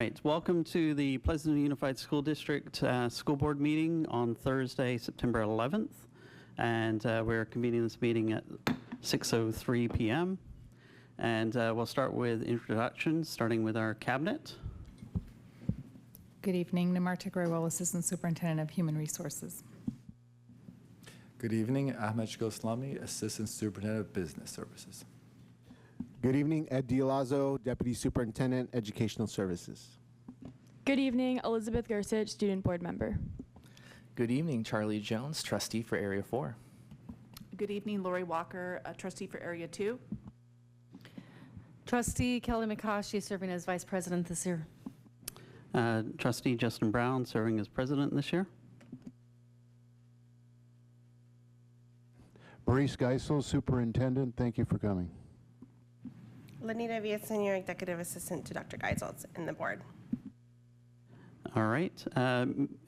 Right, welcome to the Pleasanton Unified School District School Board meeting on Thursday, September 11th. And we're convening this meeting at 6:03 p.m. And we'll start with introductions, starting with our cabinet. Good evening, Namarta Graywell, Assistant Superintendent of Human Resources. Good evening, Ahmed Ghoslami, Assistant Superintendent of Business Services. Good evening, Ed Dialazzo, Deputy Superintendent, Educational Services. Good evening, Elizabeth Gersich, Student Board Member. Good evening, Charlie Jones, Trustee for Area 4. Good evening, Lori Walker, Trustee for Area 2. Trustee Kelly McCoshie, serving as Vice President this year. Trustee Justin Brown, serving as President this year. Maurice Geisel, Superintendent, thank you for coming. Lenita Villaseñor, Executive Assistant to Dr. Geisels in the board. All right.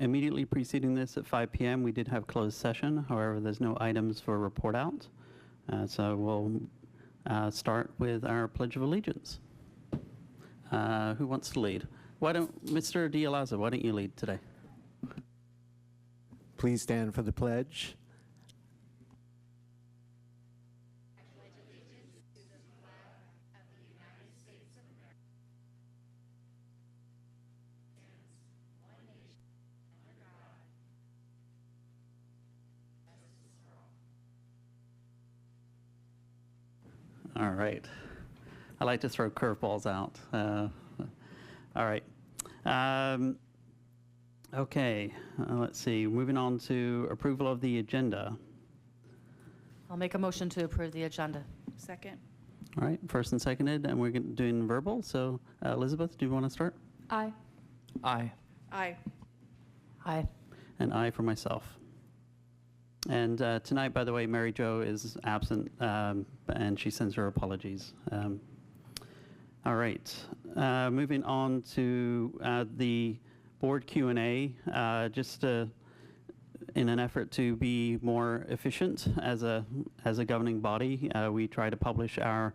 Immediately preceding this at 5 p.m., we did have closed session. However, there's no items for report out. So we'll start with our Pledge of Allegiance. Who wants to lead? Mr. Dialazzo, why don't you lead today? Please stand for the pledge. All right. I like to throw curveballs out. All right. Okay. Let's see. Moving on to approval of the agenda. I'll make a motion to approve the agenda. Second. All right. First and seconded, and we're doing verbal. So, Elizabeth, do you want to start? Aye. Aye. Aye. Aye. And aye for myself. And tonight, by the way, Mary Jo is absent, and she sends her apologies. All right. Moving on to the board Q&A, just in an effort to be more efficient as a governing body, we try to publish our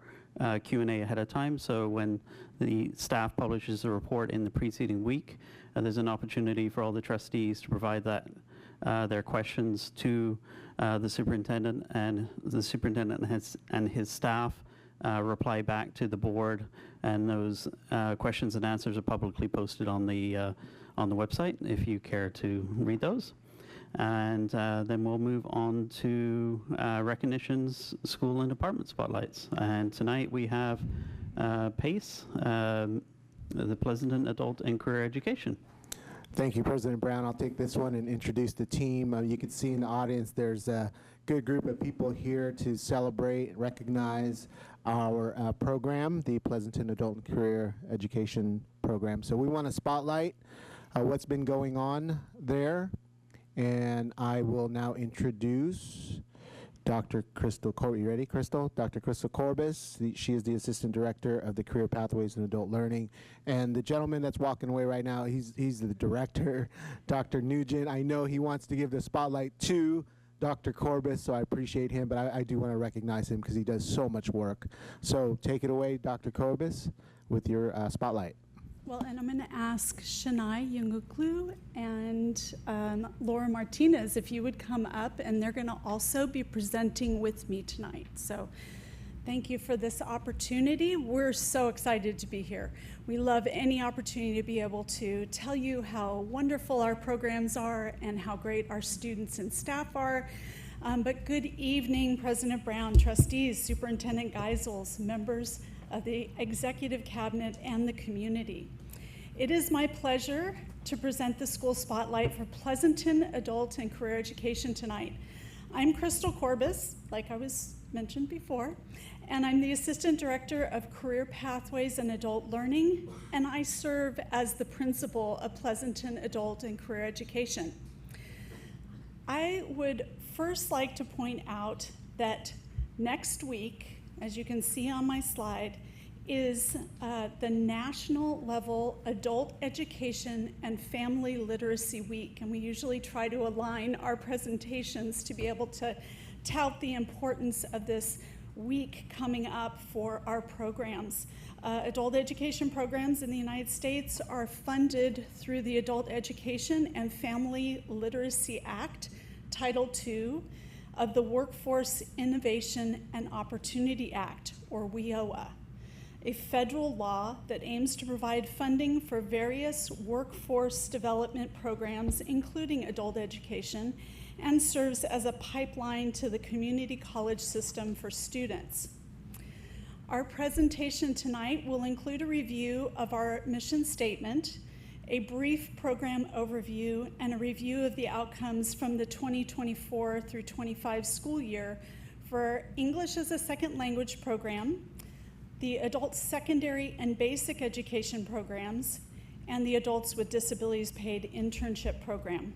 Q&A ahead of time. So when the staff publishes a report in the preceding week, there's an opportunity for all the trustees to provide their questions to the superintendent, and the superintendent and his staff reply back to the board, and those questions and answers are publicly posted on the website if you care to read those. And then we'll move on to recognitions, school and department spotlights. And tonight we have PACE, the Pleasanton Adult and Career Education. Thank you, President Brown. I'll take this one and introduce the team. You can see in the audience there's a good group of people here to celebrate and recognize our program, the Pleasanton Adult and Career Education Program. So we want to spotlight what's been going on there. And I will now introduce Dr. Crystal Corbis. You ready, Crystal? Dr. Crystal Corbis. She is the Assistant Director of the Career Pathways and Adult Learning. And the gentleman that's walking away right now, he's the director, Dr. Nugent. I know he wants to give the spotlight to Dr. Corbis, so I appreciate him, but I do want to recognize him because he does so much work. So take it away, Dr. Corbis, with your spotlight. Well, and I'm going to ask Shania Yunguklu and Laura Martinez if you would come up, and they're going to also be presenting with me tonight. So thank you for this opportunity. We're so excited to be here. We love any opportunity to be able to tell you how wonderful our programs are and how great our students and staff are. But good evening, President Brown, trustees, Superintendent Geisels, members of the Executive Cabinet, and the community. It is my pleasure to present the school spotlight for Pleasanton Adult and Career Education tonight. I'm Crystal Corbis, like I was mentioned before, and I'm the Assistant Director of Career Pathways and Adult Learning, and I serve as the principal of Pleasanton Adult and Career Education. I would first like to point out that next week, as you can see on my slide, is the National Level Adult Education and Family Literacy Week. And we usually try to align our presentations to be able to tout the importance of this week coming up for our programs. Adult education programs in the United States are funded through the Adult Education and Family Literacy Act, Title II of the Workforce Innovation and Opportunity Act, or WIOA, a federal law that aims to provide funding for various workforce development programs, including adult education, and serves as a pipeline to the community college system for students. Our presentation tonight will include a review of our mission statement, a brief program overview, and a review of the outcomes from the 2024 through 25 school year for English as a Second Language program, the adult secondary and basic education programs, and the Adults with Disabilities Paid Internship Program.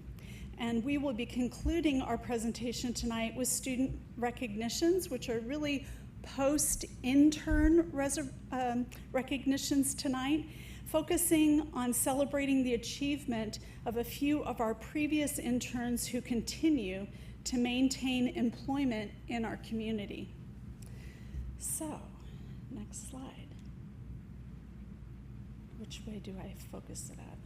And we will be concluding our presentation tonight with student recognitions, which are really post-intern recognitions tonight, focusing on celebrating the achievement of a few of our previous interns who continue to maintain employment in our community. So, next slide. Which way do I focus it at?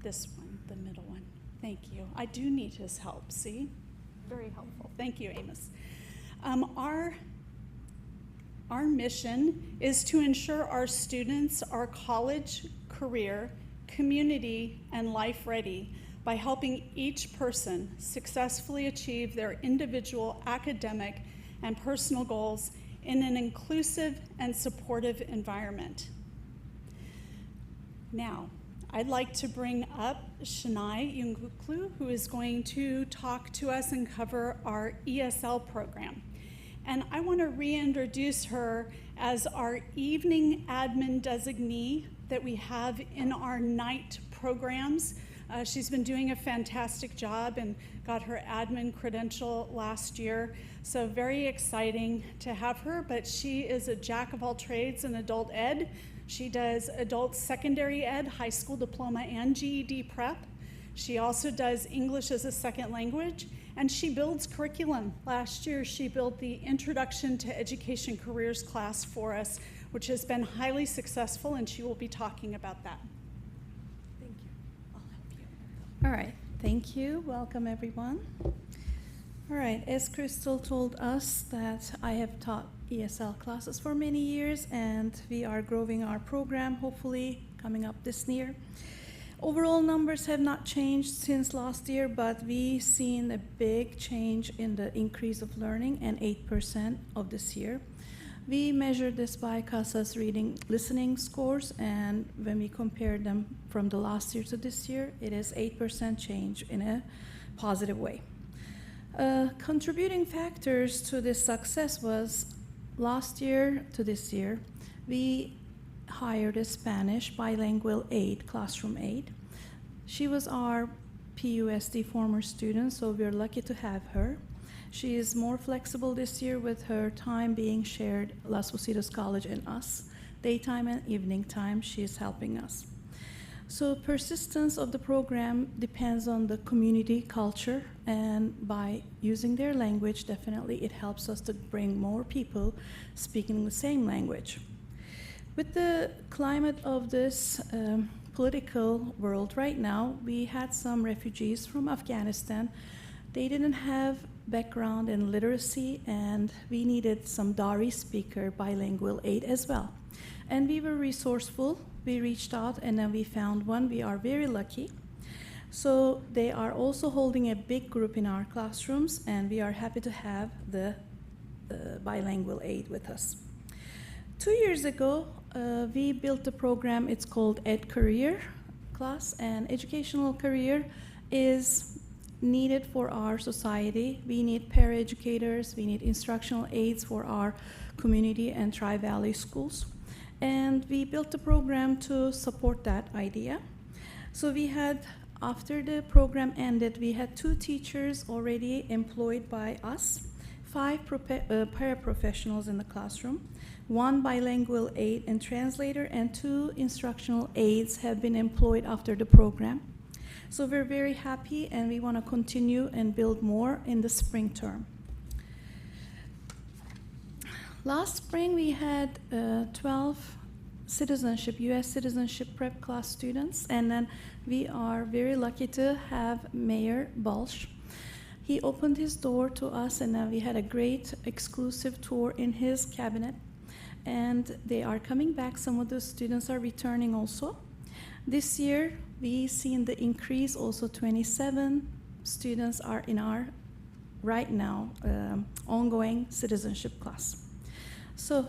This one, the middle one. Thank you. I do need his help, see? Very helpful. Thank you, Amos. Our mission is to ensure our students are college, career, community, and life ready by helping each person successfully achieve their individual academic and personal goals in an inclusive and supportive environment. Now, I'd like to bring up Shania Yunguklu, who is going to talk to us and cover our ESL program. And I want to reintroduce her as our evening admin designee that we have in our night programs. She's been doing a fantastic job and got her admin credential last year. So very exciting to have her, but she is a jack of all trades in adult ed. She does adult secondary ed, high school diploma, and GED prep. She also does English as a second language, and she builds curriculum. Last year, she built the Introduction to Education Careers class for us, which has been highly successful, and she will be talking about that. Thank you. I'll help you. All right, thank you. Welcome, everyone. All right, as Crystal told us that I have taught ESL classes for many years, and we are growing our program, hopefully coming up this year. Overall numbers have not changed since last year, but we've seen a big change in the increase of learning, and 8% of this year. We measured this by CASA's reading listening scores, and when we compare them from the last year to this year, it is 8% change in a positive way. Contributing factors to this success was last year to this year, we hired a Spanish bilingual aide, classroom aide. She was our PUSD former student, so we're lucky to have her. She is more flexible this year with her time being shared, Las Positas College and us. Daytime and evening time, she is helping us. So persistence of the program depends on the community culture, and by using their language, definitely it helps us to bring more people speaking the same language. With the climate of this political world right now, we had some refugees from Afghanistan. They didn't have background in literacy, and we needed some Dari speaker bilingual aid as well. And we were resourceful. We reached out, and then we found one. We are very lucky. So they are also holding a big group in our classrooms, and we are happy to have the bilingual aid with us. 2 years ago, we built a program. It's called Ed Career class, and educational career is needed for our society. We need paraeducators, we need instructional aides for our community and Tri-Valley schools. And we built a program to support that idea. So we had, after the program ended, we had 2 teachers already employed by us, 5 paraprofessionals in the classroom, 1 bilingual aide and translator, and 2 instructional aides have been employed after the program. So we're very happy, and we want to continue and build more in the spring term. Last spring, we had 12 U.S. citizenship prep class students, and then we are very lucky to have Mayor Balch. He opened his door to us, and we had a great exclusive tour in his cabinet. And they are coming back. Some of the students are returning also. This year, we've seen the increase. Also, 27 students are in our right now ongoing citizenship class. So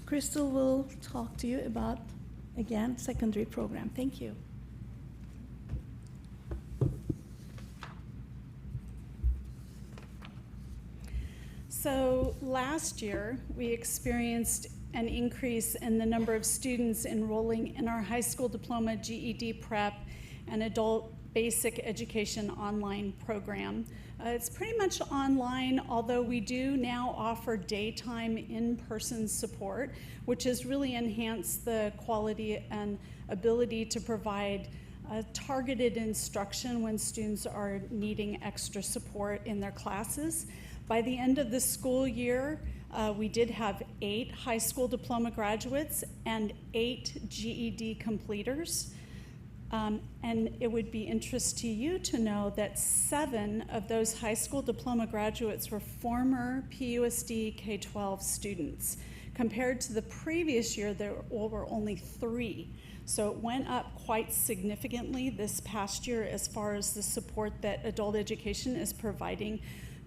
Crystal will talk to you about, again, secondary program. Thank you. So last year, we experienced an increase in the number of students enrolling in our high school diploma, GED prep, and adult basic education online program. It's pretty much online, although we do now offer daytime in-person support, which has really enhanced the quality and ability to provide targeted instruction when students are needing extra support in their classes. By the end of the school year, we did have 8 high school diploma graduates and 8 GED completers. And it would be interest to you to know that 7 of those high school diploma graduates were former PUSD K-12 students. Compared to the previous year, there were only 3. So it went up quite significantly this past year as far as the support that adult education is providing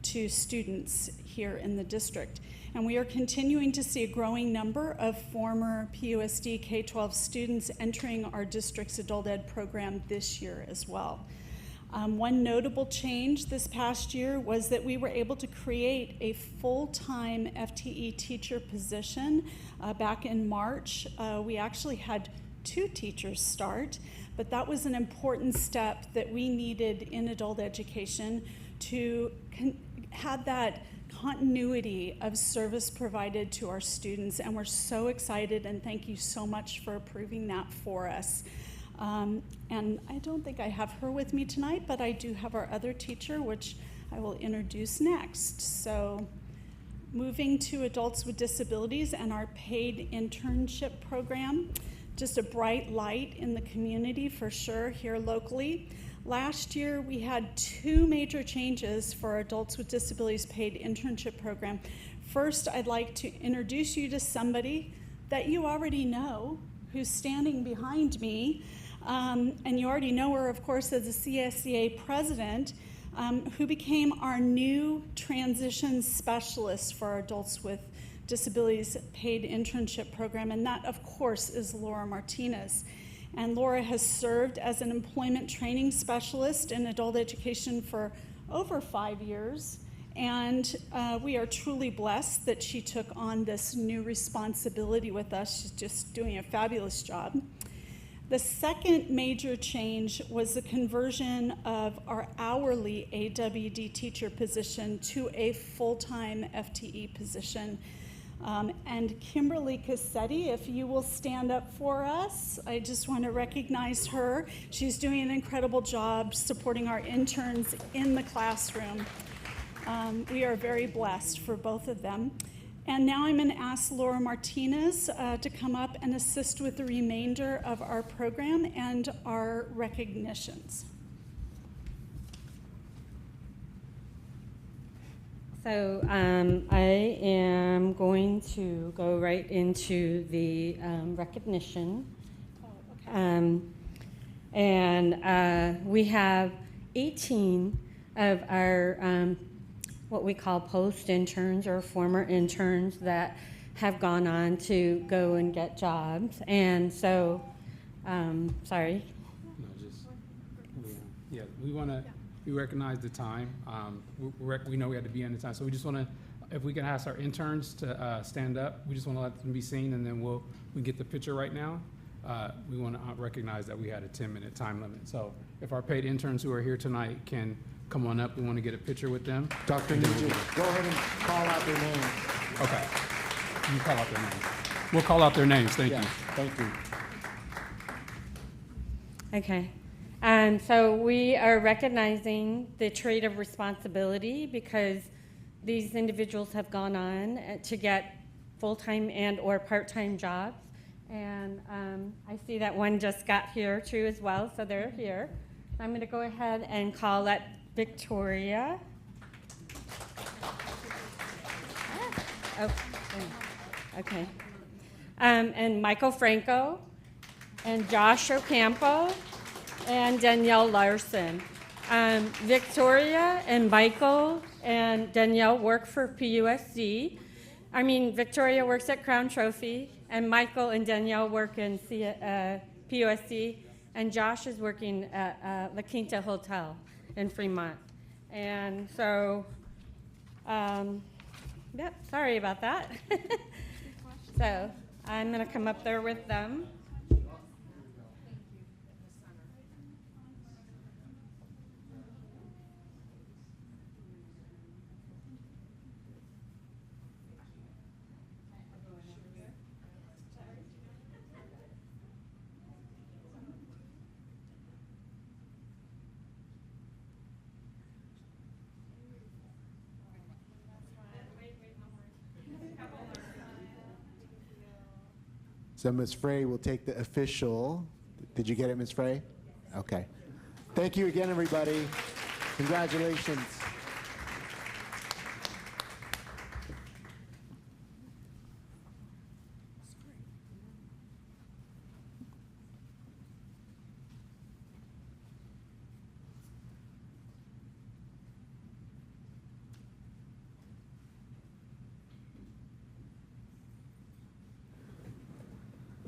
to students here in the district. And we are continuing to see a growing number of former PUSD K-12 students entering our district's adult ed program this year as well. One notable change this past year was that we were able to create a full-time FTE teacher position back in March. We actually had 2 teachers start, but that was an important step that we needed in adult education to have that continuity of service provided to our students, and we're so excited, and thank you so much for approving that for us. And I don't think I have her with me tonight, but I do have our other teacher, which I will introduce next. So moving to adults with disabilities and our paid internship program, just a bright light in the community for sure here locally. Last year, we had 2 major changes for our Adults with Disabilities Paid Internship Program. First, I'd like to introduce you to somebody that you already know, who's standing behind me. And you already know her, of course, as the CSEA president, who became our new transition specialist for our Adults with Disabilities Paid Internship Program. And that, of course, is Laura Martinez. And Laura has served as an employment training specialist in adult education for over 5 years. And we are truly blessed that she took on this new responsibility with us. She's just doing a fabulous job. The second major change was the conversion of our hourly AWD teacher position to a full-time FTE position. And Kimberly Cassetti, if you will stand up for us, I just want to recognize her. She's doing an incredible job supporting our interns in the classroom. We are very blessed for both of them. And now I'm going to ask Laura Martinez to come up and assist with the remainder of our program and our recognitions. So I am going to go right into the recognition. Oh, okay. And we have 18 of our what we call post-interns or former interns that have gone on to go and get jobs. And so, sorry. No, just, yeah, we want to. We recognize the time. We know we had to be in the time, so we just want to, if we can ask our interns to stand up, we just want to let them be seen, and then we get the picture right now. We want to recognize that we had a 10-minute time limit. So if our paid interns who are here tonight can come on up, we want to get a picture with them. Dr. Nugent, go ahead and call out their names. Okay. You call out their names. We'll call out their names. Thank you. Thank you. Okay. So we are recognizing the trait of responsibility because these individuals have gone on to get full-time and or part-time jobs. And I see that one just got here too as well, so they're here. I'm going to go ahead and call up Victoria. Oh, okay. And Michael Franco, and Josh Ocampo, and Danielle Larson. Victoria and Michael and Danielle work for PUSD. Victoria works at Crown Trophy, and Michael and Danielle work in PUSD, and Josh is working at La Quinta Hotel in Fremont. And so, yep, sorry about that. So I'm going to come up there with them. So Ms. Frey will take the official. Did you get it, Ms. Frey? Okay. Thank you again, everybody. Congratulations.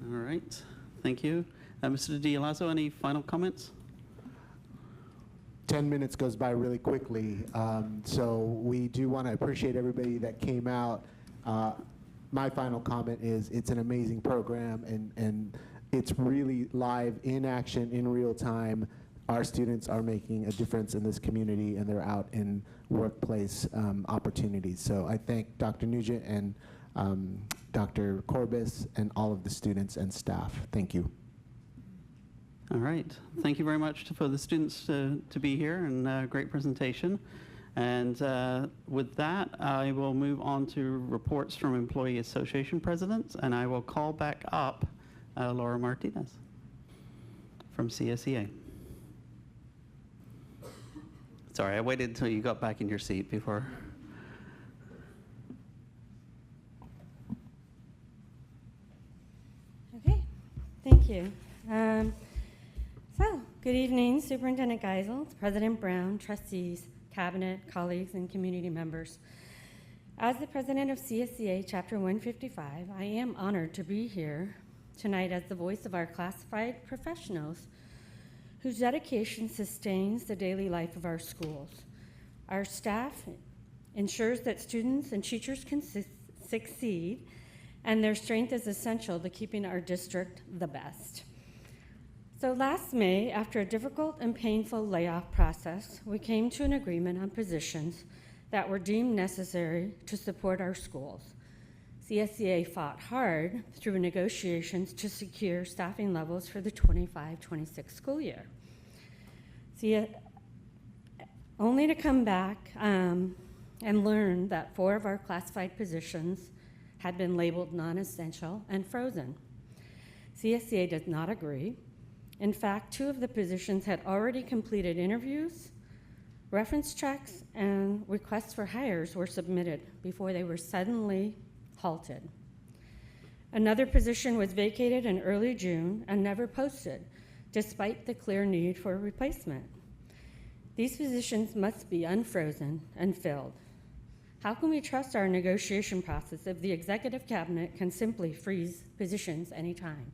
All right, thank you. Mr. D'Alazzo, any final comments? 10 minutes goes by really quickly, so we do want to appreciate everybody that came out. My final comment is it's an amazing program, and it's really live, in action, in real time. Our students are making a difference in this community, and they're out in workplace opportunities. So I thank Dr. Nugent and Dr. Corbis and all of the students and staff. Thank you. All right, thank you very much for the students to be here, and great presentation. And with that, I will move on to reports from Employee Association Presidents, and I will call back up Laura Martinez from CSEA. Sorry, I waited until you got back in your seat before. Okay, thank you. So, good evening, Superintendent Geisel, President Brown, trustees, cabinet, colleagues, and community members. As the president of CSEA Chapter 155, I am honored to be here tonight as the voice of our classified professionals whose dedication sustains the daily life of our schools. Our staff ensures that students and teachers can succeed, and their strength is essential to keeping our district the best. So last May, after a difficult and painful layoff process, we came to an agreement on positions that were deemed necessary to support our schools. CSEA fought hard through negotiations to secure staffing levels for the 25-26 school year. Only to come back and learn that 4 of our classified positions had been labeled non-essential and frozen. CSEA does not agree. In fact, 2 of the positions had already completed interviews, reference checks, and requests for hires were submitted before they were suddenly halted. Another position was vacated in early June and never posted, despite the clear need for a replacement. These positions must be unfrozen and filled. How can we trust our negotiation process if the executive cabinet can simply freeze positions anytime?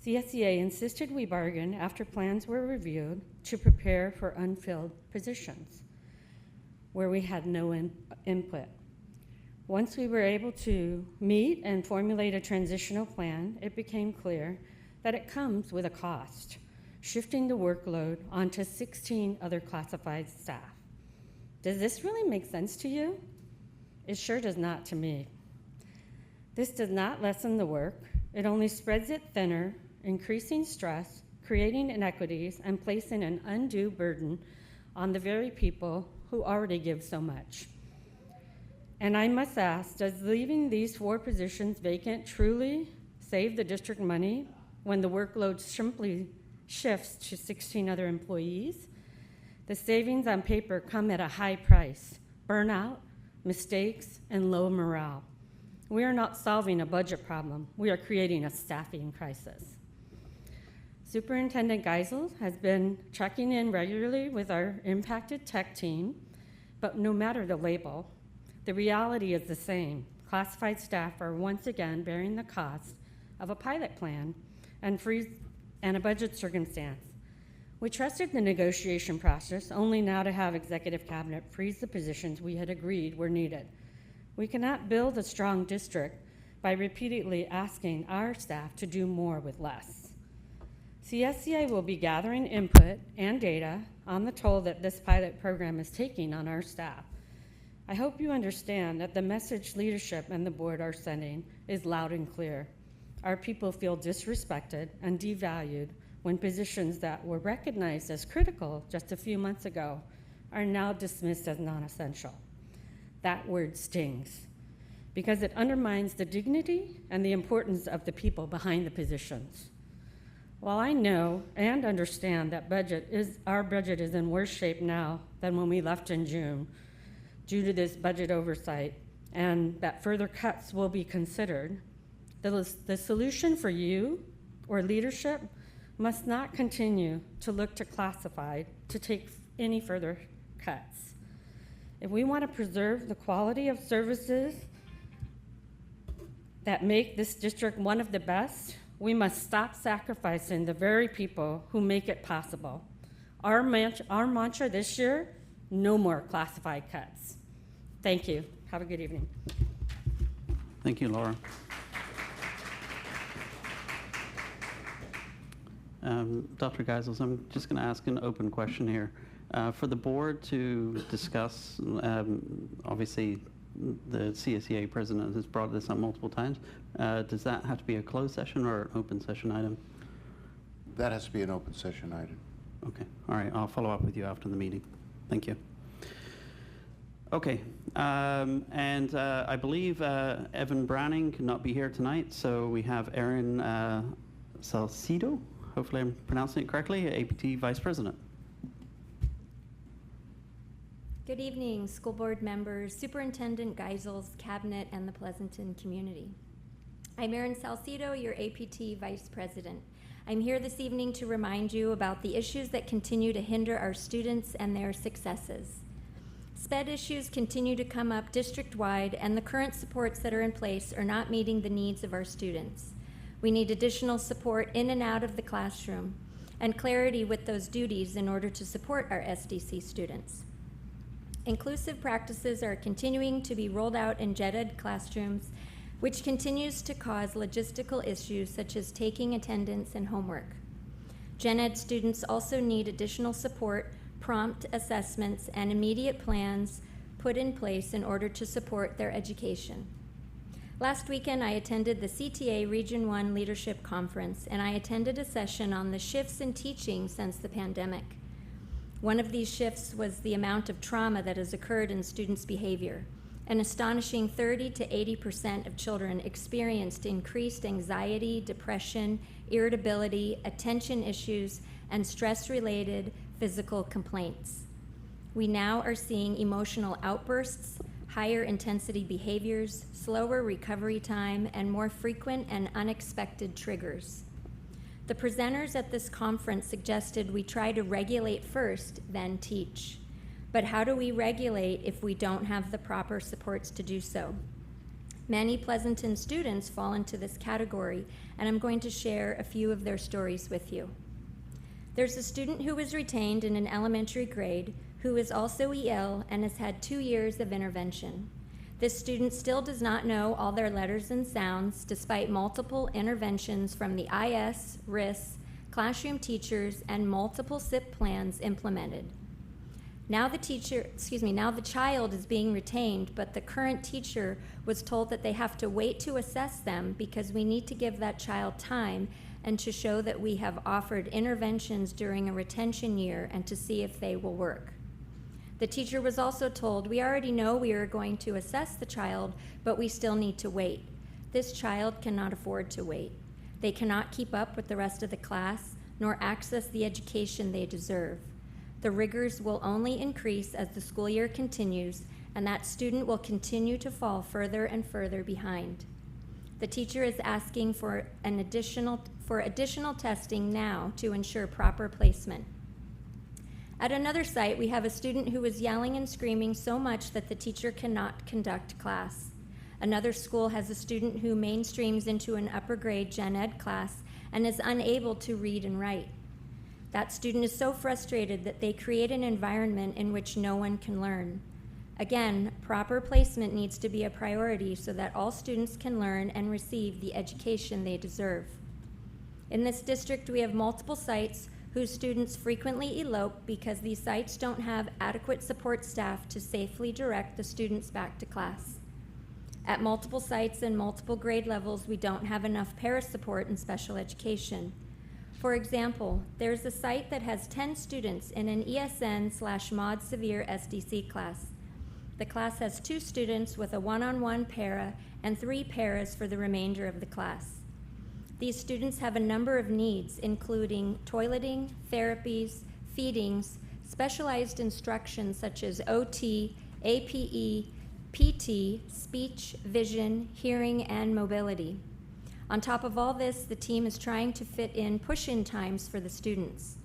CSEA insisted we bargain after plans were reviewed to prepare for unfilled positions where we had no input. Once we were able to meet and formulate a transitional plan, it became clear that it comes with a cost, shifting the workload onto 16 other classified staff. Does this really make sense to you? It sure does not to me. This does not lessen the work. It only spreads it thinner, increasing stress, creating inequities, and placing an undue burden on the very people who already give so much. And I must ask, does leaving these 4 positions vacant truly save the district money when the workload simply shifts to 16 other employees? The savings on paper come at a high price: burnout, mistakes, and low morale. We are not solving a budget problem. We are creating a staffing crisis. Superintendent Geisel has been checking in regularly with our impacted tech team, but no matter the label, the reality is the same. Classified staff are once again bearing the cost of a pilot plan and a budget circumstance. We trusted the negotiation process, only now to have Executive Cabinet freeze the positions we had agreed were needed. We cannot build a strong district by repeatedly asking our staff to do more with less. CSCA will be gathering input and data on the toll that this pilot program is taking on our staff. I hope you understand that the message leadership and the board are sending is loud and clear. Our people feel disrespected and devalued when positions that were recognized as critical just a few months ago are now dismissed as non-essential. That word stings because it undermines the dignity and the importance of the people behind the positions. While I know and understand that our budget is in worse shape now than when we left in June due to this budget oversight, and that further cuts will be considered, the solution for you or leadership must not continue to look to classified to take any further cuts. If we want to preserve the quality of services that make this district one of the best, we must stop sacrificing the very people who make it possible. Our mantra this year: no more classified cuts. Thank you. Have a good evening. Thank you, Laura. Dr. Geisels, I'm just going to ask an open question here. For the board to discuss, obviously the CSEA president has brought this up multiple times. Does that have to be a closed session or an open session item? That has to be an open session item. Okay, all right, I'll follow up with you after the meeting. Thank you. Okay, and I believe Evan Browning cannot be here tonight, so we have Erin Salcido, hopefully I'm pronouncing it correctly, APT Vice President. Good evening, school board members, Superintendent Geisels, Cabinet, and the Pleasanton community. I'm Erin Salcido, your APT Vice President. I'm here this evening to remind you about the issues that continue to hinder our students and their successes. SPED issues continue to come up district-wide, and the current supports that are in place are not meeting the needs of our students. We need additional support in and out of the classroom and clarity with those duties in order to support our SDC students. Inclusive practices are continuing to be rolled out in gen ed classrooms, which continues to cause logistical issues such as taking attendance and homework. Gen ed students also need additional support, prompt assessments, and immediate plans put in place in order to support their education. Last weekend, I attended the CTA Region 1 Leadership Conference, and I attended a session on the shifts in teaching since the pandemic. One of these shifts was the amount of trauma that has occurred in students' behavior. An astonishing 30 to 80% of children experienced increased anxiety, depression, irritability, attention issues, and stress-related physical complaints. We now are seeing emotional outbursts, higher intensity behaviors, slower recovery time, and more frequent and unexpected triggers. The presenters at this conference suggested we try to regulate first, then teach. But how do we regulate if we don't have the proper supports to do so? Many Pleasanton students fall into this category, and I'm going to share a few of their stories with you. There's a student who was retained in an elementary grade who is also EL and has had 2 years of intervention. This student still does not know all their letters and sounds despite multiple interventions from the IS, RIS, classroom teachers, and multiple SIP plans implemented. Now the child is being retained, but the current teacher was told that they have to wait to assess them because we need to give that child time and to show that we have offered interventions during a retention year and to see if they will work. The teacher was also told, "We already know we are going to assess the child, but we still need to wait." This child cannot afford to wait. They cannot keep up with the rest of the class, nor access the education they deserve. The rigors will only increase as the school year continues, and that student will continue to fall further and further behind. The teacher is asking for additional testing now to ensure proper placement. At another site, we have a student who was yelling and screaming so much that the teacher cannot conduct class. Another school has a student who mainstreams into an upper grade gen ed class and is unable to read and write. That student is so frustrated that they create an environment in which no one can learn. Again, proper placement needs to be a priority so that all students can learn and receive the education they deserve. In this district, we have multiple sites whose students frequently elope because these sites don't have adequate support staff to safely direct the students back to class. At multiple sites and multiple grade levels, we don't have enough para support and special education. For example, there's a site that has 10 students in an ESN/Mod Severe SDC class. The class has 2 students with a one-on-one para and 3 paras for the remainder of the class. These students have a number of needs, including toileting, therapies, feedings, specialized instruction such as OT, APE, PT, speech, vision, hearing, and mobility. On top of all this, the team is trying to fit in push-in times for the students.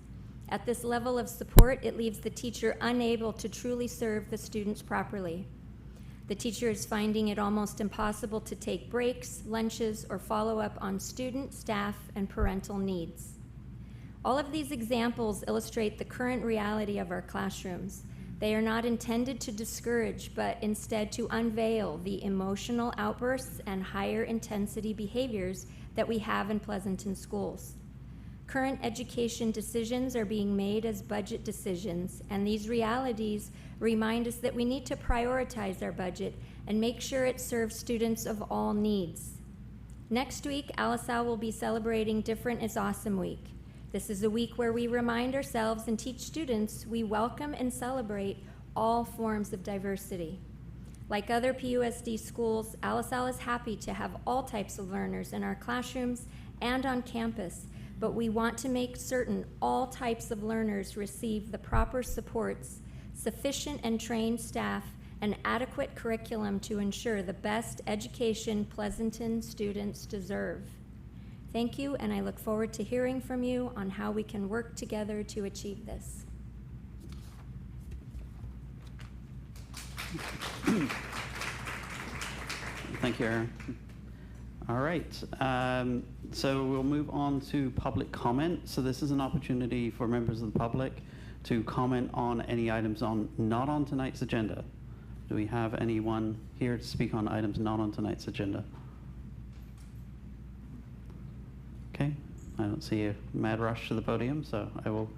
At this level of support, it leaves the teacher unable to truly serve the students properly. The teacher is finding it almost impossible to take breaks, lunches, or follow up on student, staff, and parental needs. All of these examples illustrate the current reality of our classrooms. They are not intended to discourage, but instead to unveil the emotional outbursts and higher intensity behaviors that we have in Pleasanton schools. Current education decisions are being made as budget decisions, and these realities remind us that we need to prioritize our budget and make sure it serves students of all needs. Next week, Alisal will be celebrating Different is Awesome Week. This is a week where we remind ourselves and teach students we welcome and celebrate all forms of diversity. Like other PUSD schools, Alisal is happy to have all types of learners in our classrooms and on campus, but we want to make certain all types of learners receive the proper supports, sufficient and trained staff, and adequate curriculum to ensure the best education Pleasanton students deserve. Thank you, and I look forward to hearing from you on how we can work together to achieve this. Thank you, Erin. All right, so we'll move on to public comment. So this is an opportunity for members of the public to comment on any items not on tonight's agenda. Do we have anyone here to speak on items not on tonight's agenda? Okay, I don't see a mad rush to the podium, so I will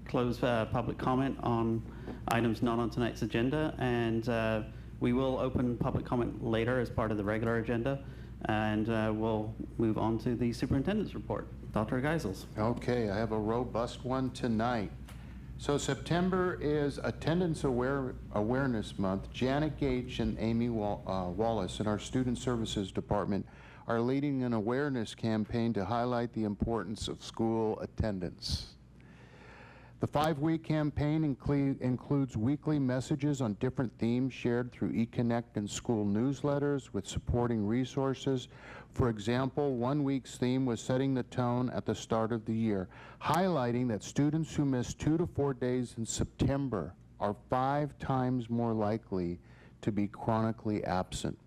close public comment on items not on tonight's agenda, and we will open public comment later as part of the regular agenda, and we'll move on to the superintendent's report. Dr. Geisels. Okay, I have a robust one tonight. So September is Attendance Awareness Month. Janet Gage and Amy Wallace in our Student Services Department are leading an awareness campaign to highlight the importance of school attendance. The 5-week campaign includes weekly messages on different themes shared through eConnect and school newsletters with supporting resources. For example, 1 week's theme was setting the tone at the start of the year, highlighting that students who miss 2 to 4 days in September are 5 times more likely to be chronically absent.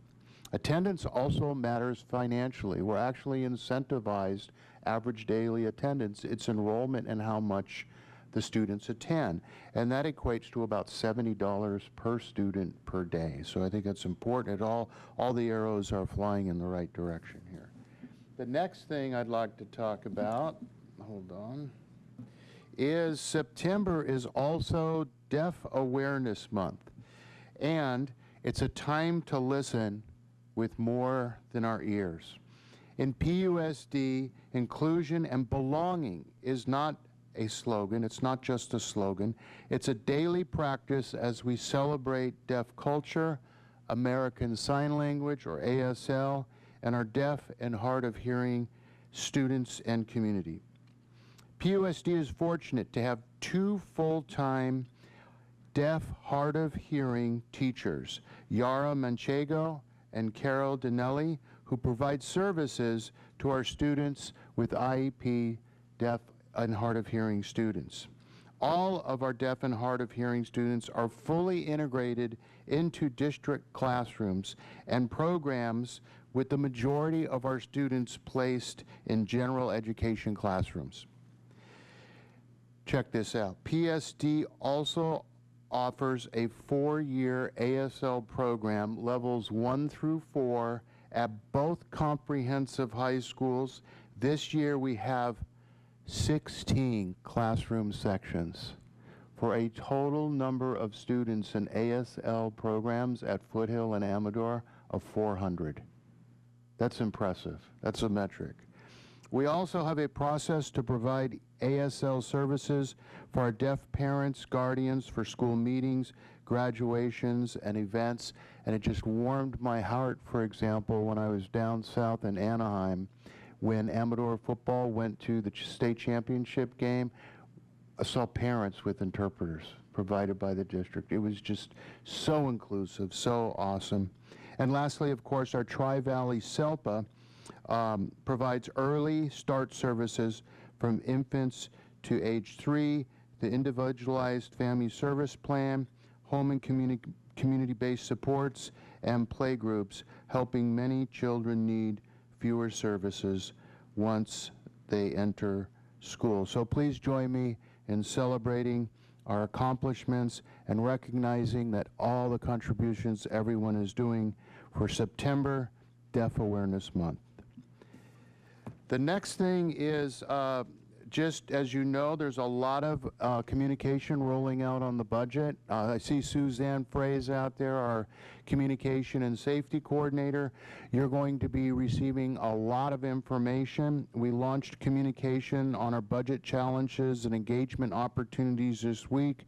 Attendance also matters financially. We're actually incentivized average daily attendance, its enrollment, and how much the students attend, and that equates to about $70 per student per day. So I think that's important. All the arrows are flying in the right direction here. The next thing I'd like to talk about, hold on, is September is also Deaf Awareness Month, and it's a time to listen with more than our ears. In PUSD, inclusion and belonging is not a slogan. It's not just a slogan. It's a daily practice as we celebrate deaf culture, American Sign Language, or ASL, and our deaf and hard of hearing students and community. PUSD is fortunate to have 2 full-time deaf, hard of hearing teachers, Yara Manchego and Carol Dinelli, who provide services to our students with IEP, deaf and hard of hearing students. All of our deaf and hard of hearing students are fully integrated into district classrooms and programs, with the majority of our students placed in general education classrooms. Check this out. PSD also offers a 4-year ASL program, levels 1 through 4, at both comprehensive high schools. This year we have 16 classroom sections for a total number of students in ASL programs at Foothill and Amador of 400. That's impressive. That's a metric. We also have a process to provide ASL services for our deaf parents, guardians, for school meetings, graduations, and events. And it just warmed my heart, for example, when I was down south in Anaheim, when Amador football went to the state championship game. I saw parents with interpreters provided by the district. It was just so inclusive, so awesome. And lastly, of course, our Tri-Valley SELPA provides early start services from infants to age 3, the individualized family service plan, home and community-based supports, and playgroups, helping many children need fewer services once they enter school. So please join me in celebrating our accomplishments and recognizing that all the contributions everyone is doing for September Deaf Awareness Month. The next thing is, just as you know, there's a lot of communication rolling out on the budget. I see Suzanne Fraze out there, our communication and safety coordinator. You're going to be receiving a lot of information. We launched communication on our budget challenges and engagement opportunities this week,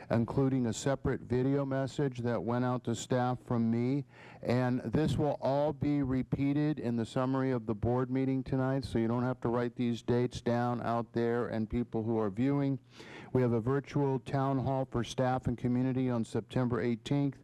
including a separate video message that went out to staff from me. And this will all be repeated in the summary of the board meeting tonight, so you don't have to write these dates down out there and people who are viewing. We have a virtual town hall for staff and community on September 18th.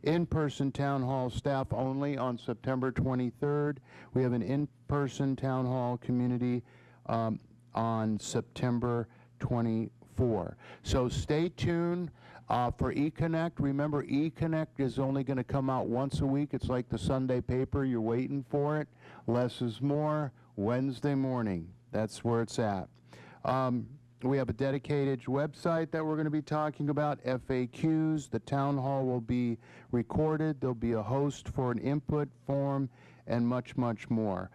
In-person town hall staff only on September 23rd. We have an in-person town hall community on September 24th. So stay tuned for eConnect. Remember, eConnect is only going to come out once a week. It's like the Sunday paper. You're waiting for it. Less is more. Wednesday morning. That's where it's at. We have a dedicated website that we're going to be talking about, FAQs. The town hall will be recorded. There'll be a host for an input form and much, much more.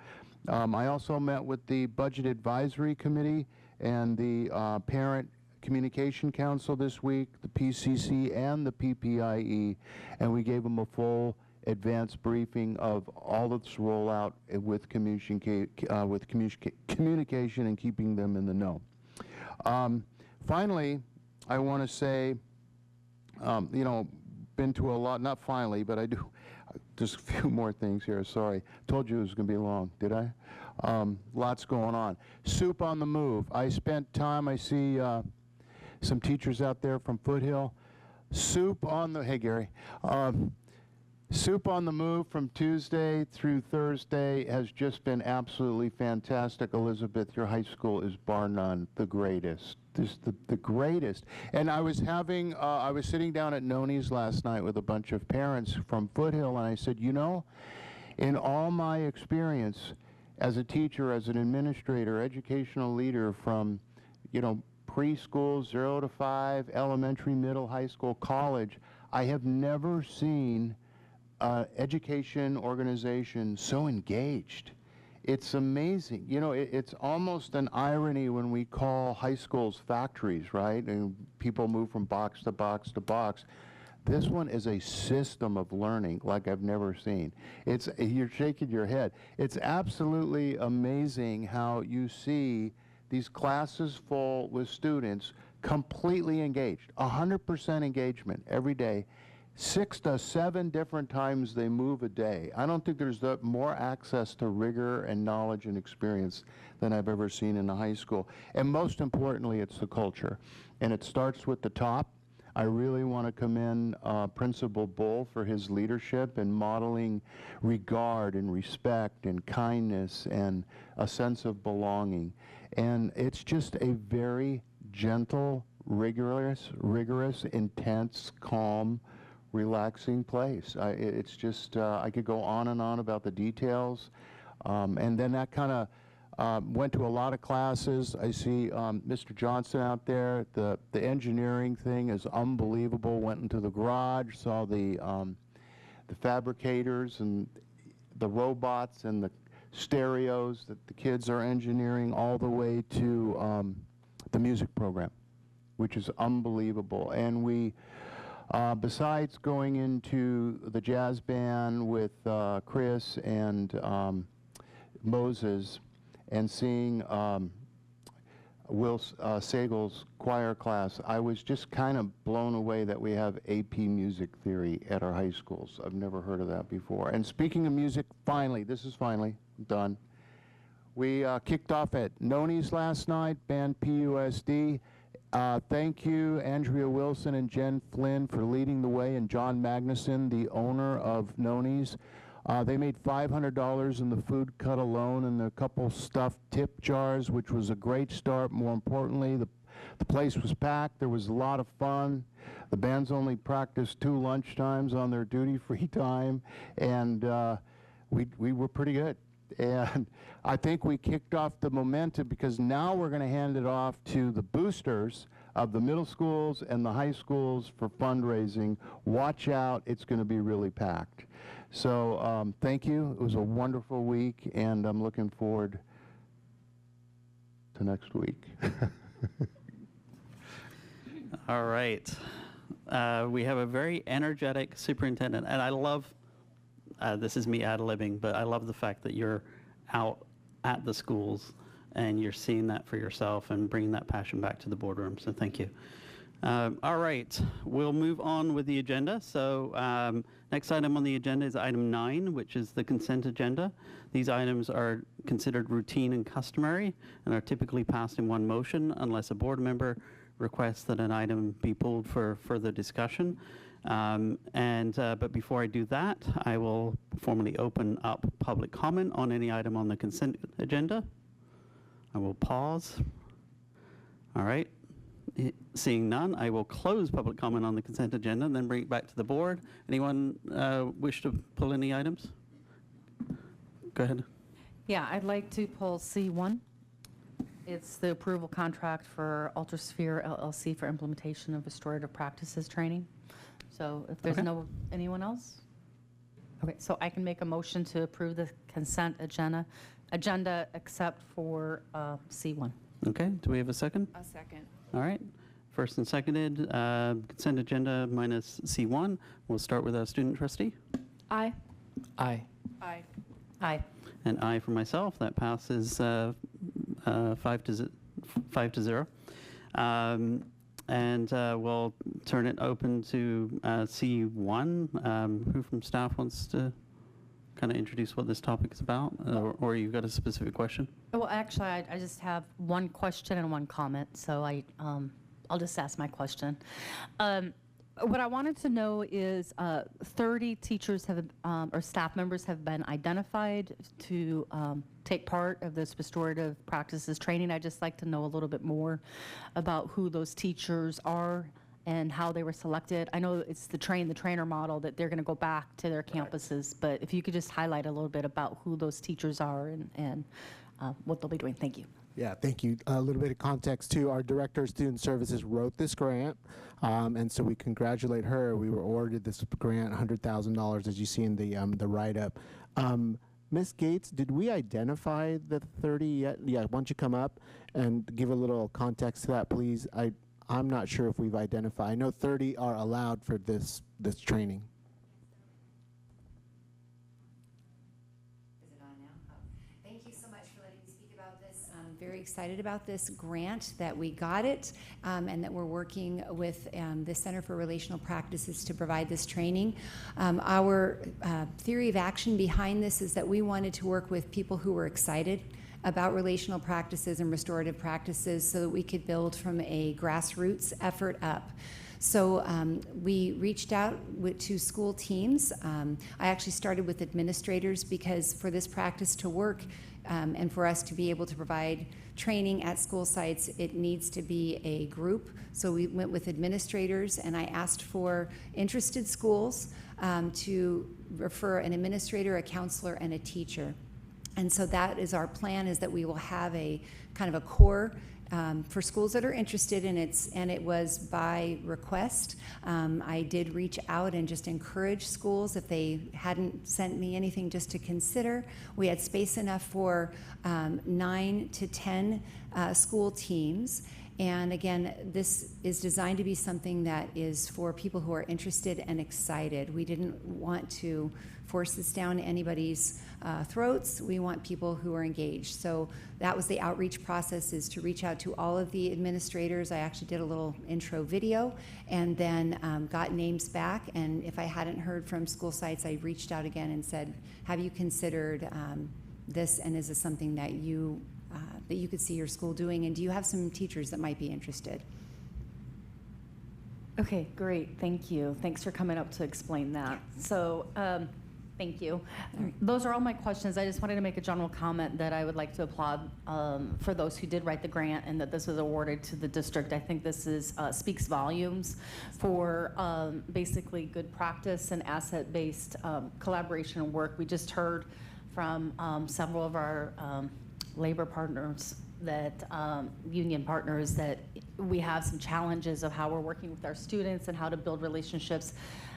I also met with the Budget Advisory Committee and the Parent Communication Council this week, the PCC and the PPIE, and we gave them a full advanced briefing of all that's rollout with communication and keeping them in the know. Finally, I want to say, you know, been to a lot, not finally, but I do, just a few more things here, sorry. Told you it was going to be long, did I? Lots going on. Soup on the Move. I spent time, I see some teachers out there from Foothill. Soup on the, hey Gary. Soup on the Move from Tuesday through Thursday has just been absolutely fantastic. Elizabeth, your high school is bar none the greatest. Just the greatest. And I was having, I was sitting down at Noni's last night with a bunch of parents from Foothill, and I said, you know, in all my experience as a teacher, as an administrator, educational leader from, you know, preschool, 0 to 5, elementary, middle, high school, college, I have never seen education organization so engaged. It's amazing. You know, it's almost an irony when we call high schools factories, right? And people move from box to box to box. This one is a system of learning like I've never seen. You're shaking your head. It's absolutely amazing how you see these classes full with students completely engaged, 100% engagement every day, 6 to 7 different times they move a day. I don't think there's more access to rigor and knowledge and experience than I've ever seen in a high school. And most importantly, it's the culture. And it starts with the top. I really want to commend Principal Bull for his leadership in modeling regard and respect and kindness and a sense of belonging. And it's just a very gentle, rigorous, intense, calm, relaxing place. It's just, I could go on and on about the details. And then that kind of went to a lot of classes. I see Mr. Johnson out there. The engineering thing is unbelievable. Went into the garage, saw the fabricators and the robots and the stereos that the kids are engineering, all the way to the music program, which is unbelievable. And we, besides going into the jazz band with Chris and Moses, and seeing Will Sagel's choir class, I was just kind of blown away that we have AP music theory at our high schools. I've never heard of that before. And speaking of music, finally, this is finally done. We kicked off at Noni's last night, band PUSD. Thank you, Andrea Wilson and Jen Flynn, for leading the way, and John Magnuson, the owner of Noni's. They made $500 in the food cut alone and a couple stuffed tip jars, which was a great start. More importantly, the place was packed. There was a lot of fun. The bands only practiced 2 lunchtimes on their duty-free time, and we were pretty good. And I think we kicked off the momentum, because now we're going to hand it off to the boosters of the middle schools and the high schools for fundraising. Watch out, it's going to be really packed. So thank you. It was a wonderful week, and I'm looking forward to next week. All right. We have a very energetic superintendent, and I love, this is me ad-libbing, but I love the fact that you're out at the schools and you're seeing that for yourself and bringing that passion back to the boardroom, so thank you. All right, we'll move on with the agenda. So next item on the agenda is item 9, which is the consent agenda. These items are considered routine and customary and are typically passed in one motion unless a board member requests that an item be pulled for further discussion. But before I do that, I will formally open up public comment on any item on the consent agenda. I will pause. All right. Seeing none, I will close public comment on the consent agenda and then bring it back to the board. Anyone wish to pull any items? Go ahead. Yeah, I'd like to pull C1. It's the approval contract for Ultrasphere LLC for implementation of restorative practices training. So if there's anyone else? Okay, so I can make a motion to approve the consent agenda except for C1. Okay, do we have a second? A second. All right, first and seconded, consent agenda minus C1. We'll start with our student trustee. Aye. Aye. Aye. Aye. And aye for myself. That passes 5 to 0. And we'll turn it open to C1. Who from staff wants to kind of introduce what this topic is about? Or you've got a specific question? Well, actually, I just have one question and one comment, so I'll just ask my question. What I wanted to know is 30 teachers have, or staff members have been identified to take part of this restorative practices training. I'd just like to know a little bit more about who those teachers are and how they were selected. I know it's the trainer model that they're going to go back to their campuses, but if you could just highlight a little bit about who those teachers are and what they'll be doing. Thank you. Yeah, thank you. A little bit of context too. Our Director of Student Services wrote this grant, and so we congratulate her. We were awarded this grant, $100,000, as you see in the write-up. Ms. Gates, did we identify the 30 yet? Yeah, why don't you come up and give a little context to that, please? I'm not sure if we've identified. I know 30 are allowed for this training. Is it on now? Oh. Thank you so much for letting me speak about this very excited about this grant, that we got it, and that we're working with the Center for Relational Practices to provide this training. Our theory of action behind this is that we wanted to work with people who were excited about relational practices and restorative practices so that we could build from a grassroots effort up. So we reached out to school teams. I actually started with administrators because for this practice to work and for us to be able to provide training at school sites, it needs to be a group. So we went with administrators, and I asked for interested schools to refer an administrator, a counselor, and a teacher. And so that is our plan, is that we will have a kind of a core for schools that are interested, and it was by request. I did reach out and just encourage schools, if they hadn't sent me anything, just to consider. We had space enough for 9 to 10 school teams. And again, this is designed to be something that is for people who are interested and excited. We didn't want to force this down anybody's throats. We want people who are engaged. So that was the outreach process, is to reach out to all of the administrators. I actually did a little intro video and then got names back. And if I hadn't heard from school sites, I reached out again and said, have you considered this, and is this something that you could see your school doing, and do you have some teachers that might be interested? Okay, great, thank you. Thanks for coming up to explain that. So, thank you. Those are all my questions. I just wanted to make a general comment that I would like to applaud for those who did write the grant and that this was awarded to the district. I think this speaks volumes for basically good practice and asset-based collaboration and work. We just heard from several of our labor partners, that union partners, that we have some challenges of how we're working with our students and how to build relationships.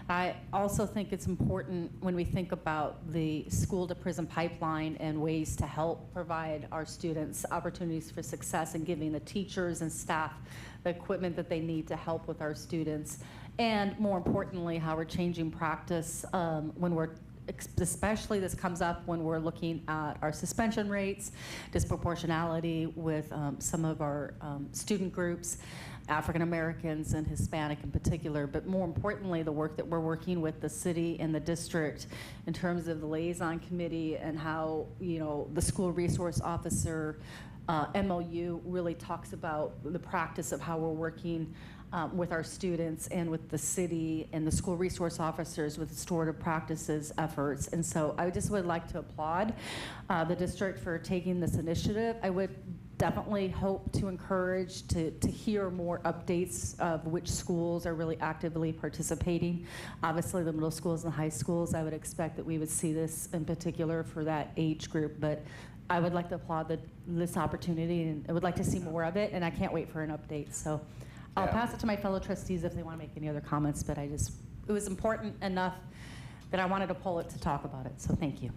I also think it's important when we think about the school to prison pipeline and ways to help provide our students opportunities for success, and giving the teachers and staff the equipment that they need to help with our students. And more importantly, how we're changing practice when we're, especially this comes up when we're looking at our suspension rates, disproportionality with some of our student groups, African Americans and Hispanic in particular, but more importantly, the work that we're working with the city and the district in terms of the liaison committee, and how, you know, the school resource officer MOU really talks about the practice of how we're working with our students and with the city and the school resource officers with restorative practices efforts. And so I just would like to applaud the district for taking this initiative. I would definitely hope to encourage to hear more updates of which schools are really actively participating. Obviously the middle schools and the high schools, I would expect that we would see this in particular for that age group, but I would like to applaud this opportunity, and I would like to see more of it, and I can't wait for an update. So I'll pass it to my fellow trustees if they want to make any other comments, but it was important enough that I wanted to pull it to talk about it, so thank you.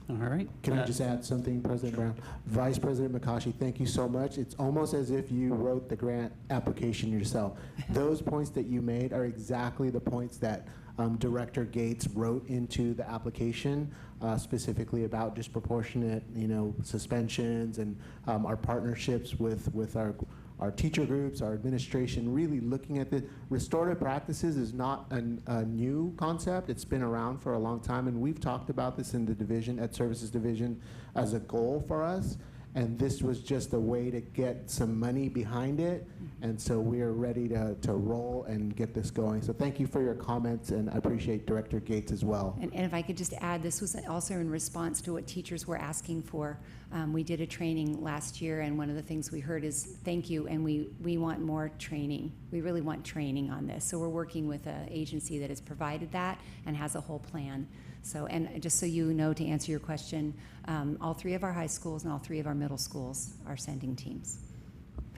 All right. Can I just add something, President Brown? Vice President McCaughey, thank you so much. It's almost as if you wrote the grant application yourself. Those points that you made are exactly the points that Director Gates wrote into the application, specifically about disproportionate, suspensions, and our partnerships with our teacher groups, our administration, really looking at the restorative practices is not a new concept. It's been around for a long time, and we've talked about this in the division, Ed Services Division, as a goal for us. And this was just a way to get some money behind it. And so we are ready to roll and get this going. So thank you for your comments, and I appreciate Director Gates as well. And if I could just add, this was also in response to what teachers were asking for. We did a training last year, and one of the things we heard is thank you, and we want more training. We really want training on this. So we're working with an agency that has provided that and has a whole plan. So, and just so you know, to answer your question, all 3 of our high schools and all 3 of our middle schools are sending teams.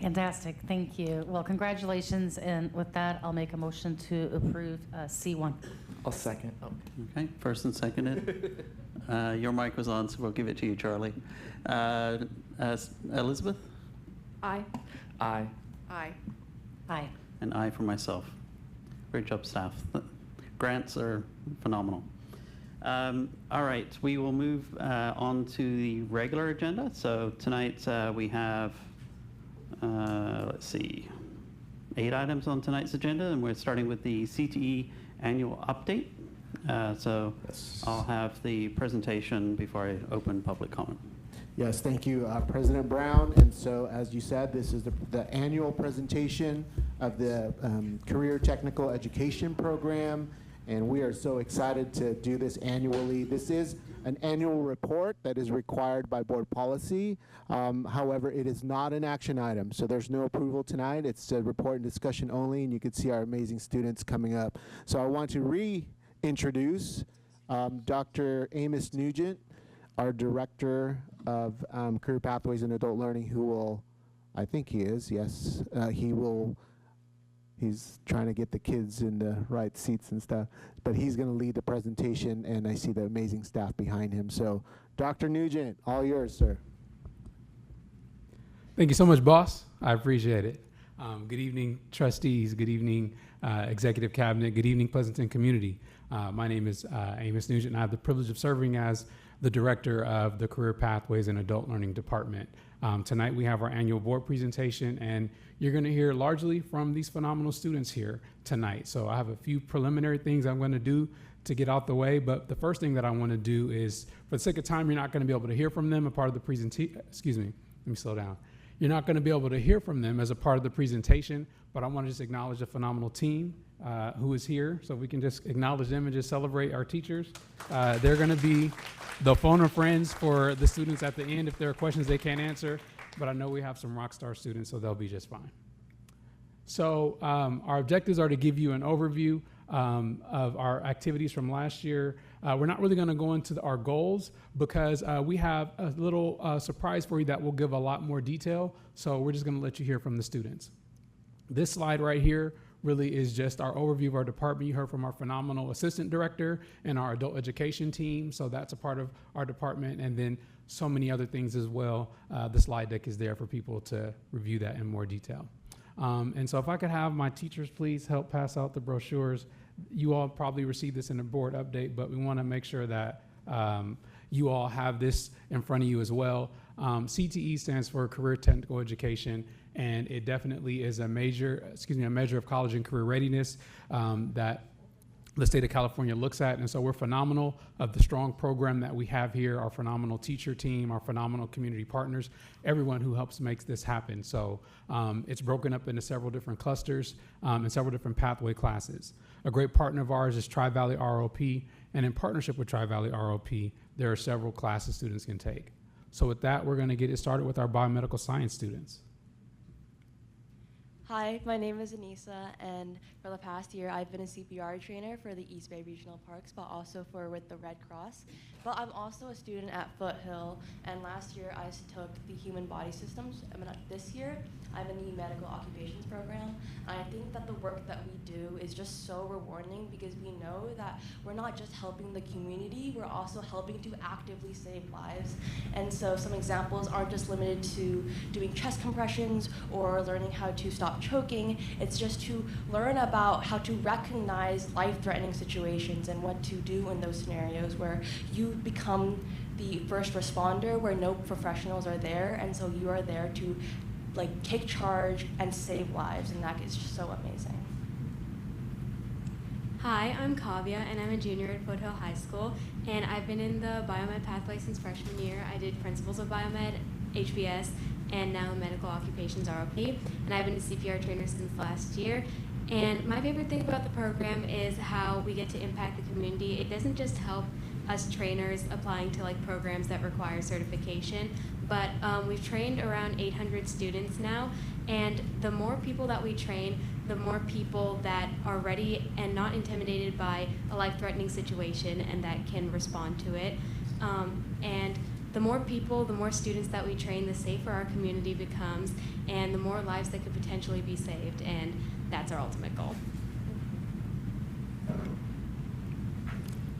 Fantastic, thank you. Well, congratulations, and with that, I'll make a motion to approve C1. I'll second. Oh. Okay, first and seconded. Your mic was on, so we'll give it to you, Charlie. Elizabeth? Aye. Aye. Aye. Aye. And aye for myself. Great job, staff. Grants are phenomenal. All right, we will move on to the regular agenda. So tonight we have, let's see, 8 items on tonight's agenda, and we're starting with the CTE annual update. So I'll have the presentation before I open public comment. Yes, thank you, President Brown. And so, as you said, this is the annual presentation of the Career Technical Education Program, and we are so excited to do this annually. This is an annual report that is required by board policy. However, it is not an action item, so there's no approval tonight. It's a report and discussion only, and you can see our amazing students coming up. So I want to reintroduce Dr. Amos Nugent, our Director of Career Pathways and Adult Learning, who will, I think he is, yes, he's trying to get the kids in the right seats and stuff, but he's going to lead the presentation, and I see the amazing staff behind him. So, Dr. Nugent, all yours, sir. Thank you so much, boss. I appreciate it. Good evening, trustees. Good evening, executive cabinet. Good evening, Pleasanton community. My name is Amos Nugent, and I have the privilege of serving as the director of the Career Pathways and Adult Learning Department. Tonight we have our annual board presentation, and you're going to hear largely from these phenomenal students here tonight. So I have a few preliminary things I'm going to do to get out the way, but the first thing that I want to do is, for the sake of time, you're not going to be able to hear from them as part of the presentation. Excuse me, let me slow down. You're not going to be able to hear from them as a part of the presentation, but I want to just acknowledge the phenomenal team who is here, so we can just acknowledge them and just celebrate our teachers. They're going to be the phone of friends for the students at the end if there are questions they can't answer, but I know we have some rock star students, so they'll be just fine. So our objectives are to give you an overview of our activities from last year. We're not really going to go into our goals because we have a little surprise for you that will give a lot more detail, so we're just going to let you hear from the students. This slide right here really is just our overview of our department. You heard from our phenomenal assistant director and our adult education team, so that's a part of our department, and then so many other things as well. The slide deck is there for people to review that in more detail. And so if I could have my teachers please help pass out the brochures. You all probably received this in a board update, but we want to make sure that you all have this in front of you as well. CTE stands for Career Technical Education, and it definitely is a measure of college and career readiness that the state of California looks at. And so we're phenomenal of the strong program that we have here, our phenomenal teacher team, our phenomenal community partners, everyone who helps make this happen. So it's broken up into several different clusters and several different pathway classes. A great partner of ours is Tri-Valley ROP, and in partnership with Tri-Valley ROP, there are several classes students can take. So with that, we're gonna get it started with our biomedical science students. Hi, my name is Anissa, and for the past year, I've been a CPR trainer for the East Bay Regional Parks, but also with the Red Cross. But I'm also a student at Foothill, and last year I took the Human Body Systems. This year, I'm in the Medical Occupations program, and I think that the work that we do is just so rewarding because we know that we're not just helping the community, we're also helping to actively save lives. And so some examples aren't just limited to doing chest compressions or learning how to stop choking. It's just to learn about how to recognize life-threatening situations and what to do in those scenarios where you become the first responder, where no professionals are there, and so you are there to take charge and save lives, and that is just so amazing. Hi, I'm Kavya, and I'm a junior at Foothill High School, and I've been in the biomed pathway since freshman year. I did Principles of Biomed, HBS, and now Medical Occupations ROP, and I've been a CPR trainer since last year. And my favorite thing about the program is how we get to impact the community. It doesn't just help us trainers applying to programs that require certification, but we've trained around 800 students now, and the more people that we train, the more people that are ready and not intimidated by a life-threatening situation and that can respond to it. And the more people, the more students that we train, the safer our community becomes, and the more lives that could potentially be saved, and that's our ultimate goal.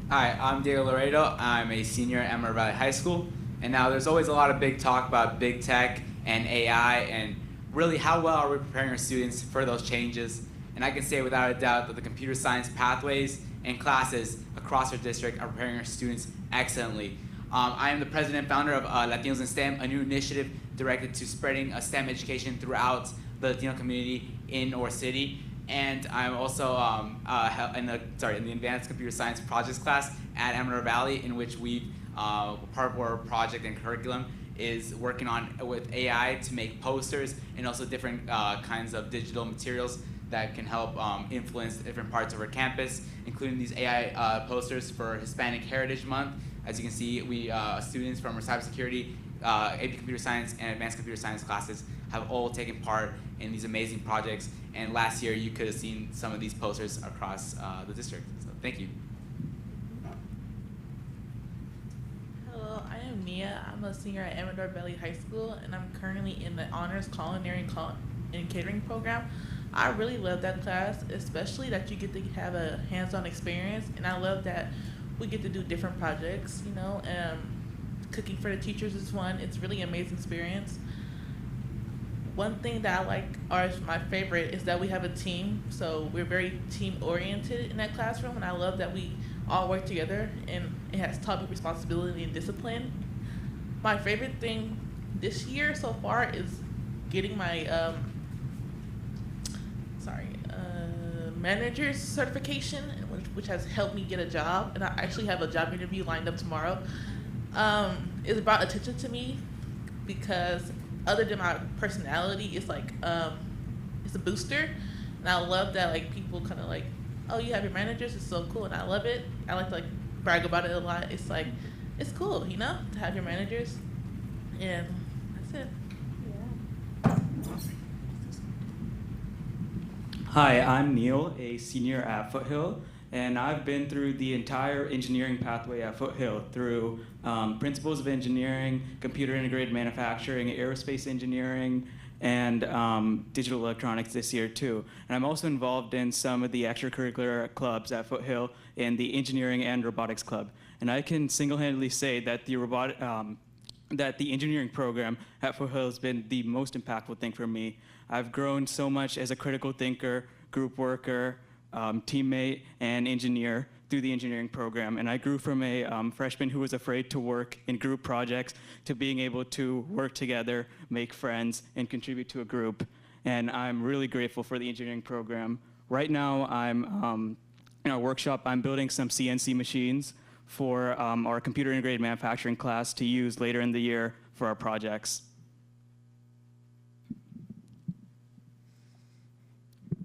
Hi, I'm Diego Laredo. I'm a senior at Emerald Valley High School, and now there's always a lot of big talk about big tech and AI, and really how well are we preparing our students for those changes. And I can say without a doubt that the computer science pathways and classes across our district are preparing our students excellently. I am the president and founder of Latinos in STEM, a new initiative directed to spreading STEM education throughout the Latino community in our city. And I'm also in the Advanced Computer Science Projects class at Amador Valley, in which we've part of our project and curriculum is working on with AI to make posters and also different kinds of digital materials that can help influence different parts of our campus, including these AI posters for Hispanic Heritage Month. As you can see, we students from our cybersecurity, AP Computer Science, and Advanced Computer Science classes have all taken part in these amazing projects. And last year, you could have seen some of these posters across the district. So thank you. Hello, I am Nia. I'm a senior at Amador Valley High School, and I'm currently in the Honors Culinary and Catering program. I really love that class, especially that you get to have a hands-on experience, and I love that we get to do different projects, you know. Cooking for the teachers is one. It's really an amazing experience. One thing that I like, or is my favorite, is that we have a team. So we're very team-oriented in that classroom, and I love that we all work together, and it has taught me responsibility and discipline. My favorite thing this year so far is getting my manager's certification, which has helped me get a job, and I actually have a job interview lined up tomorrow. It's brought attention to me because other than my personality, it's like it's a booster, and I love that like people kind of like, oh, you have your managers, it's so cool, and I love it. I like to like brag about it a lot. It's like it's cool, you know, to have your managers, and that's it. Hi, I'm Neil, a senior at Foothill, and I've been through the entire engineering pathway at Foothill through principles of engineering, computer integrated manufacturing, aerospace engineering, and digital electronics this year too. And I'm also involved in some of the extracurricular clubs at Foothill in the engineering and robotics club. And I can single-handedly say that the engineering program at Foothill has been the most impactful thing for me. I've grown so much as a critical thinker, group worker, teammate, and engineer through the engineering program. And I grew from a freshman who was afraid to work in group projects to being able to work together, make friends, and contribute to a group. And I'm really grateful for the engineering program. Right now, I'm in our workshop, I'm building some CNC machines for our computer integrated manufacturing class to use later in the year for our projects.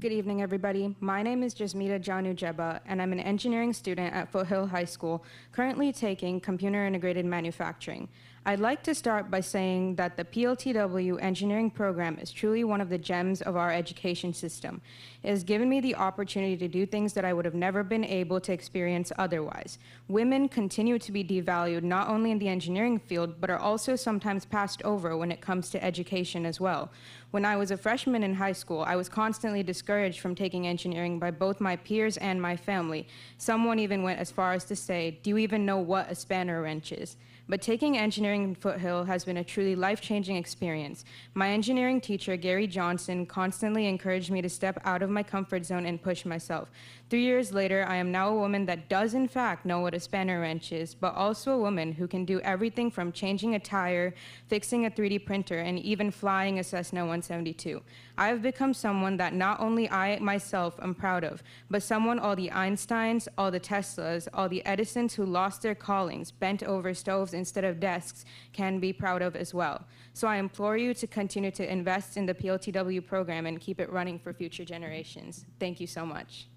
Good evening, everybody. My name is Jasmita Janujeba, and I'm an engineering student at Foothill High School, currently taking computer integrated manufacturing. I'd like to start by saying that the PLTW engineering program is truly one of the gems of our education system. It has given me the opportunity to do things that I would have never been able to experience otherwise. Women continue to be devalued not only in the engineering field, but are also sometimes passed over when it comes to education as well. When I was a freshman in high school, I was constantly discouraged from taking engineering by both my peers and my family. Someone even went as far as to say, "Do you even know what a spanner wrench is?" But taking engineering in Foothill has been a truly life-changing experience. My engineering teacher, Gary Johnson, constantly encouraged me to step out of my comfort zone and push myself. 3 years later, I am now a woman that does in fact know what a spanner wrench is, but also a woman who can do everything from changing a tire, fixing a 3D printer, and even flying a Cessna 172. I have become someone that not only I myself am proud of, but someone all the Einsteins, all the Teslas, all the Edisons who lost their callings, bent over stoves instead of desks, can be proud of as well. So I implore you to continue to invest in the PLTW program and keep it running for future generations. Thank you so much.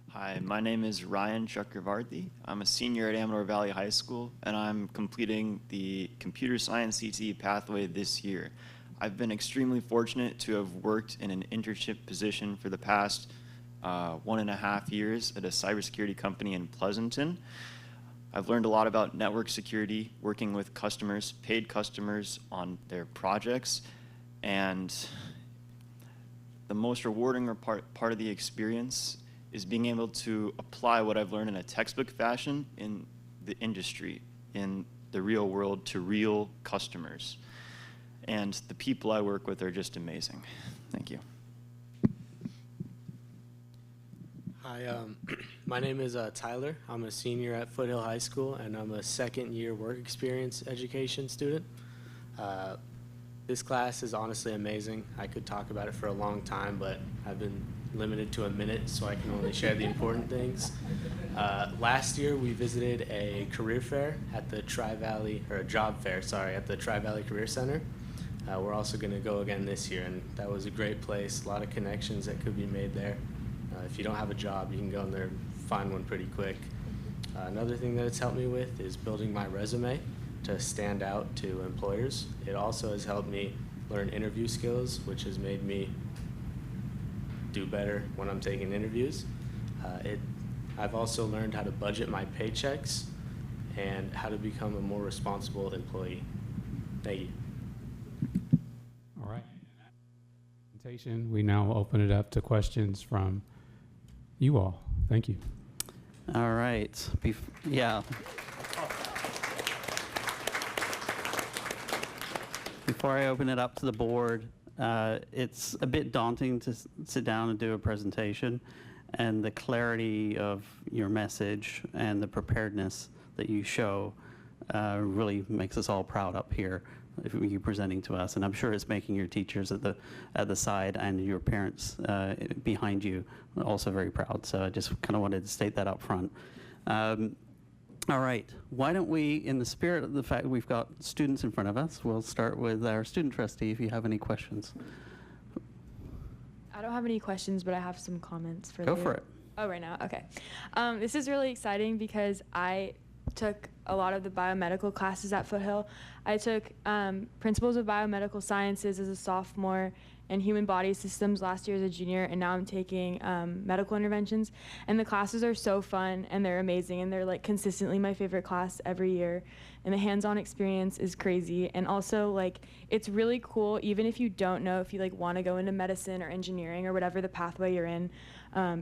Hi, my name is Ryan Chakravarthi. I'm a senior at Amador Valley High School, and I'm completing the Computer Science CTE pathway this year. I've been extremely fortunate to have worked in an internship position for the past 1.5 years at a cybersecurity company in Pleasanton. I've learned a lot about network security, working with customers, paid customers on their projects, and the most rewarding part of the experience is being able to apply what I've learned in a textbook fashion in the industry, in the real world, to real customers. and the people I work with are just amazing. Thank you. Hi, my name is Tyler. I'm a senior at Foothill High School, and I'm a second-year work experience education student. This class is honestly amazing. I could talk about it for a long time, but I've been limited to a minute, so I can only share the important things. Last year, we visited a career fair at the Tri-Valley, or a job fair, sorry, at the Tri-Valley Career Center. We're also going to go again this year, and that was a great place. A lot of connections that could be made there. If you don't have a job, you can go in there and find one pretty quick. Another thing that it's helped me with is building my resume to stand out to employers. It also has helped me learn interview skills, which has made me do better when I'm taking interviews. I've also learned how to budget my paychecks and how to become a more responsible employee. Thank you. All right. Presentation. We now open it up to questions from you all. Thank you. All right. Yeah. Before I open it up to the board, it's a bit daunting to sit down and do a presentation, and the clarity of your message and the preparedness that you show really makes us all proud up here if you're presenting to us, and I'm sure it's making your teachers at the side and your parents behind you also very proud. So I just kind of wanted to state that up front. All right, why don't we, in the spirit of the fact we've got students in front of us, we'll start with our student trustee if you have any questions. I don't have any questions, but I have some comments for Go for it. Oh, right now? Okay. This is really exciting because I took a lot of the biomedical classes at Foothill. I took Principles of Biomedical Sciences as a sophomore and Human Body Systems last year as a junior, and now I'm taking medical interventions. And the classes are so fun and they're amazing, and they're like consistently my favorite class every year. And the hands-on experience is crazy. And also, like, it's really cool, even if you don't know if you like want to go into medicine or engineering or whatever the pathway you're in.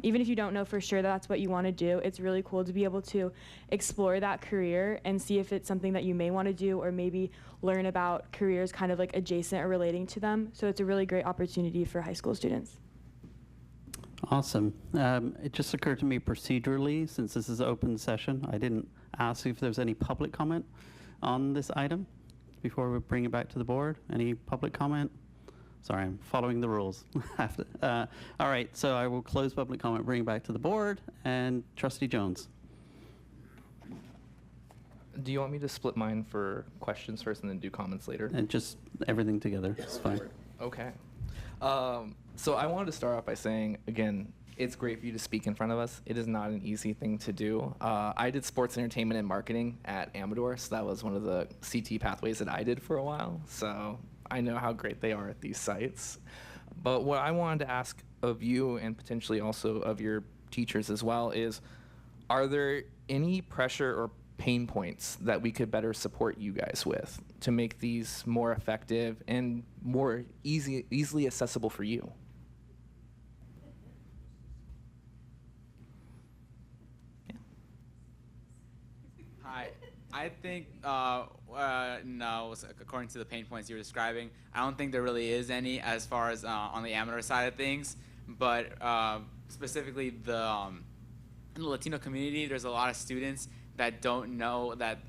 Even if you don't know for sure that's what you want to do, it's really cool to be able to explore that career and see if it's something that you may want to do, or maybe learn about careers kind of like adjacent or relating to them. So it's a really great opportunity for high school students. Awesome. It just occurred to me procedurally, since this is open session, I didn't ask if there's any public comment on this item before we bring it back to the board. Any public comment? Sorry, I'm following the rules. All right, so I will close public comment, bring it back to the board, and Trustee Jones. Do you want me to split mine for questions first and then do comments later? And just everything together, it's fine. Okay. So I wanted to start off by saying, again, it's great for you to speak in front of us. It is not an easy thing to do. I did sports entertainment and marketing at Amador, so that was one of the CT pathways that I did for a while. So I know how great they are at these sites. But what I wanted to ask of you, and potentially also of your teachers as well, is are there any pressure or pain points that we could better support you guys with to make these more effective and more easily accessible for you? Hi. I think, no, according to the pain points you were describing, I don't think there really is any as far as on the amateur side of things. But specifically in the Latino community, there's a lot of students that don't know that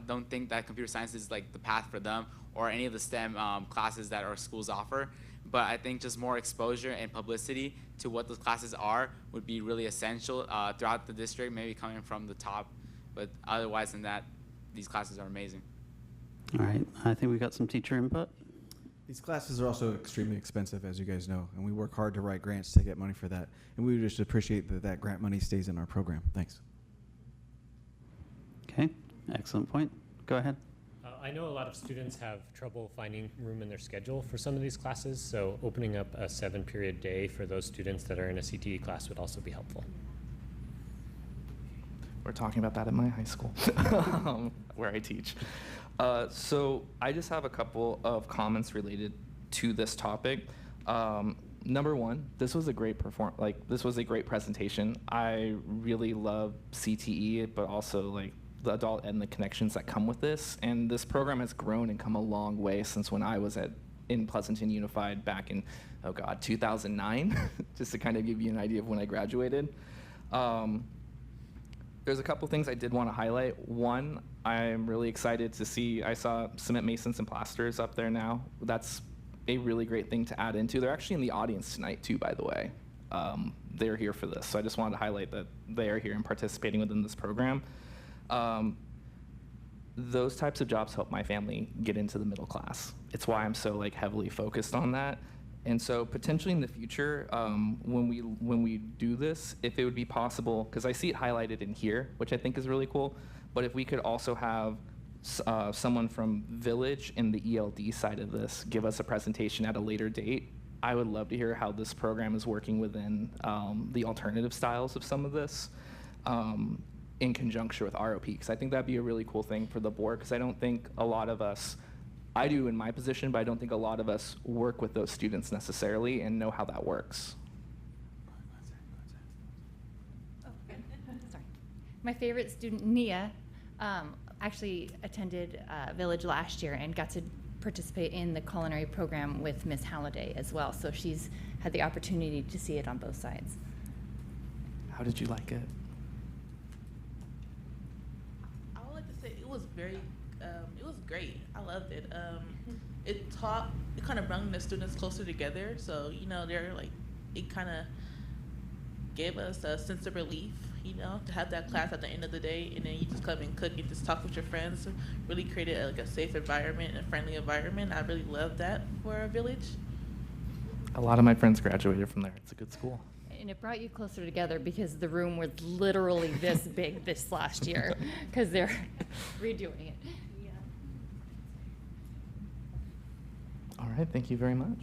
don't think that computer science is like the path for them, or any of the STEM classes that our schools offer. But I think just more exposure and publicity to what those classes are would be really essential throughout the district, maybe coming from the top. But otherwise than that, these classes are amazing. All right, I think we got some teacher input. These classes are also extremely expensive, as you guys know, and we work hard to write grants to get money for that. And we would just appreciate that that grant money stays in our program. Thanks. Okay, excellent point. Go ahead. I know a lot of students have trouble finding room in their schedule for some of these classes, so opening up a 7-period day for those students that are in a CTE class would also be helpful. We're talking about that at my high school, where I teach. So I just have a couple of comments related to this topic. Number one, this was a great this was a great presentation. I really love CTE, but also like the adult and the connections that come with this. And this program has grown and come a long way since when I was in Pleasanton Unified back in, 2009, just to kind of give you an idea of when I graduated. There's a couple things I did want to highlight. One, I'm really excited to see, I saw cement masons and plasters up there now. That's a really great thing to add into. They're actually in the audience tonight too, by the way. They're here for this, so I just wanted to highlight that they are here and participating within this program. Those types of jobs help my family get into the middle class. It's why I'm so heavily focused on that. And so potentially in the future, when we do this, if it would be possible, because I see it highlighted in here, which I think is really cool, but if we could also have someone from Village and the ELD side of this give us a presentation at a later date, I would love to hear how this program is working within the alternative styles of some of this in conjunction with ROP, because I think that'd be a really cool thing for the board, because I don't think a lot of us, I do in my position, but I don't think a lot of us work with those students necessarily and know how that works. Sorry. My favorite student, Nia, actually attended Village last year and got to participate in the culinary program with Miss Halliday as well. So she's had the opportunity to see it on both sides. How did you like it? I would like to say it was great. I loved it. It kind of brought the students closer together. So, it kind of gave us a sense of relief, to have that class at the end of the day, and then you just come and cook and just talk with your friends. Really created a safe environment and a friendly environment. I really love that for our village. A lot of my friends graduated from there. It's a good school. And it brought you closer together because the room was literally this big this last year because they're redoing it. All right, thank you very much.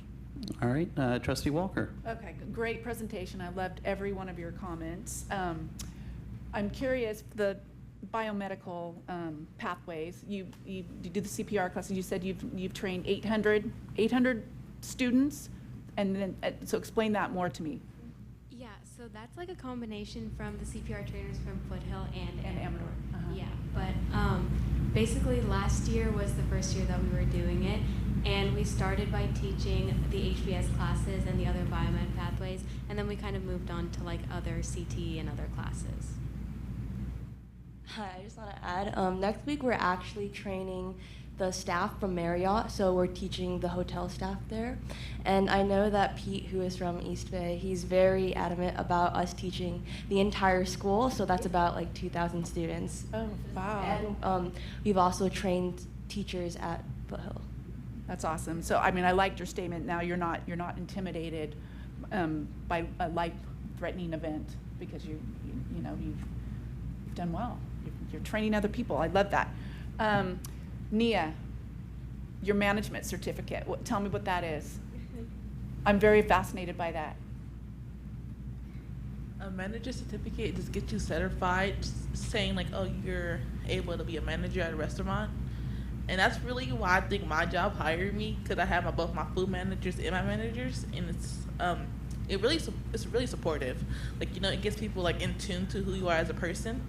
All right, Trustee Walker. Okay, great presentation. I loved every one of your comments. I'm curious, the biomedical pathways, you do the CPR classes, you said you've trained 800 students, and then, so explain that more to me. Yeah, so that's a combination from the CPR trainers from Foothill and Amador. Yeah, but basically last year was the first year that we were doing it, and we started by teaching the HBS classes and the other biomed pathways, and then we kind of moved on to other CT and other classes. Hi, I just want to add, next week we're actually training the staff from Marriott, so we're teaching the hotel staff there. And I know that Pete, who is from East Bay, he's very adamant about us teaching the entire school, so that's about 2,000 students. Oh, wow. And we've also trained teachers at Foothill. That's awesome. So, I liked your statement. Now you're not intimidated by a life-threatening event because you've done well. You're training other people. I love that. Nia, your management certificate. Tell me what that is. I'm very fascinated by that. A manager certificate just gets you certified, saying oh, you're able to be a manager at a restaurant. And that's really why I think my job hired me, because I have both my food managers and my managers, and it's really supportive. It gets people in tune to who you are as a person,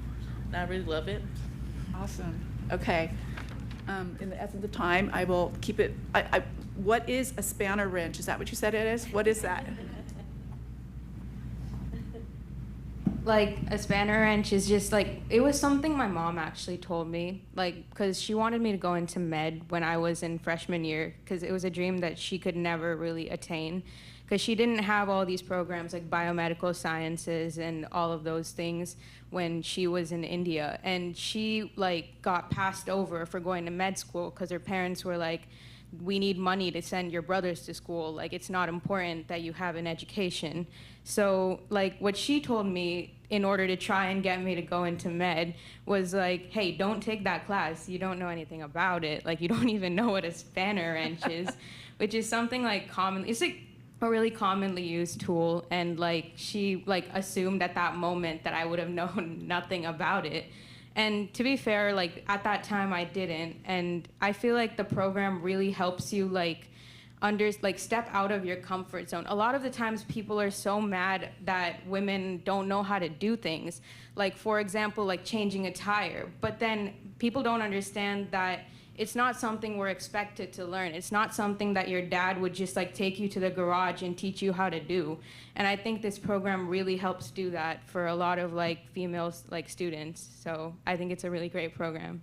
and I really love it. Awesome. Okay. In the essence of time, I will keep it. What is a spanner wrench? Is that what you said it is? What is that? A spanner wrench is just it was something my mom actually told me, because she wanted me to go into med when I was in freshman year, because it was a dream that she could never really attain, because she didn't have all these programs like biomedical sciences and all of those things when she was in India. And she got passed over for going to med school because her parents were we need money to send your brothers to school. It's not important that you have an education. So what she told me in order to try and get me to go into med was hey, don't take that class. You don't know anything about it. You don't even know what a spanner wrench is, which is something common. It's a really commonly used tool. And she assumed at that moment that I would have known nothing about it. And to be fair, at that time I didn't. And I feel the program really helps you step out of your comfort zone. A lot of the times people are so mad that women don't know how to do things. Like, for example, like changing a tire. But then people don't understand that it's not something we're expected to learn. It's not something that your dad would just like take you to the garage and teach you how to do. And I think this program really helps do that for a lot of like female like students. So I think it's a really great program.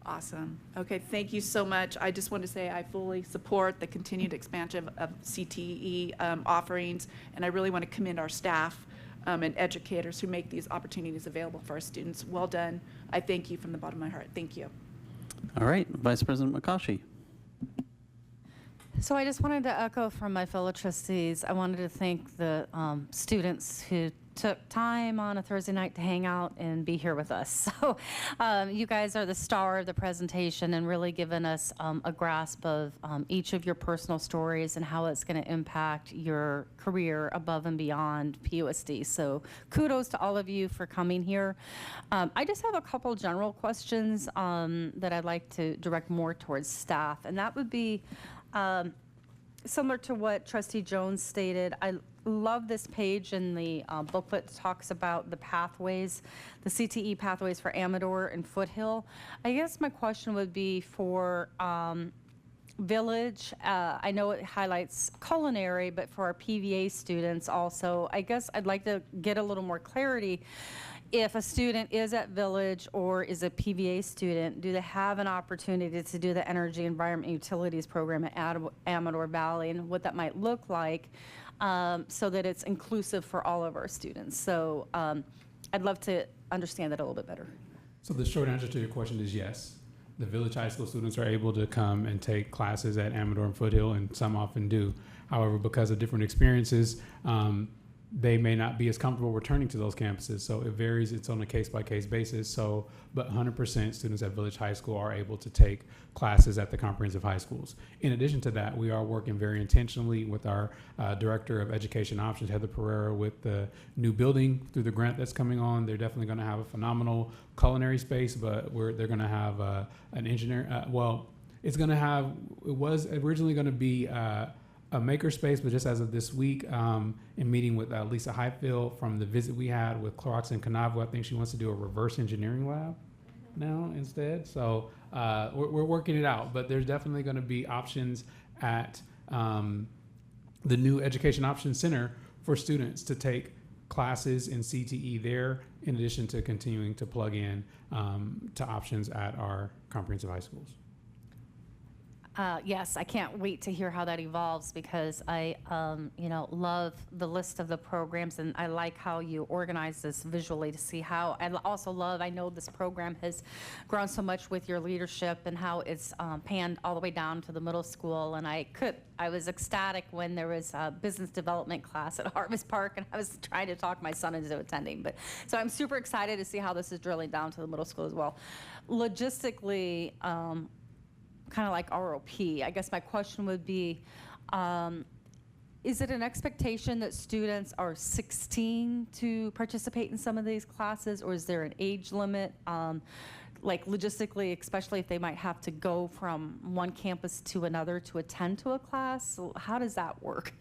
Awesome. Okay, thank you so much. I just want to say I fully support the continued expansion of CTE offerings, and I really want to commend our staff and educators who make these opportunities available for our students. Well done. I thank you from the bottom of my heart. Thank you. All right, Vice President McCaughey. So I just wanted to echo from my fellow trustees. I wanted to thank the students who took time on a Thursday night to hang out and be here with us. So you guys are the star of the presentation and really given us a grasp of each of your personal stories and how it's going to impact your career above and beyond PUSD. So kudos to all of you for coming here. I just have a couple general questions that I'd like to direct more towards staff, and that would be similar to what Trustee Jones stated. I love this page in the booklet that talks about the pathways, the CTE pathways for Amador and Foothill. I guess my question would be for Village. I know it highlights culinary, but for our PVA students also, I guess I'd like to get a little more clarity. If a student is at Village or is a PVA student, do they have an opportunity to do the Energy Environment Utilities program at Amador Valley, and what that might look like so that it's inclusive for all of our students? So I'd love to understand that a little bit better. So the short answer to your question is yes. The Village High School students are able to come and take classes at Amador and Foothill, and some often do. However, because of different experiences, they may not be as comfortable returning to those campuses. So it varies. It's on a case-by-case basis. So, but 100% students at Village High School are able to take classes at the comprehensive high schools. In addition to that, we are working very intentionally with our Director of Education Options, Heather Pereira, with the new building through the grant that's coming on. They're definitely going to have a phenomenal culinary space, but they're going to have an engineer. It was originally going to be a maker space, but just as of this week, in meeting with Lisa Highfield from the visit we had with Clorox and Canavo, I think she wants to do a reverse engineering lab now instead. So we're working it out, but there's definitely going to be options at the new Education Options Center for students to take classes in CTE there, in addition to continuing to plug in to options at our comprehensive high schools. Yes, I can't wait to hear how that evolves, because I, love the list of the programs, and I like how you organize this visually to see how. I also love, I know this program has grown so much with your leadership and how it's panned all the way down to the middle school. And I was ecstatic when there was a business development class at Harvest Park, and I was trying to talk my son into attending. So I'm super excited to see how this is drilling down to the middle school as well. Logistically, kind of like ROP, I guess my question would be, is it an expectation that students are 16 to participate in some of these classes, or is there an age limit? Like logistically, especially if they might have to go from one campus to another to attend to a class, so how does that work?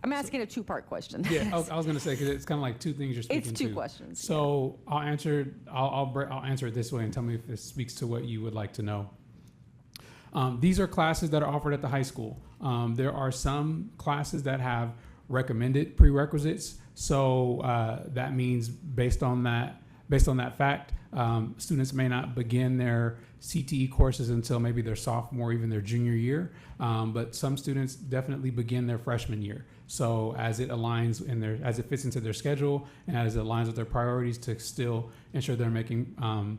I'm asking a two-part question. Yeah, I was going to say, because it's kind of like two things you're speaking to. It's two questions. So yeah. I'll answer it this way, and tell me if this speaks to what you would like to know. These are classes that are offered at the high school. There are some classes that have recommended prerequisites. So that means based on that fact, students may not begin their CTE courses until maybe their sophomore, even their junior year. But some students definitely begin their freshman year. So as it aligns as it fits into their schedule and as it aligns with their priorities to still ensure they're making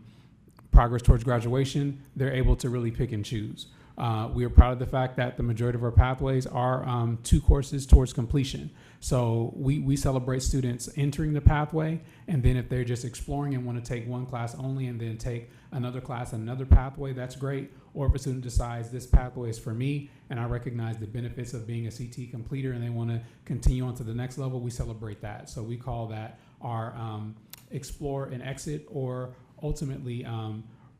progress towards graduation, they're able to really pick and choose. We are proud of the fact that the majority of our pathways are 2 courses towards completion. So we celebrate students entering the pathway, and then if they're just exploring and want to take one class only and then take another class, another pathway, that's great. Or if a student decides this pathway is for me and I recognize the benefits of being a CTE completer and they want to continue on to the next level, we celebrate that. So we call that our explore and exit, or ultimately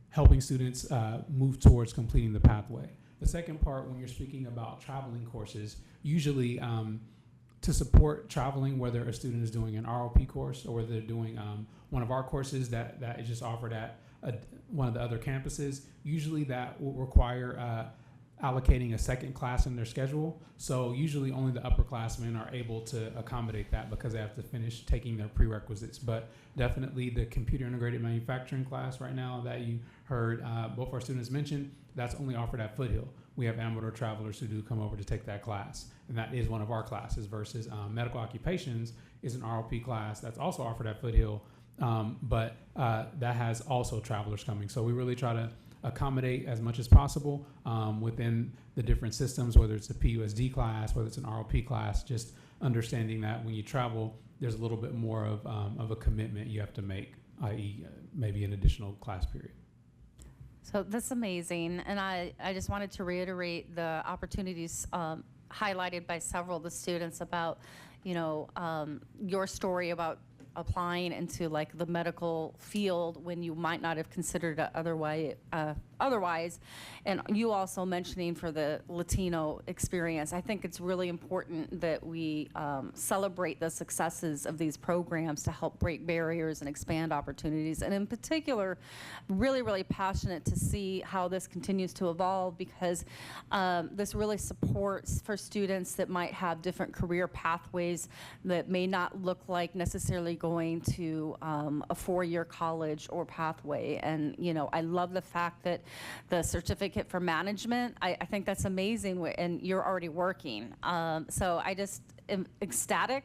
helping students move towards completing the pathway. The second part, when you're speaking about traveling courses, usually to support traveling, whether a student is doing an ROP course or whether they're doing one of our courses that is just offered at one of the other campuses, usually that will require allocating a second class in their schedule. So usually only the upperclassmen are able to accommodate that because they have to finish taking their prerequisites. But definitely the computer integrated manufacturing class right now that you heard both our students mention, that's only offered at Foothill. We have Amador travelers who do come over to take that class, and that is one of our classes versus medical occupations is an ROP class that's also offered at Foothill, but that has also travelers coming. So we really try to accommodate as much as possible within the different systems, whether it's a PUSD class, whether it's an ROP class, just understanding that when you travel, there's a little bit more of a commitment you have to make, i.e. maybe an additional class period. So that's amazing, and I just wanted to reiterate the opportunities highlighted by several of the students about, you know, your story about applying into like the medical field when you might not have considered it otherwise, and you also mentioning for the Latino experience. I think it's really important that we celebrate the successes of these programs to help break barriers and expand opportunities, and in particular, really passionate to see how this continues to evolve, because this really supports for students that might have different career pathways that may not look like necessarily going to a four-year college or pathway. And you know, I love the fact that the certificate for management, I think that's amazing, and you're already working. So I just am ecstatic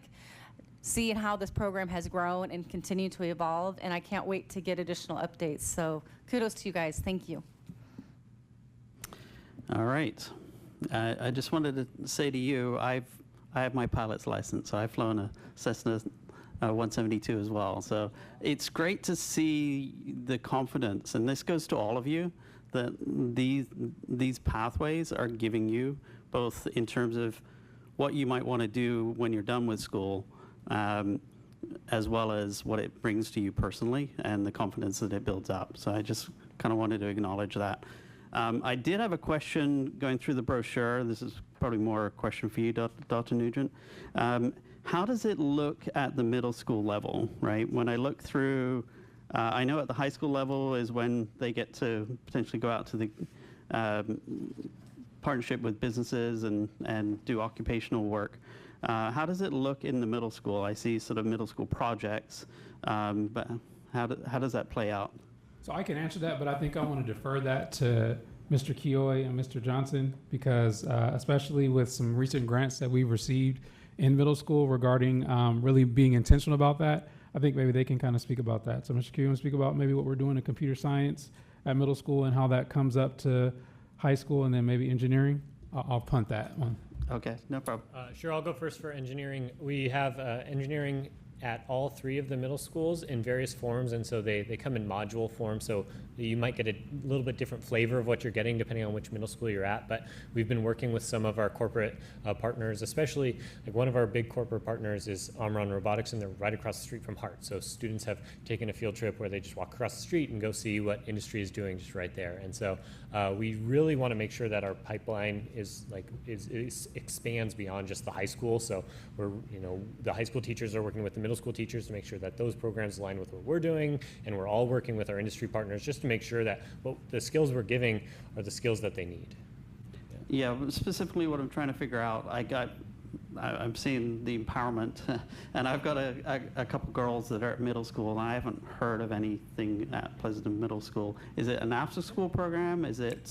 seeing how this program has grown and continue to evolve, and I can't wait to get additional updates. So kudos to you guys. Thank you. All right. I just wanted to say to you, I have my pilot's license, so I've flown a Cessna 172 as well. So it's great to see the confidence, and this goes to all of you, that these pathways are giving you, both in terms of what you might want to do when you're done with school, as well as what it brings to you personally and the confidence that it builds up. So I just kind of wanted to acknowledge that. I did have a question going through the brochure. This is probably more a question for you, Dr. Nugent. How does it look at the middle school level, right? When I look through, I know at the high school level is when they get to potentially go out to the partnership with businesses and do occupational work. How does it look in the middle school? I see sort of middle school projects, but how does that play out? So I can answer that, but I think I want to defer that to Mr. Kioy and Mr. Johnson, because especially with some recent grants that we've received in middle school regarding really being intentional about that, I think maybe they can kind of speak about that. So Mr. Kioy, you want to speak about maybe what we're doing in computer science at middle school and how that comes up to high school, and then maybe engineering? I'll punt that one. Okay, no problem. Sure, I'll go first for engineering. We have engineering at all three of the middle schools in various forms, and so they come in module form, so you might get a little bit different flavor of what you're getting depending on which middle school you're at. But we've been working with some of our corporate partners, especially like one of our big corporate partners is Omron Robotics, and they're right across the street from Hart. So students have taken a field trip where they just walk across the street and go see what industry is doing just right there. And so we really want to make sure that our pipeline is expands beyond just the high school. So we're, the high school teachers are working with the middle school teachers to make sure that those programs align with what we're doing, and we're all working with our industry partners just to make sure that the skills we're giving are the skills that they need. Yeah, specifically what I'm trying to figure out, I'm seeing the empowerment, and I've got a couple girls that are at middle school, and I haven't heard of anything at Pleasanton Middle School. Is it an after-school program? Is it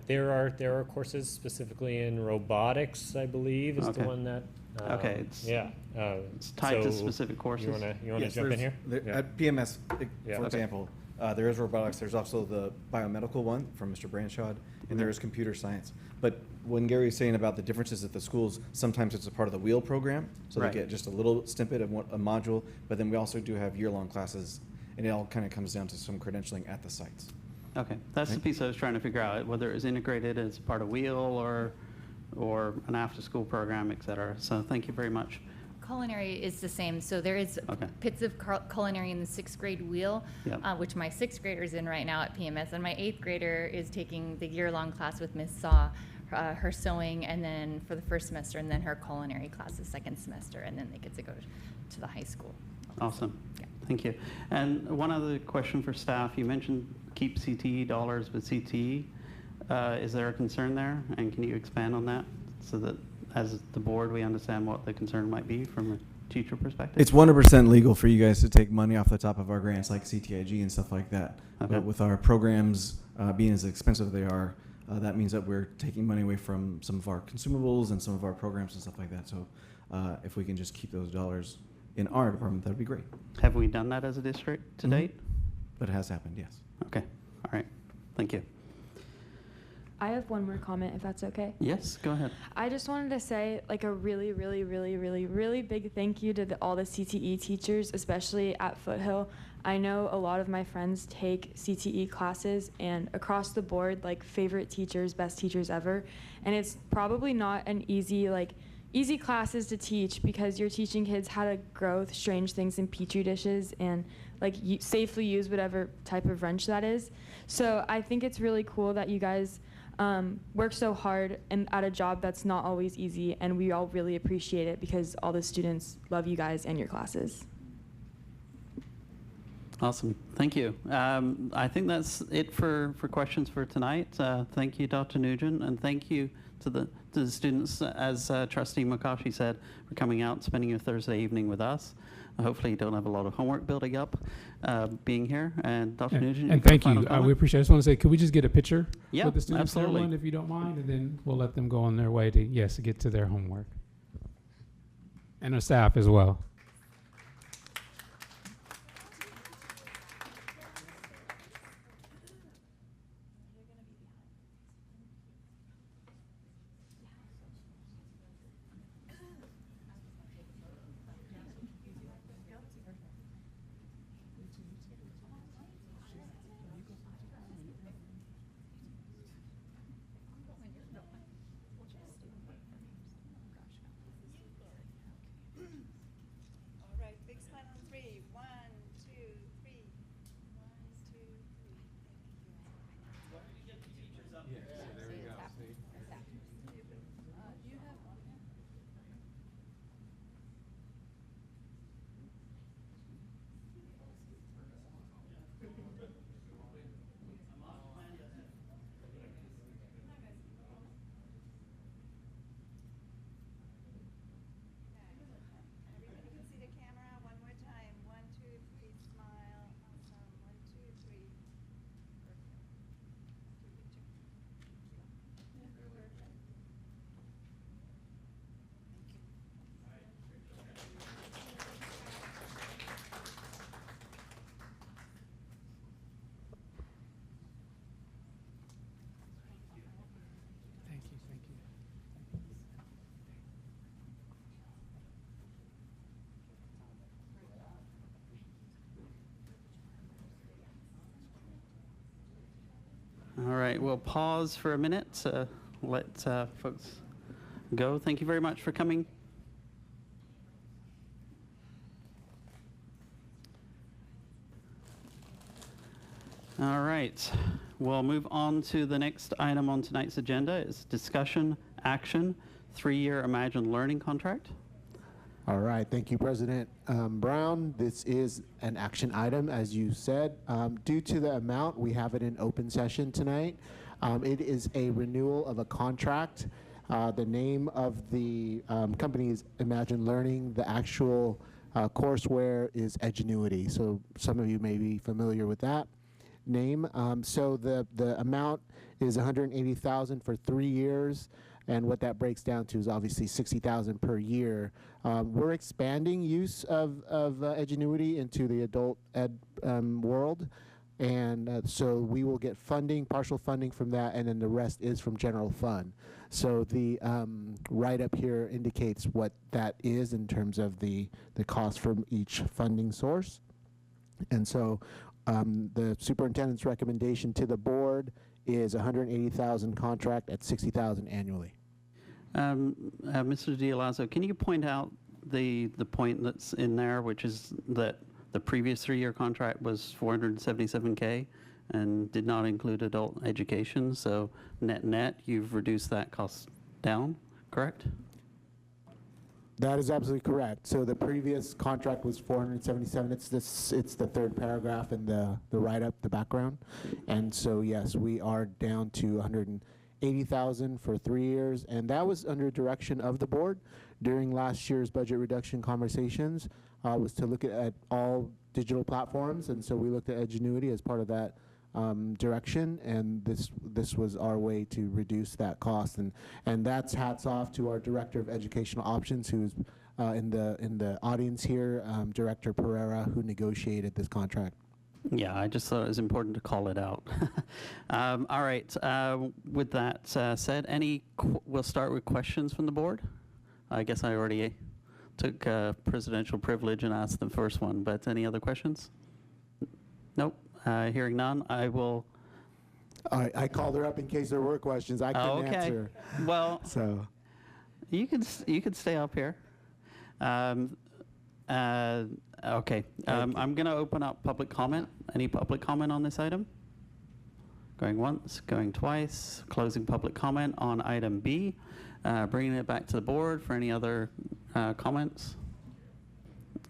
there are courses specifically in robotics, I believe, is the one that. Okay. It's tied to specific courses. You want to jump in here? At PMS, for example, there is robotics. There's also the biomedical one from Mr. Branshawd, and there is computer science. But when Gary's saying about the differences at the schools, sometimes it's a part of the wheel program, so they get just a little snippet of a module. But then we also do have year-long classes, and it all kind of comes down to some credentialing at the sites. Okay, that's the piece I was trying to figure out, whether it was integrated as part of wheel or an after-school program, et cetera. So thank you very much. culinary is the same. So there is Okay. bits of culinary in the 6th grade wheel, Yep. which my 6th grader is in right now at PMS, and my 8th grader is taking the year-long class with Miss Saw, her sewing, and then for the first semester, and then her culinary class the second semester, and then they get to go to the high school. Awesome. Thank you. And one other question for staff. You mentioned keep CTE dollars with CTE. Is there a concern there? And can you expand on that so that as the board we understand what the concern might be from a teacher perspective? It's 100% legal for you guys to take money off the top of our grants like CTIG and stuff like that. Okay. But with our programs being as expensive as they are, that means that we're taking money away from some of our consumables and some of our programs and stuff like that. So if we can just keep those dollars in our department, that would be great. Have we done that as a district to date? But it has happened, yes. Okay. All right. Thank you. I have one more comment, if that's okay. Yes, go ahead. I just wanted to say like a really, really, really, really, really big thank you to all the CTE teachers, especially at Foothill. I know a lot of my friends take CTE classes, and across the board, like favorite teachers, best teachers ever. And it's probably not an easy classes to teach because you're teaching kids how to grow strange things in petri dishes and like safely use whatever type of wrench that is. So I think it's really cool that you guys work so hard and at a job that's not always easy, and we all really appreciate it because all the students love you guys and your classes. Awesome. Thank you. I think that's it for questions for tonight. Thank you, Dr. Nugent, and thank you to the students, as Trustee Makashi said, for coming out and spending your Thursday evening with us. Hopefully you don't have a lot of homework building up being here. And Dr. Nugent, And got a thank final you. comment? We appreciate it. I just want to say, could we just get a picture Yeah, with the students, absolutely. everyone, if you don't mind, and then we'll let them go on their way to, yes, get to their homework. And the staff as well. All right, we'll pause for a minute to let folks go. Thank you very much for coming. All right, we'll move on to the next item on tonight's agenda. It's discussion, action, 3-year Imagine Learning contract. All right, thank you, President Brown. This is an action item, as you said. Due to the amount, we have it in open session tonight. It is a renewal of a contract. The name of the company is Imagine Learning. The actual courseware is Edgenuity. So some of you may be familiar with that name. So the amount is $180,000 for 3 years. And what that breaks down to is obviously $60,000 per year. We're expanding use of Edgenuity into the adult ed world. And so we will get funding, partial funding from that, and then the rest is from general fund. So the write-up here indicates what that is in terms of the cost from each funding source. And so the superintendent's recommendation to the board is $180,000 contract at $60,000 annually. Mr. D'Alazzo, can you point out the point that's in there, which is that the previous 3-year contract was $477K and did not include adult education. So net, you've reduced that cost down, correct? That is absolutely correct. So the previous contract was 477. It's the third paragraph in the write-up, the background. And so yes, we are down to 180,000 for 3 years, and that was under direction of the board during last year's budget reduction conversations, was to look at all digital platforms, and so we looked at Edgenuity as part of that direction, and this was our way to reduce that cost, and that's hats off to our Director of Educational Options, who's in the audience here, Director Pereira, who negotiated this contract. Yeah, I just thought it was important to call it out. All right, with that said, we'll start with questions from the board. I guess I already took presidential privilege and asked the first one, but any other questions? Nope. Hearing none, I will. I called her up in case there were questions. I couldn't answer. Well, so you could stay up here. Okay. I'm going to open up public comment. Any public comment on this item? Going once, going twice. Closing public comment on item B. Bringing it back to the board for any other comments.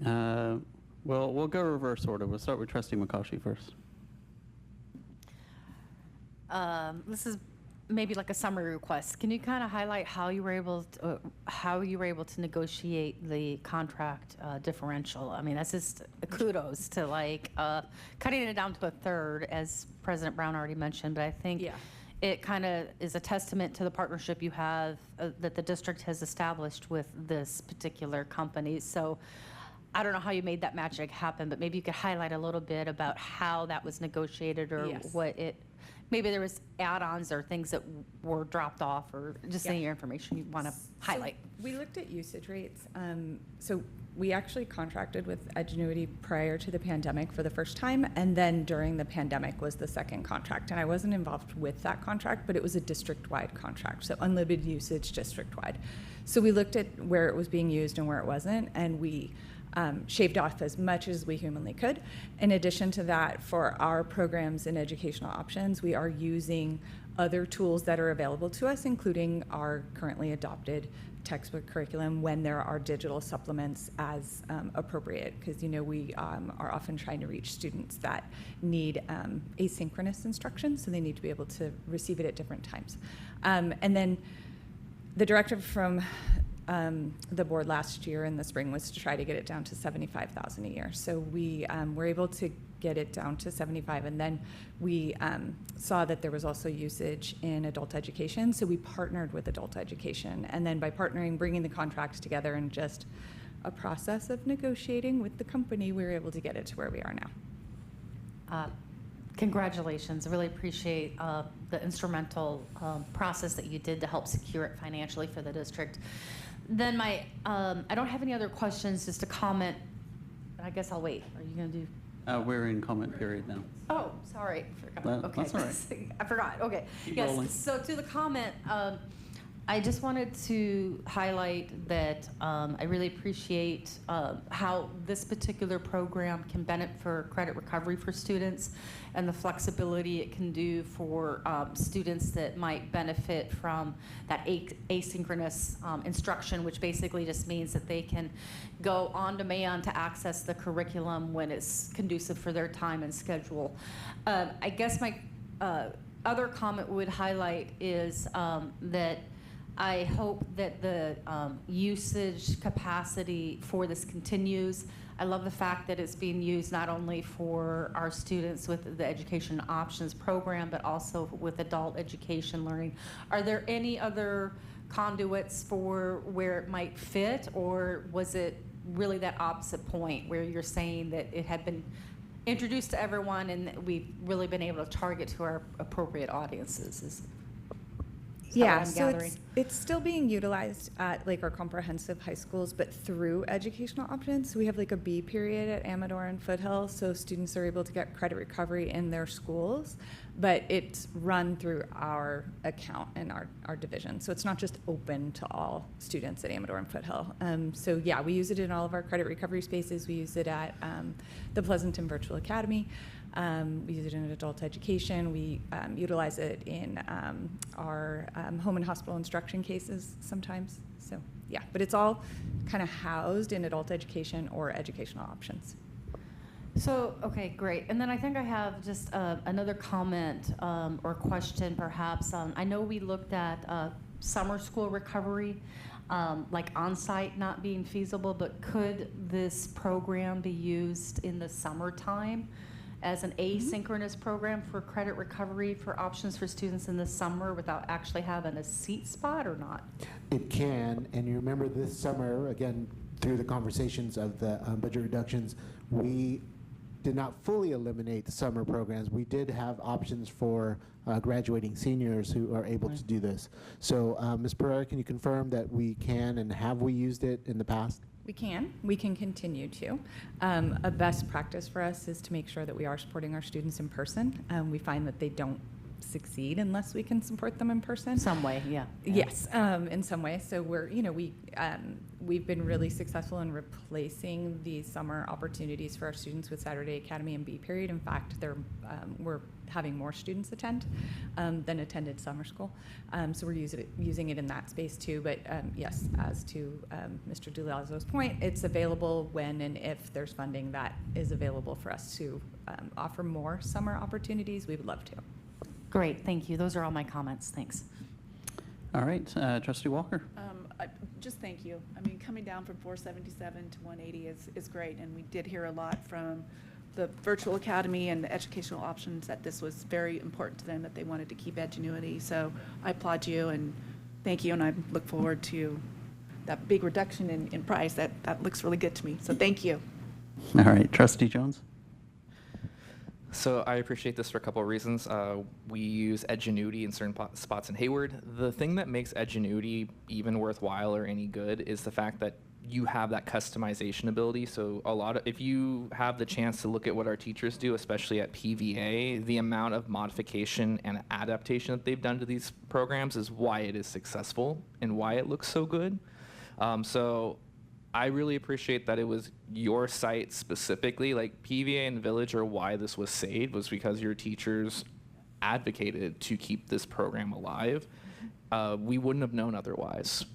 We'll go reverse order. We'll start with Trustee McCaughey first. This is maybe like a summary request. Can you kind of highlight how you were able to negotiate the contract differential? I mean, that's just kudos to like cutting it down to a third, as President Brown already mentioned. But I think it kind of is a testament to the partnership you have that the district has established with this particular company. So I don't know how you made that magic happen, but maybe you could highlight a little bit about how that was negotiated, or what it. Maybe there was add-ons or things that were dropped off, or just any information you want to highlight. So we looked at usage rates. So we actually contracted with Edgenuity prior to the pandemic for the first time, and then during the pandemic was the second contract. And I wasn't involved with that contract, but it was a district-wide contract, so unlimited usage district-wide. So we looked at where it was being used and where it wasn't, and we shaved off as much as we humanly could. In addition to that, for our programs and educational options, we are using other tools that are available to us, including our currently adopted textbook curriculum when there are digital supplements as appropriate, because we are often trying to reach students that need asynchronous instruction, so they need to be able to receive it at different times. And then the directive from the board last year in the spring was to try to get it down to $75,000 a year. So we were able to get it down to 75, and then we saw that there was also usage in adult education, so we partnered with adult education, and then by partnering, bringing the contracts together, and just a process of negotiating with the company, we were able to get it to where we are now. Congratulations. I really appreciate the instrumental process that you did to help secure it financially for the district. Then I don't have any other questions, just a comment. I guess I'll wait. Are you going to do? We're in comment period now. Oh, sorry. Forgot. Okay. That's all right. I forgot. Okay. Keep rolling. So to the comment, I just wanted to highlight that I really appreciate how this particular program can benefit for credit recovery for students, and the flexibility it can do for students that might benefit from that asynchronous instruction, which basically just means that they can go on demand to access the curriculum when it's conducive for their time and schedule. I guess my other comment would highlight is that I hope that the usage capacity for this continues. I love the fact that it's being used not only for our students with the Education Options program, but also with adult education learning. Are there any other conduits for where it might fit, or was it really that opposite point where you're saying that it had been introduced to everyone and we've really been able to target to our appropriate audiences? Yeah, Is that what I'm so gathering? it's still being utilized at like our comprehensive high schools, but through educational options. So we have like a B period at Amador and Foothill, so students are able to get credit recovery in their schools, but it's run through our account and our division. So it's not just open to all students at Amador and Foothill. So yeah, we use it in all of our credit recovery spaces. We use it at the Pleasanton Virtual Academy. We use it in adult education. We utilize it in our home and hospital instruction cases sometimes. So yeah, but it's all kind of housed in adult education or educational options. So, okay, great. And then I think I have just another comment or question perhaps. I know we looked at summer school recovery, like on-site not being feasible, but could this program be used in the summertime as an asynchronous program for credit recovery for options for students in the summer without actually having a seat spot or not? It can, and you remember this summer, again, through the conversations of the budget reductions, we did not fully eliminate the summer programs. We did have options for graduating seniors who are able to do this. So Ms. Pereira, can you confirm that we can, and have we used it in the past? We can continue to. A best practice for us is to make sure that we are supporting our students in person. We find that they don't succeed unless we can support them in person. Some way, yeah. Yes, in some way. So we've been really successful in replacing the summer opportunities for our students with Saturday Academy and B period. In fact, we're having more students attend than attended summer school. So we're using it in that space too. But yes, as to Mr. DeLazzo's point, it's available when and if there's funding that is available for us to offer more summer opportunities. We would love to. Great, thank you. Those are all my comments. Thanks. All right, Trustee Walker. Just thank you. I mean, coming down from 477 to 180 is great, and we did hear a lot from the virtual academy and the educational options that this was very important to them, that they wanted to keep Edgenuity. So I applaud you and thank you, and I look forward to that big reduction in price. That looks really good to me. So thank you. All right, Trustee Jones. So I appreciate this for a couple of reasons. We use Edgenuity in certain spots in Hayward. The thing that makes Edgenuity even worthwhile or any good is the fact that you have that customization ability. So if you have the chance to look at what our teachers do, especially at PVA, the amount of modification and adaptation that they've done to these programs is why it is successful and why it looks so good. So I really appreciate that it was your site specifically, like PVA and Village, or why this was saved was because your teachers advocated to keep this program alive. We wouldn't have known otherwise.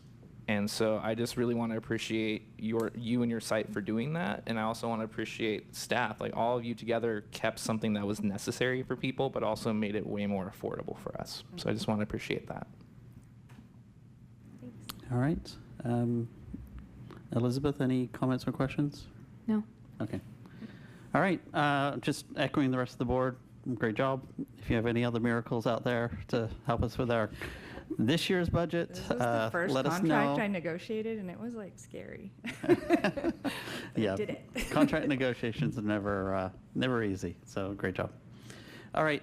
And so I just really want to appreciate you and your site for doing that. And I also want to appreciate staff, like all of you together kept something that was necessary for people, but also made it way more affordable for us. So I just want to appreciate that. All right. Elizabeth, any comments or questions? No. Okay. All right. Just echoing the rest of the board, great job. If you have any other miracles out there to help us with our this year's budget, This was the first let us contract know. I negotiated, and it was like scary. Yeah, did it. contract negotiations are never easy. So great job. All right.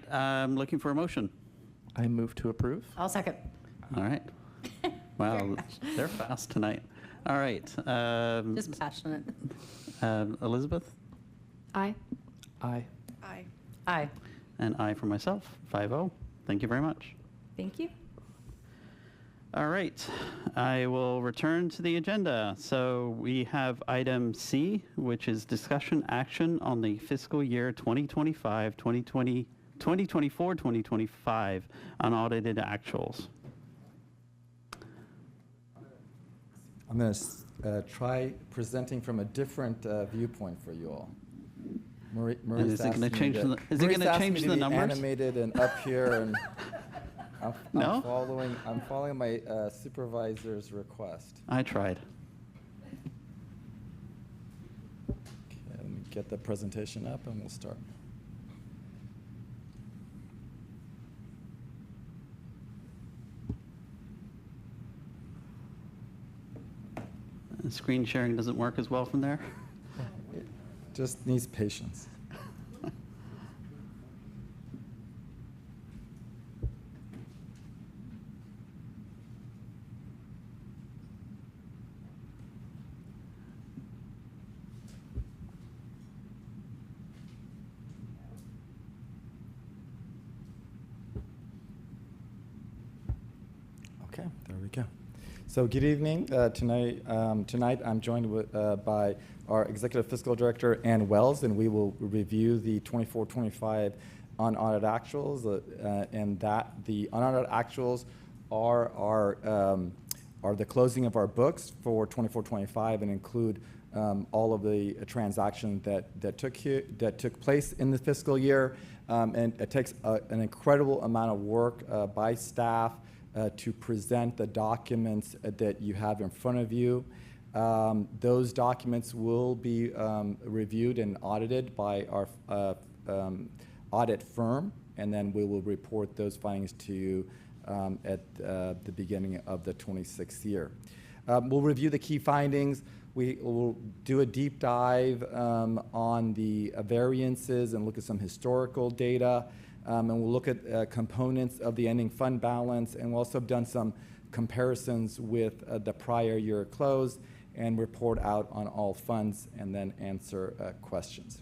Looking for a motion. I move to approve. I'll second. All right. Wow, they're fast tonight. All right. Just passionate. Elizabeth? Aye. Aye. Aye. Aye. And aye for myself, 5-0. Thank you very much. Thank you. All right. I will return to the agenda. So we have item C, which is discussion action on the fiscal year 2024-2025 unaudited actuals. I'm going to try presenting from a different viewpoint for you all. Is it going to change the numbers? Animated and up here, and No? I'm following my supervisor's request. I tried. Okay, let me get the presentation up, and we'll start. Screen sharing doesn't work as well from there? It just needs patience. Okay, there we go. So good evening. Tonight I'm joined by our Executive Fiscal Director, Ann Wells, and we will review the 24-25 unaudited actuals, and that the unaudited actuals are the closing of our books for 24-25 and include all of the transactions that took place in the fiscal year, and it takes an incredible amount of work by staff to present the documents that you have in front of you. Those documents will be reviewed and audited by our audit firm, and then we will report those findings to you at the beginning of the 26th year. We'll review the key findings. We will do a deep dive on the variances and look at some historical data. And we'll look at components of the ending fund balance, and we'll also have done some comparisons with the prior year close and report out on all funds and then answer questions.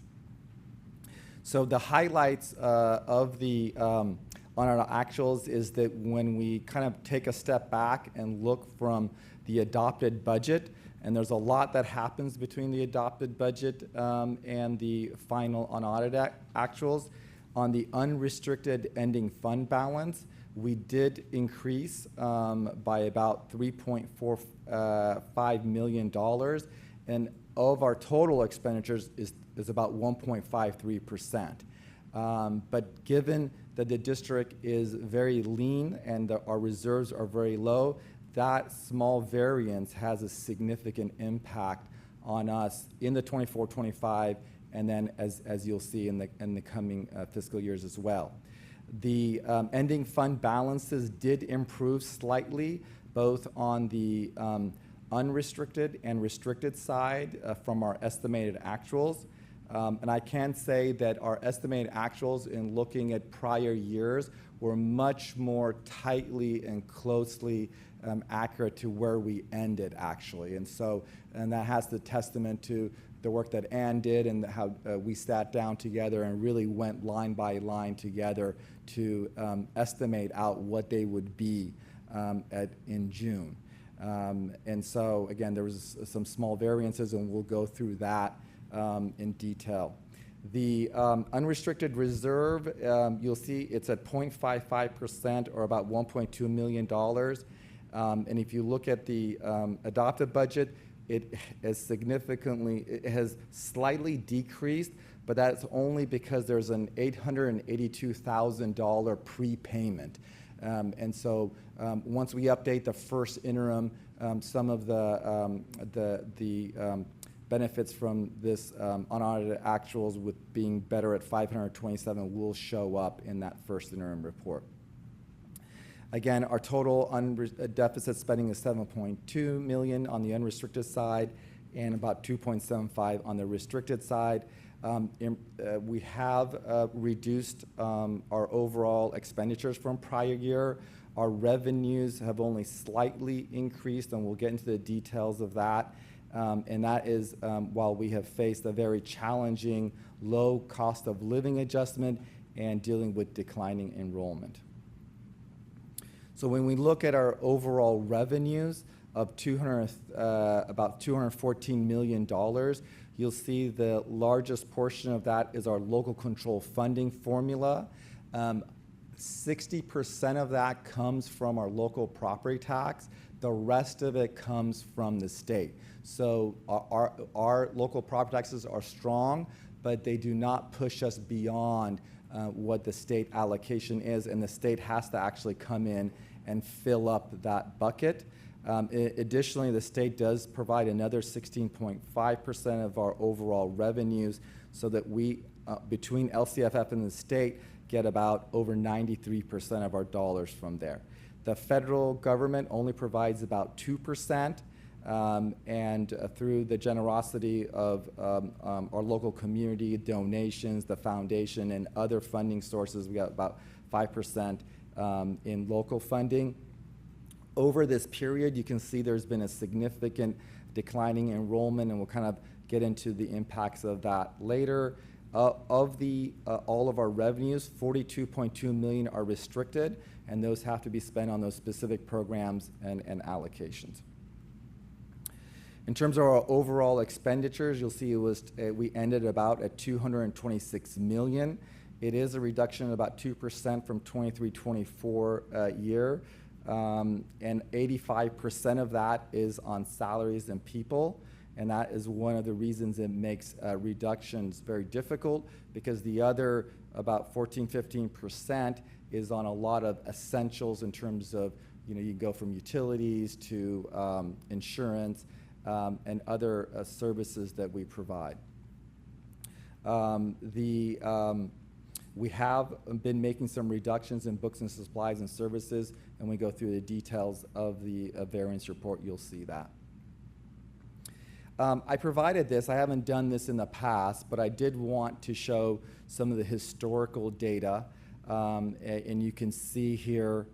So the highlights of the on our actuals is that when we kind of take a step back and look from the adopted budget, and there's a lot that happens between the adopted budget and the final unaudited actuals. On the unrestricted ending fund balance, we did increase by about $3.45 million, and of our total expenditures is about 1.53%. But given that the district is very lean and our reserves are very low, that small variance has a significant impact on us in the 24-25, and then as you'll see in the coming fiscal years as well. The ending fund balances did improve slightly, both on the unrestricted and restricted side from our estimated actuals. And I can say that our estimated actuals in looking at prior years were much more tightly and closely accurate to where we ended, actually. And that has the testament to the work that Ann did and how we sat down together and really went line by line together to estimate out what they would be in June. And so, again, there was some small variances, and we'll go through that in detail. The unrestricted reserve, you'll see it's at 0.55%, or about $1.2 million. And if you look at the adopted budget, it has slightly decreased, but that's only because there's an $882,000 prepayment. And so once we update the first interim, some of the benefits from this unaudited actuals with being better at 527 will show up in that first interim report. Again, our total deficit spending is $7.2 million on the unrestricted side and about $2.75 on the restricted side. We have reduced our overall expenditures from prior year. Our revenues have only slightly increased, and we'll get into the details of that. And that is while we have faced a very challenging low cost of living adjustment and dealing with declining enrollment. So when we look at our overall revenues of about $214 million, you'll see the largest portion of that is our local control funding formula. 60% of that comes from our local property tax. The rest of it comes from the state. So our local property taxes are strong, but they do not push us beyond what the state allocation is, and the state has to actually come in and fill up that bucket. Additionally, the state does provide another 16.5% of our overall revenues, so that we, between LCFF and the state, get about over 93% of our dollars from there. The federal government only provides about 2%, and through the generosity of our local community, donations, the foundation, and other funding sources, we got about 5% in local funding. Over this period, you can see there's been a significant declining enrollment, and we'll kind of get into the impacts of that later. Of all of our revenues, $42.2 million are restricted, and those have to be spent on those specific programs and allocations. In terms of our overall expenditures, you'll see it was we ended about at $226 million. It is a reduction of about 2% from 23-24 year, and 85% of that is on salaries and people, and that is one of the reasons it makes reductions very difficult, because the other about 14-15% is on a lot of essentials in terms of, you know, you go from utilities to insurance, and other services that we provide. We have been making some reductions in books and supplies and services, and we go through the details of the variance report, you'll see that. I provided this. I haven't done this in the past, but I did want to show some of the historical data, and you can see here,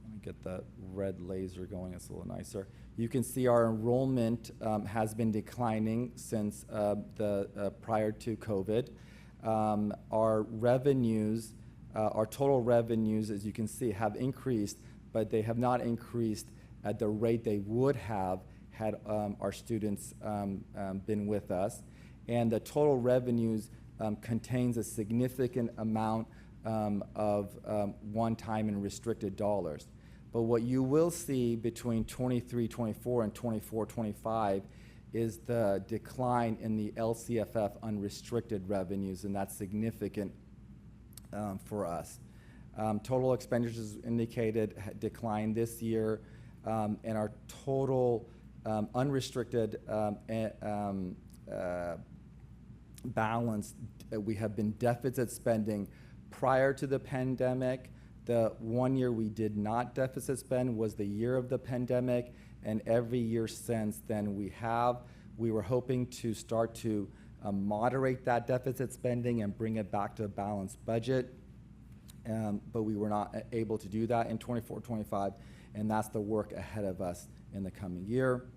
let me get the red laser going, it's a little nicer. You can see our enrollment has been declining since prior to COVID. Our revenues, our total revenues, as you can see, have increased, but they have not increased at the rate they would have had our students been with us. And the total revenues contains a significant amount of one-time and restricted dollars. But what you will see between 23-24 and 24-25 is the decline in the LCFF unrestricted revenues, and that's significant for us. Total expenditures indicated decline this year, and our total unrestricted balance, we have been deficit spending prior to the pandemic. The 1 year we did not deficit spend was the year of the pandemic, and every year since then we have. We were hoping to start to moderate that deficit spending and bring it back to a balanced budget, but we were not able to do that in 24-25, and that's the work ahead of us in the coming year.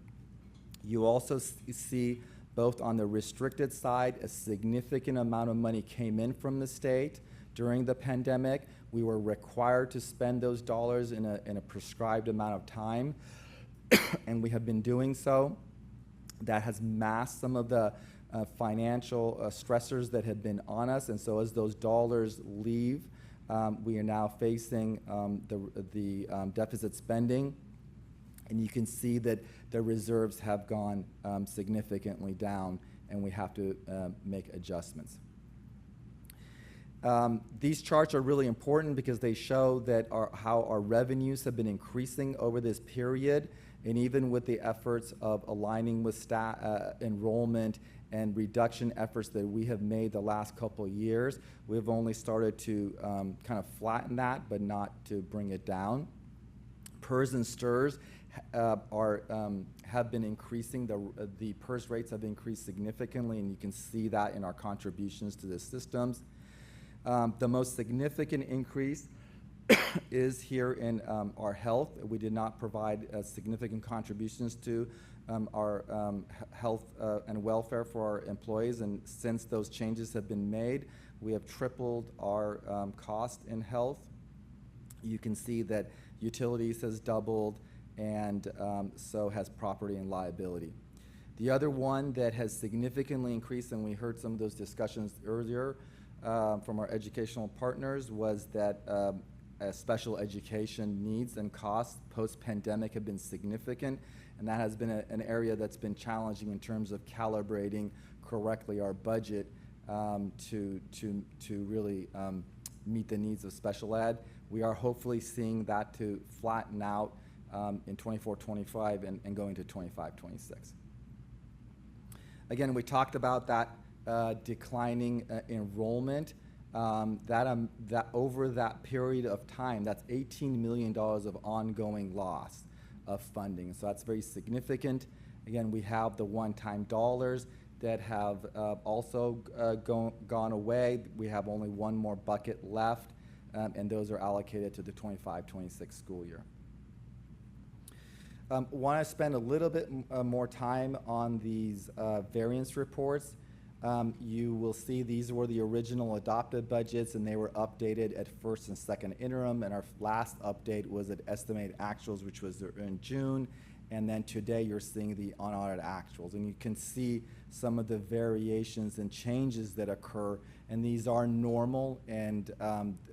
You also see both on the restricted side, a significant amount of money came in from the state during the pandemic. We were required to spend those dollars in a prescribed amount of time, and we have been doing so. That has masked some of the financial stressors that had been on us, and so as those dollars leave, we are now facing the deficit spending, and you can see that the reserves have gone significantly down, and we have to make adjustments. These charts are really important because they show that how our revenues have been increasing over this period, and even with the efforts of aligning with enrollment and reduction efforts that we have made the last couple of years, we've only started to kind of flatten that, but not to bring it down. PERS and STIRS have been increasing. The PERS rates have increased significantly, and you can see that in our contributions to the systems. The most significant increase is here in our health. We did not provide significant contributions to our health and welfare for our employees, and since those changes have been made, we have tripled our cost in health. You can see that utilities has doubled, and so has property and liability. The other one that has significantly increased, and we heard some of those discussions earlier from our educational partners, was that special education needs and costs post-pandemic have been significant, and that has been an area that's been challenging in terms of calibrating correctly our budget to really meet the needs of special ed. We are hopefully seeing that to flatten out in 24-25 and going to 25-26. Again, we talked about that declining enrollment. That over that period of time, that's $18 million of ongoing loss of funding. So that's very significant. Again, we have the one-time dollars that have also gone away. We have only one more bucket left, and those are allocated to the 25-26 school year. Want to spend a little bit more time on these variance reports. You will see these were the original adopted budgets, and they were updated at first and second interim, and our last update was at estimated actuals, which was in June, and then today you're seeing the unaudited actuals. And you can see some of the variations and changes that occur, and these are normal, and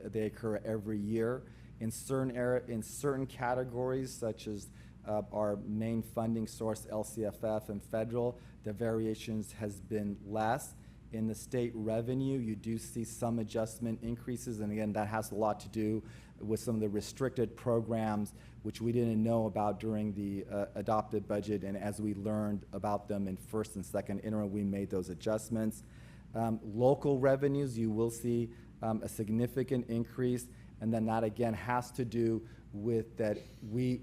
they occur every year. In certain categories, such as our main funding source, LCFF and federal, the variations has been less. In the state revenue, you do see some adjustment increases, and again, that has a lot to do with some of the restricted programs, which we didn't know about during the adopted budget, and as we learned about them in first and second interim, we made those adjustments. Local revenues, you will see a significant increase, and then that again has to do with that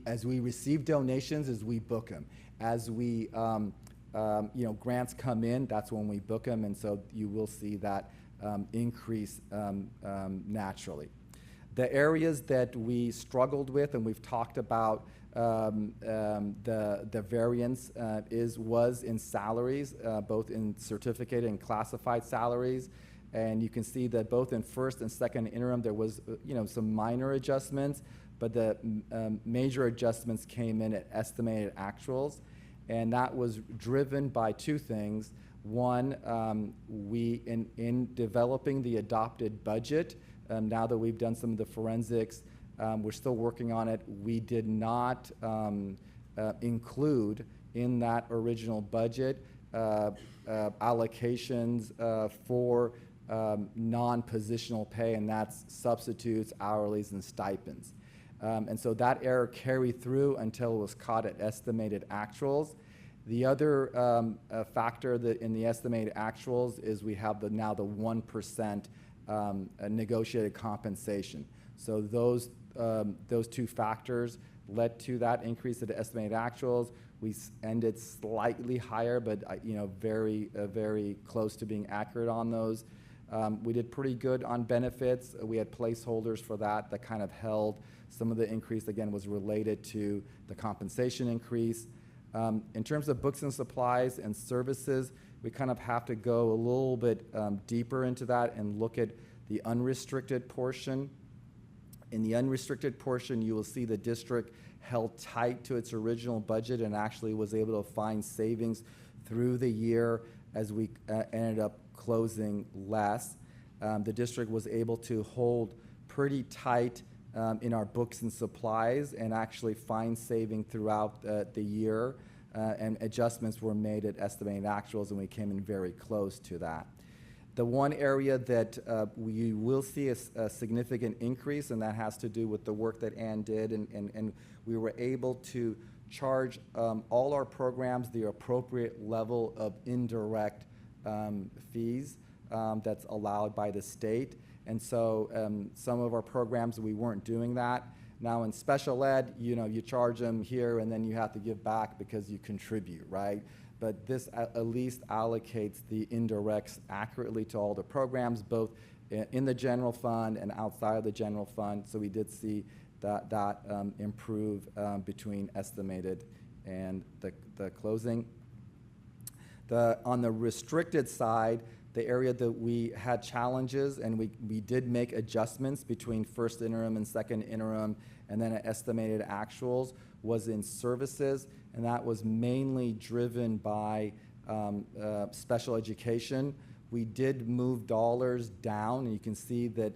as we receive donations, as we book them. As we, grants come in, that's when we book them, and so you will see that increase naturally. The areas that we struggled with, and we've talked about the variance was in salaries, both in certificated and classified salaries. And you can see that both in first and second interim, there was some minor adjustments, but the major adjustments came in at estimated actuals. And that was driven by two things. One, in developing the adopted budget, now that we've done some of the forensics, we're still working on it. We did not include in that original budget allocations for non-positional pay, and that's substitutes, hourlies, and stipends. And so that error carried through until it was caught at estimated actuals. The other factor that in the estimated actuals is we have now the 1% negotiated compensation. So those two factors led to that increase at the estimated actuals. We ended slightly higher, but very close to being accurate on those. We did pretty good on benefits. We had placeholders for that kind of held. Some of the increase, again, was related to the compensation increase. In terms of books and supplies and services, we kind of have to go a little bit deeper into that and look at the unrestricted portion. In the unrestricted portion, you will see the district held tight to its original budget and actually was able to find savings through the year as we ended up closing less. The district was able to hold pretty tight in our books and supplies and actually find saving throughout the year, and adjustments were made at estimated actuals, and we came in very close to that. The one area that we will see a significant increase, and that has to do with the work that Ann did, and we were able to charge all our programs the appropriate level of indirect fees that's allowed by the state. And so some of our programs, we weren't doing that. Now in special ed, you charge them here and then you have to give back because you contribute, right? But this at least allocates the indirects accurately to all the programs, both in the general fund and outside of the general fund. So we did see that improve between estimated and the closing. On the restricted side, the area that we had challenges, and we did make adjustments between first interim and second interim, and then estimated actuals, was in services, and that was mainly driven by special education. We did move dollars down, and you can see that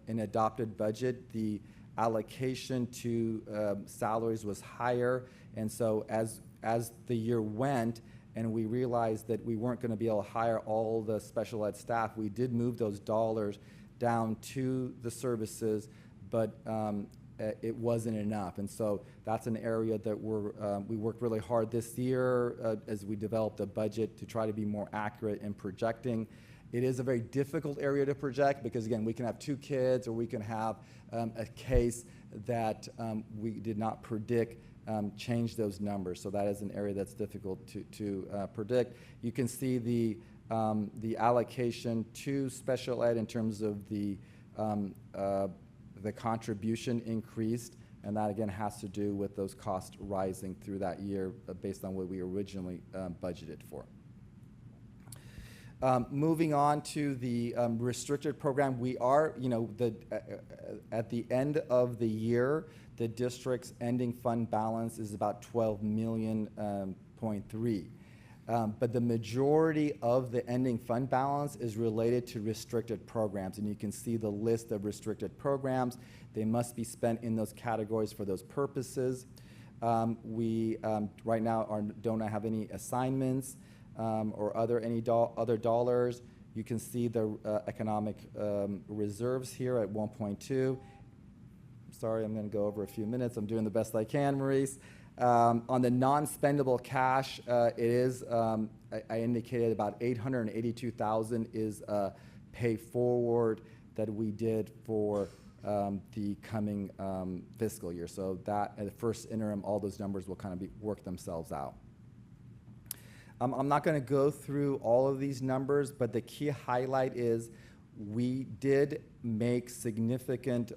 in adopted budget, the allocation to salaries was higher, and so as the year went, and we realized that we weren't going to be able to hire all the special ed staff, we did move those dollars down to the services, but it wasn't enough. And so that's an area that we worked really hard this year as we developed a budget to try to be more accurate in projecting. It is a very difficult area to project because, again, we can have 2 kids or we can have a case that we did not predict change those numbers. So that is an area that's difficult to predict. You can see the allocation to special ed in terms of the contribution increased, and that again has to do with those costs rising through that year based on what we originally budgeted for. Moving on to the restricted program, we are, at the end of the year, the district's ending fund balance is about 12 million, .3. But the majority of the ending fund balance is related to restricted programs. And you can see the list of restricted programs. They must be spent in those categories for those purposes. We right now don't have any assignments or other dollars. You can see the economic reserves here at 1.2. Sorry, I'm going to go over a few minutes. I'm doing the best I can, Maurice. On the non-spendable cash, it is, I indicated about 882,000 is pay forward that we did for the coming fiscal year. So that at the first interim, all those numbers will kind of work themselves out. I'm not going to go through all of these numbers, but the key highlight is we did make significant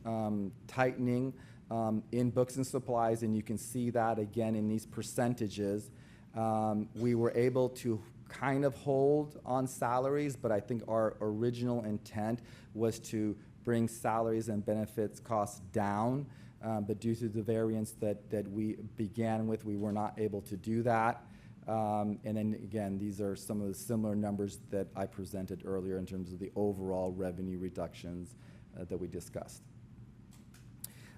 tightening in books and supplies, and you can see that again in these percentages. We were able to kind of hold on salaries, but I think our original intent was to bring salaries and benefits costs down. But due to the variance that we began with, we were not able to do that. And then again, these are some of the similar numbers that I presented earlier in terms of the overall revenue reductions that we discussed.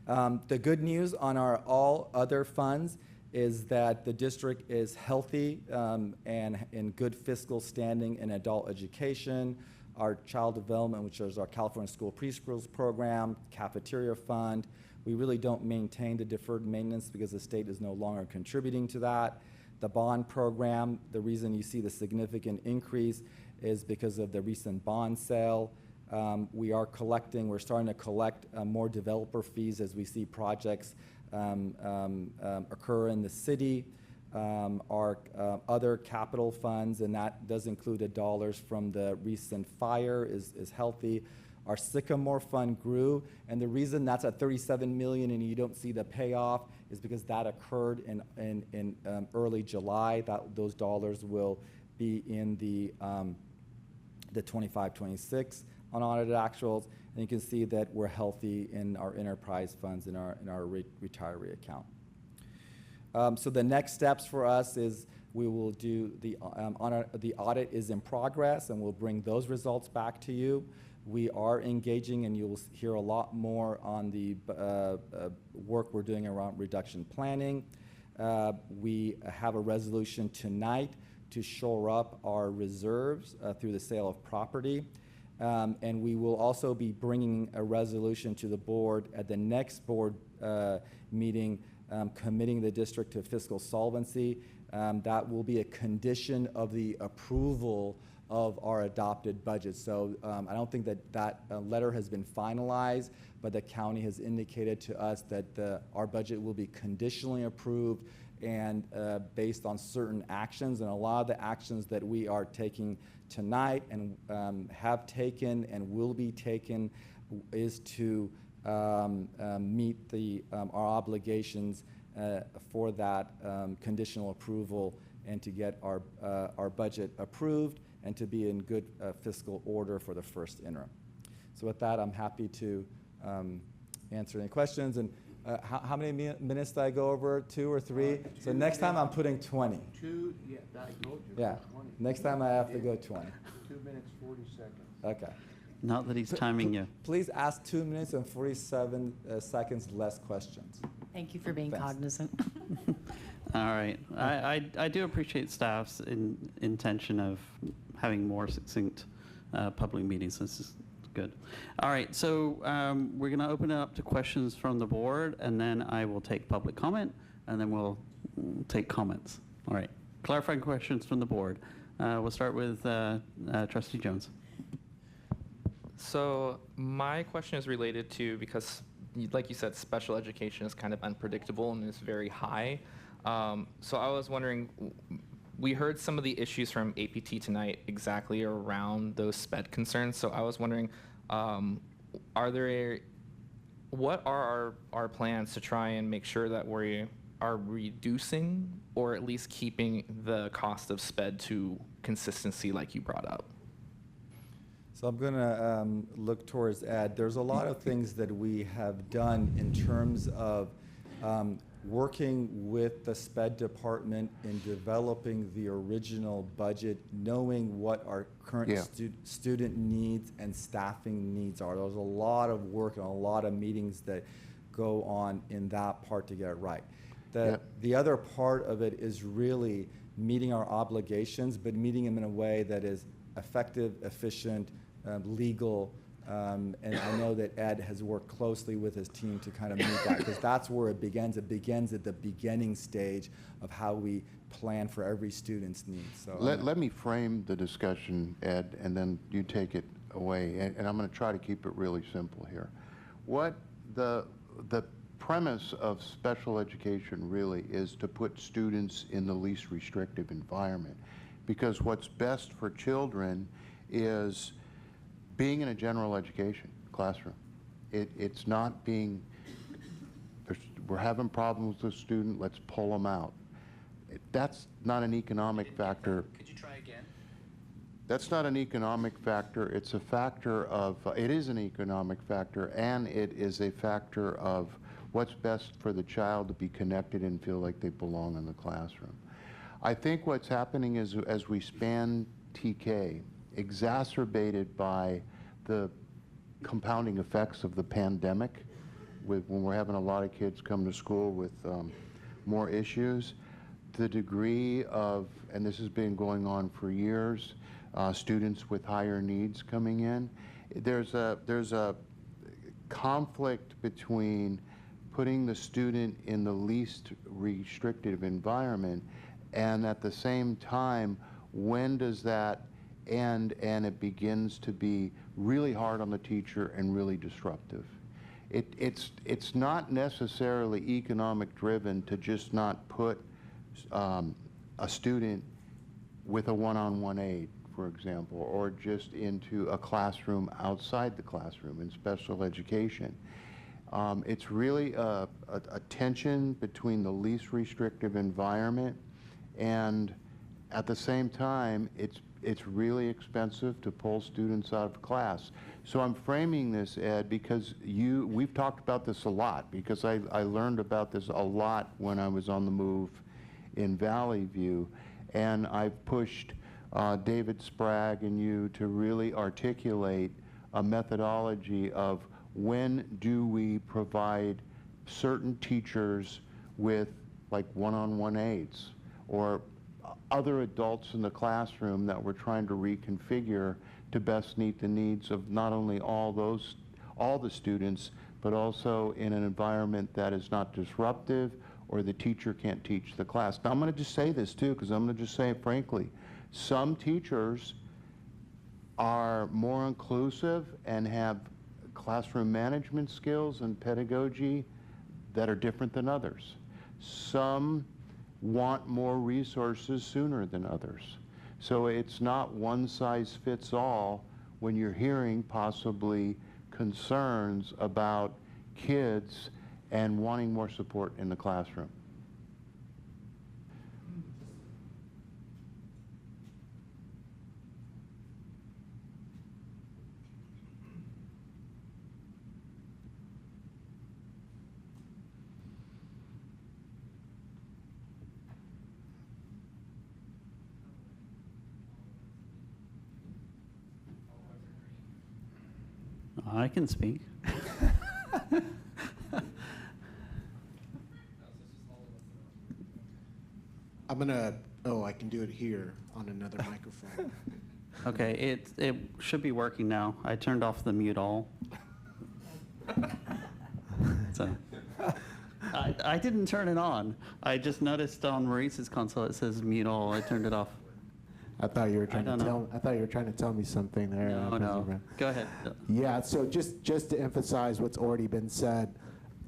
The good news on our all other funds is that the district is healthy and in good fiscal standing in adult education, our child development, which is our California School Preschools program, cafeteria fund. We really don't maintain the deferred maintenance because the state is no longer contributing to that. The bond program, the reason you see the significant increase is because of the recent bond sale. We're starting to collect more developer fees as we see projects occur in the city. Our other capital funds, and that does include the dollars from the recent fire, is healthy. Our Sycamore fund grew, and the reason that's at 37 million and you don't see the payoff is because that occurred in early July. Those dollars will be in the 25-26 unaudited actuals, and you can see that we're healthy in our enterprise funds in our retiree account. So the next steps for us is we will do the audit is in progress, and we'll bring those results back to you. We are engaging, and you'll hear a lot more on the work we're doing around reduction planning. We have a resolution tonight to shore up our reserves through the sale of property. And we will also be bringing a resolution to the board at the next board meeting, committing the district to fiscal solvency. That will be a condition of the approval of our adopted budget. So I don't think that letter has been finalized, but the county has indicated to us that our budget will be conditionally approved and based on certain actions. And a lot of the actions that we are taking tonight and have taken and will be taken is to meet our obligations for that conditional approval and to get our budget approved and to be in good fiscal order for the first interim. So with that, I'm happy to answer any questions. And how many minutes did I go over? 2 or 3? So next time I'm putting 20. 2, yeah, I told you. Yeah. 20. Next time I have to go 20. 2 minutes, 40 seconds. Okay. Not that he's timing you. Please ask 2 minutes and 47 seconds less questions. Thank you for being cognizant. All right. I do appreciate staff's intention of having more succinct public meetings. This is good. All right. So we're going to open it up to questions from the board, and then I will take public comment, and then we'll take comments. All right. Clarifying questions from the board. We'll start with Trustee Jones. So my question is related to, because like you said, special education is kind of unpredictable and is very high. So I was wondering, we heard some of the issues from APT tonight exactly around those SPED concerns. So I was wondering, what are our plans to try and make sure that we are reducing or at least keeping the cost of SPED to consistency like you brought up? So I'm going to look towards Ed. There's a lot of things that we have done in terms of working with the SPED department in developing the original budget, knowing what our current student needs and staffing needs are. There's a lot of work and a lot of meetings that go on in that part to get it right. The other part of it is really meeting our obligations, but meeting them in a way that is effective, efficient, legal, and I know that Ed has worked closely with his team to kind of meet that, because that's where it begins. It begins at the beginning stage of how we plan for every student's needs. So Let me frame the discussion, Ed, and then you take it away. And I'm going to try to keep it really simple here. What the premise of special education really is to put students in the least restrictive environment, because what's best for children is being in a general education classroom. It's not being, we're having problems with a student, let's pull them out. That's not an economic factor. Could you try again? That's not an economic factor. It's a factor of, it is an economic factor, and it is a factor of what's best for the child to be connected and feel like they belong in the classroom. I think what's happening is, as we span TK, exacerbated by the compounding effects of the pandemic, when we're having a lot of kids come to school with more issues, the degree of, and this has been going on for years, students with higher needs coming in, there's a conflict between putting the student in the least restrictive environment, and at the same time, when does that end and it begins to be really hard on the teacher and really disruptive. It's not necessarily economic driven to just not put a student with a one-on-one aid, for example, or just into a classroom outside the classroom in special education. It's really a tension between the least restrictive environment, and at the same time, it's really expensive to pull students out of class. So I'm framing this, Ed, because we've talked about this a lot, because I learned about this a lot when I was on the move in Valley View, and I've pushed David Sprague and you to really articulate a methodology of when do we provide certain teachers with like one-on-one aids or other adults in the classroom that we're trying to reconfigure to best meet the needs of not only all the students, but also in an environment that is not disruptive or the teacher can't teach the class. Now I'm going to just say this too, because I'm going to just say it frankly. Some teachers are more inclusive and have classroom management skills and pedagogy that are different than others. Some want more resources sooner than others. So it's not one size fits all when you're hearing possibly concerns about kids and wanting more support in the classroom. I can speak. I'm gonna, I can do it here on another microphone. Okay, it should be working now. I turned off the mute all. So I didn't turn it on. I just noticed on Maurice's console it says mute all. I turned it off. I thought you were trying to tell me something there. No. Go ahead. Yeah. So just to emphasize what's already been said,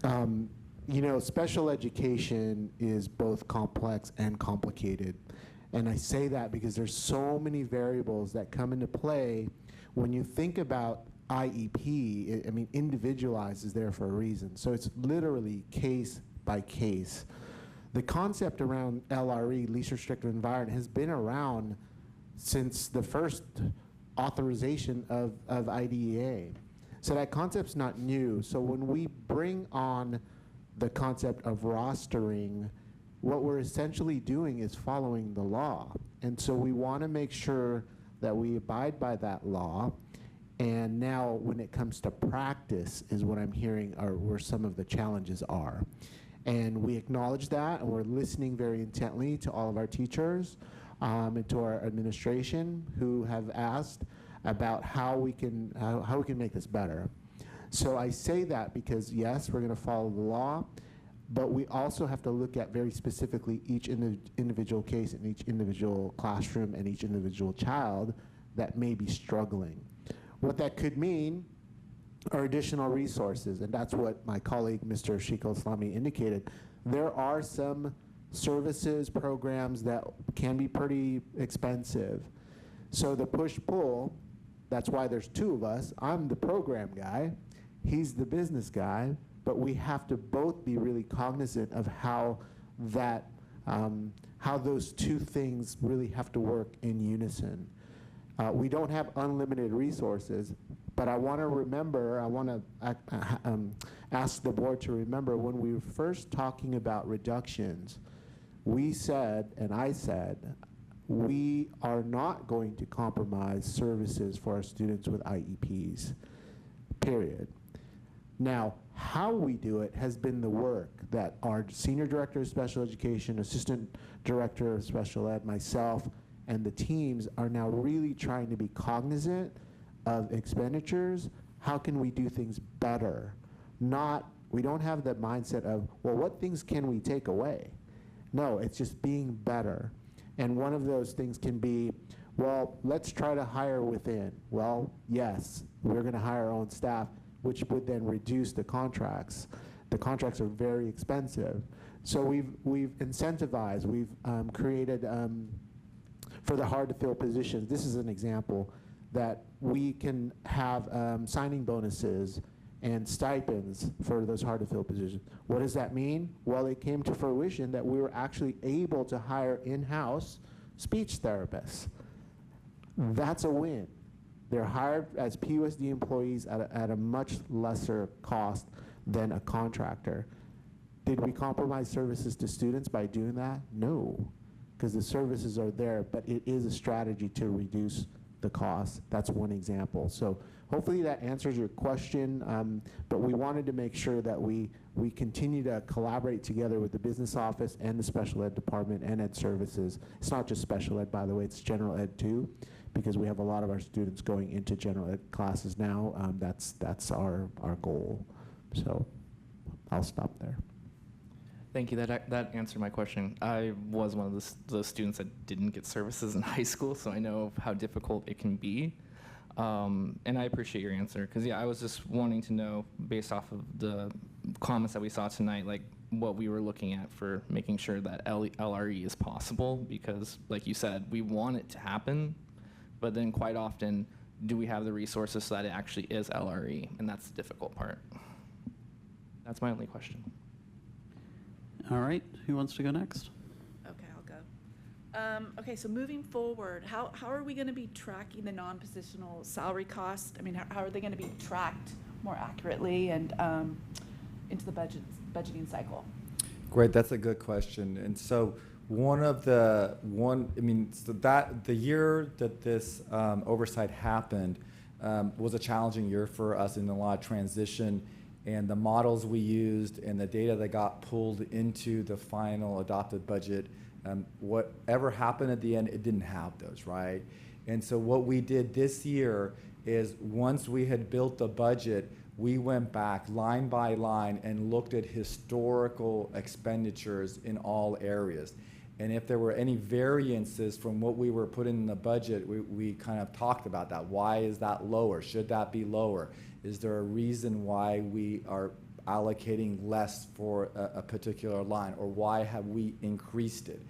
you know, special education is both complex and complicated, and I say that because there's so many variables that come into play when you think about IEP. I mean, individualized is there for a reason. So it's literally case by case. The concept around LRE, least restrictive environment, has been around since the first authorization of IDEA. So that concept's not new. So when we bring on the concept of rostering, what we're essentially doing is following the law. And so we want to make sure that we abide by that law. And now when it comes to practice is what I'm hearing are where some of the challenges are. And we acknowledge that, and we're listening very intently to all of our teachers and to our administration who have asked about how we can make this better. So I say that because yes, we're going to follow the law, but we also have to look at very specifically each individual case and each individual classroom and each individual child that may be struggling. What that could mean are additional resources, and that's what my colleague, Mr. Shiko Islami, indicated. There are some services, programs that can be pretty expensive. So the push-pull, that's why there's two of us. I'm the program guy, he's the business guy, but we have to both be really cognizant of how that, how those two things really have to work in unison. We don't have unlimited resources, but I want to remember, I want to ask the board to remember when we were first talking about reductions, we said, and I said, we are not going to compromise services for our students with IEPs, period. Now, how we do it has been the work that our Senior Director of Special Education, Assistant Director of Special Ed, myself, and the teams are now really trying to be cognizant of expenditures. How can we do things better? We don't have the mindset of, well, what things can we take away? No, it's just being better. And one of those things can be, well, let's try to hire within. Well, yes, we're going to hire our own staff, which would then reduce the contracts. The contracts are very expensive. So we've incentivized, we've created, for the hard to fill positions, this is an example that we can have signing bonuses and stipends for those hard to fill positions. What does that mean? Well, it came to fruition that we were actually able to hire in-house speech therapists. That's a win. They're hired as PUSD employees at a much lesser cost than a contractor. Did we compromise services to students by doing that? No, because the services are there, but it is a strategy to reduce the cost. That's one example. So hopefully that answers your question, but we wanted to make sure that we continue to collaborate together with the business office and the special ed department and ed services. It's not just special ed, by the way, it's general ed too, because we have a lot of our students going into general ed classes now. That's our goal. So I'll stop there. Thank you. That answered my question. I was one of those students that didn't get services in high school, so I know how difficult it can be. And I appreciate your answer, because yeah, I was just wanting to know, based off of the comments that we saw tonight, like what we were looking at for making sure that LRE is possible, because like you said, we want it to happen, but then quite often, do we have the resources so that it actually is LRE? And that's the difficult part. That's my only question. All right, who wants to go next? Okay, I'll go. Okay, so moving forward, how are we going to be tracking the non-positional salary costs? I mean, how are they going to be tracked more accurately and into the budgeting cycle? Great, that's a good question. And so the year that this oversight happened was a challenging year for us in a lot of transition, and the models we used and the data that got pulled into the final adopted budget, whatever happened at the end, it didn't have those, right? And so what we did this year is, once we had built the budget, we went back line by line and looked at historical expenditures in all areas. And if there were any variances from what we were putting in the budget, we kind of talked about that. Why is that lower? Should that be lower? Is there a reason why we are allocating less for a particular line, or why have we increased it?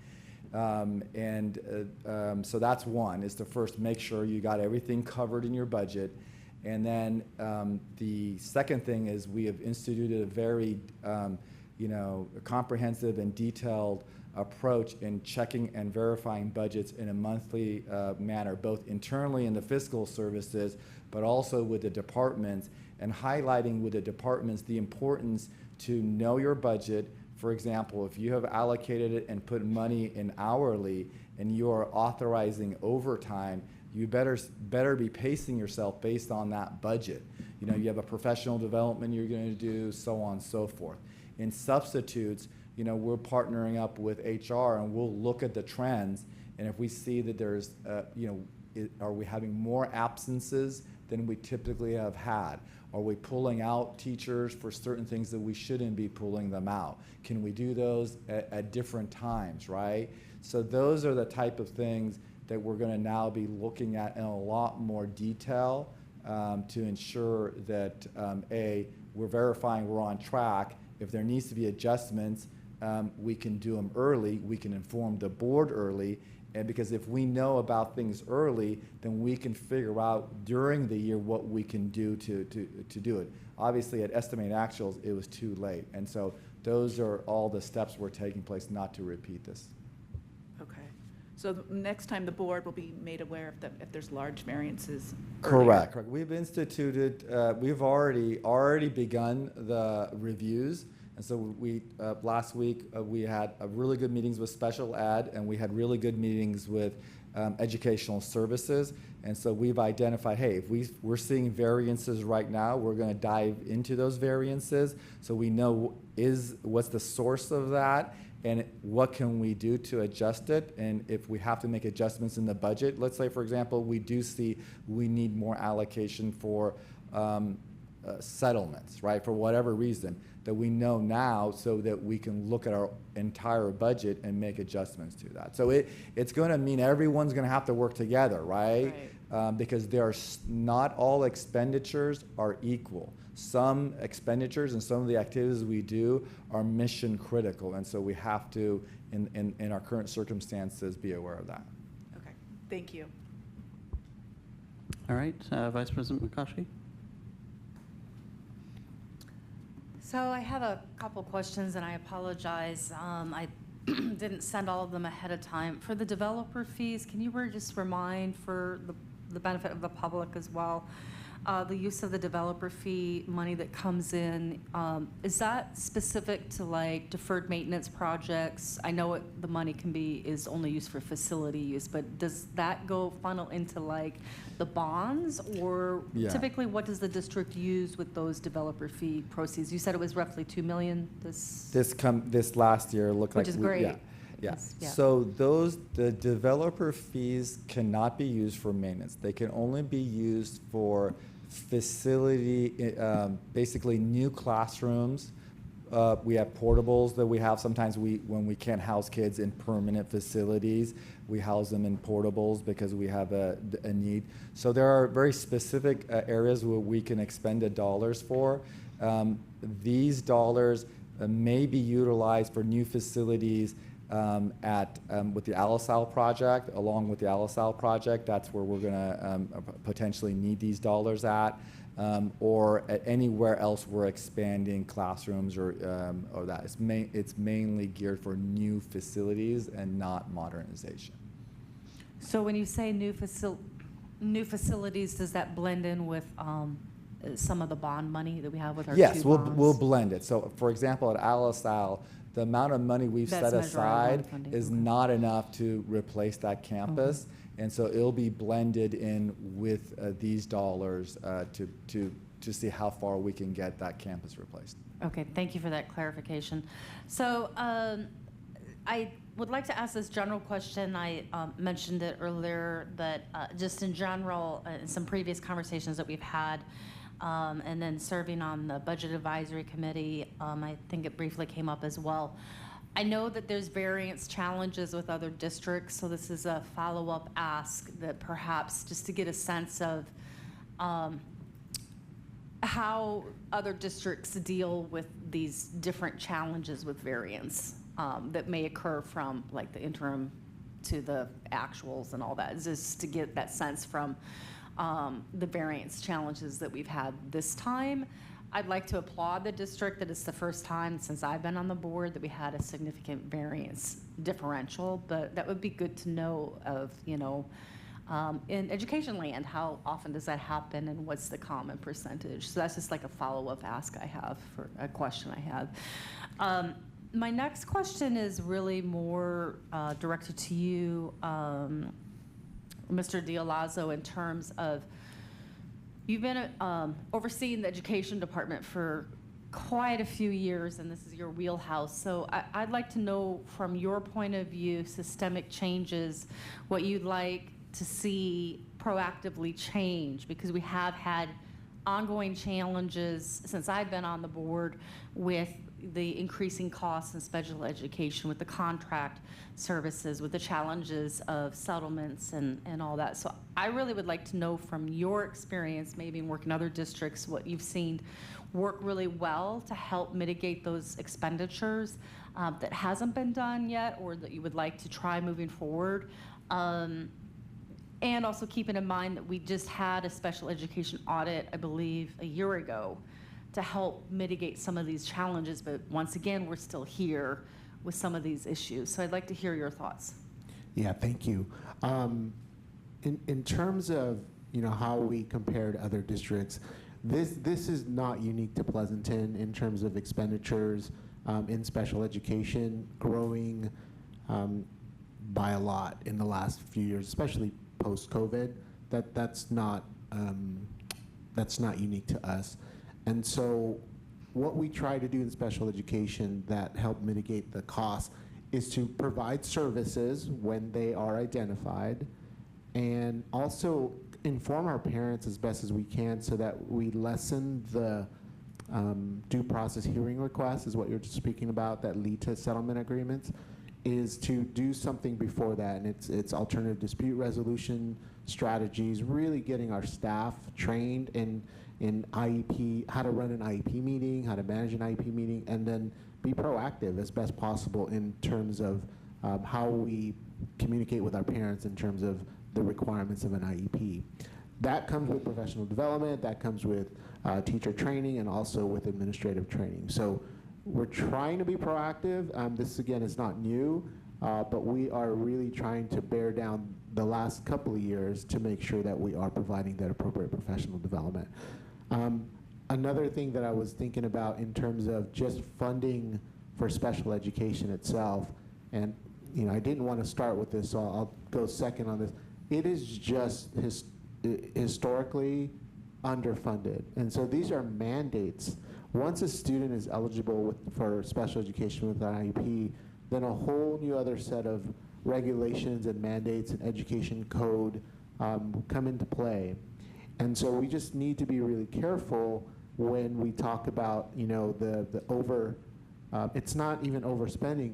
So that's one, is to first make sure you got everything covered in your budget. And then the second thing is, we have instituted a very comprehensive and detailed approach in checking and verifying budgets in a monthly manner, both internally in the fiscal services, but also with the departments, and highlighting with the departments the importance to know your budget. For example, if you have allocated it and put money in hourly and you are authorizing overtime, you better be pacing yourself based on that budget. You know, you have a professional development you're going to do, so on and so forth. In substitutes, you know, we're partnering up with HR and we'll look at the trends, and if we see that there's, you know, are we having more absences than we typically have had? Are we pulling out teachers for certain things that we shouldn't be pulling them out? Can we do those at different times, right? So those are the type of things that we're going to now be looking at in a lot more detail to ensure that, A, we're verifying we're on track. If there needs to be adjustments, we can do them early. We can inform the board early. And because if we know about things early, then we can figure out during the year what we can do to do it. Obviously, at estimated actuals, it was too late. And so those are all the steps we're taking place not to repeat this. Okay. So the next time the board will be made aware if there's large variances. Correct. We've instituted, we've already begun the reviews. And so we, last week, we had really good meetings with special ed, and we had really good meetings with educational services. And so we've identified, hey, if we're seeing variances right now, we're going to dive into those variances so we know what's the source of that and what can we do to adjust it. And if we have to make adjustments in the budget, let's say, for example, we do see we need more allocation for settlements, right, for whatever reason, that we know now so that we can look at our entire budget and make adjustments to that. So it's going to mean everyone's going to have to work together, right? Because not all expenditures are equal. Some expenditures and some of the activities we do are mission critical, and so we have to, in our current circumstances, be aware of that. Okay, thank you. All right, Vice President McCaughey. So I have a couple questions, and I apologize. I didn't send all of them ahead of time. For the developer fees, can you just remind, for the benefit of the public as well, the use of the developer fee money that comes in, is that specific to like deferred maintenance projects? I know the money is only used for facility use, but does that go funnel into like the bonds, or typically what does the district use with those developer fee proceeds? You said it was roughly $2 million This last year looked like, which is great. Yeah. So the developer fees cannot be used for maintenance. They can only be used for facility, basically new classrooms. We have portables that we have. Sometimes when we can't house kids in permanent facilities, we house them in portables because we have a need. So there are very specific areas where we can expend the dollars for. These dollars may be utilized for new facilities with the ALISAL project. Along with the ALISAL project, that's where we're going to potentially need these dollars at, or at anywhere else we're expanding classrooms or that. It's mainly geared for new facilities and not modernization. So when you say new facilities, does that blend in with some of the bond money that we have with our Yes, two bonds? we'll blend it. So for example, at ALISAL, the amount of money we've set aside is not enough to replace that campus. And so it'll be blended in with these dollars to see how far we can get that campus replaced. Okay, thank you for that clarification. So I would like to ask this general question. I mentioned it earlier, that just in general, in some previous conversations that we've had, and then serving on the Budget Advisory Committee, I think it briefly came up as well. I know that there's variance challenges with other districts, so this is a follow-up ask that perhaps just to get a sense of how other districts deal with these different challenges with variance that may occur from like the interim to the actuals and all that, just to get that sense from the variance challenges that we've had this time. I'd like to applaud the district that it's the first time since I've been on the board that we had a significant variance differential, but that would be good to know of, in education land, how often does that happen and what's the common percentage? So that's just like a follow-up ask I have for a question I have. My next question is really more directed to you, Mr. Dialazzo, in terms of you've been overseeing the education department for quite a few years, and this is your wheelhouse. So I'd like to know from your point of view, systemic changes, what you'd like to see proactively change, because we have had ongoing challenges since I've been on the board with the increasing costs in special education, with the contract services, with the challenges of settlements and all that. So I really would like to know from your experience, maybe in working in other districts, what you've seen work really well to help mitigate those expenditures that hasn't been done yet, or that you would like to try moving forward. And also keeping in mind that we just had a special education audit, I believe, a year ago to help mitigate some of these challenges. But once again, we're still here with some of these issues. So I'd like to hear your thoughts. Yeah, thank you. In terms of how we compare to other districts, this is not unique to Pleasanton in terms of expenditures in special education growing by a lot in the last few years, especially post-COVID. That's not unique to us. And so what we try to do in special education that help mitigate the cost is to provide services when they are identified, and also inform our parents as best as we can so that we lessen the due process hearing requests, is what you're speaking about, that lead to settlement agreements, is to do something before that. And it's alternative dispute resolution strategies, really getting our staff trained in IEP, how to run an IEP meeting, how to manage an IEP meeting, and then be proactive as best possible in terms of how we communicate with our parents in terms of the requirements of an IEP. That comes with professional development, that comes with teacher training, and also with administrative training. So we're trying to be proactive. This, again, is not new, but we are really trying to bear down the last couple of years to make sure that we are providing that appropriate professional development. Another thing that I was thinking about in terms of just funding for special education itself, and I didn't want to start with this, so I'll go second on this. It is just historically underfunded. And so these are mandates. Once a student is eligible for special education with an IEP, then a whole new other set of regulations and mandates and education code come into play. And so we just need to be really careful when we talk about, the over, it's not even overspending.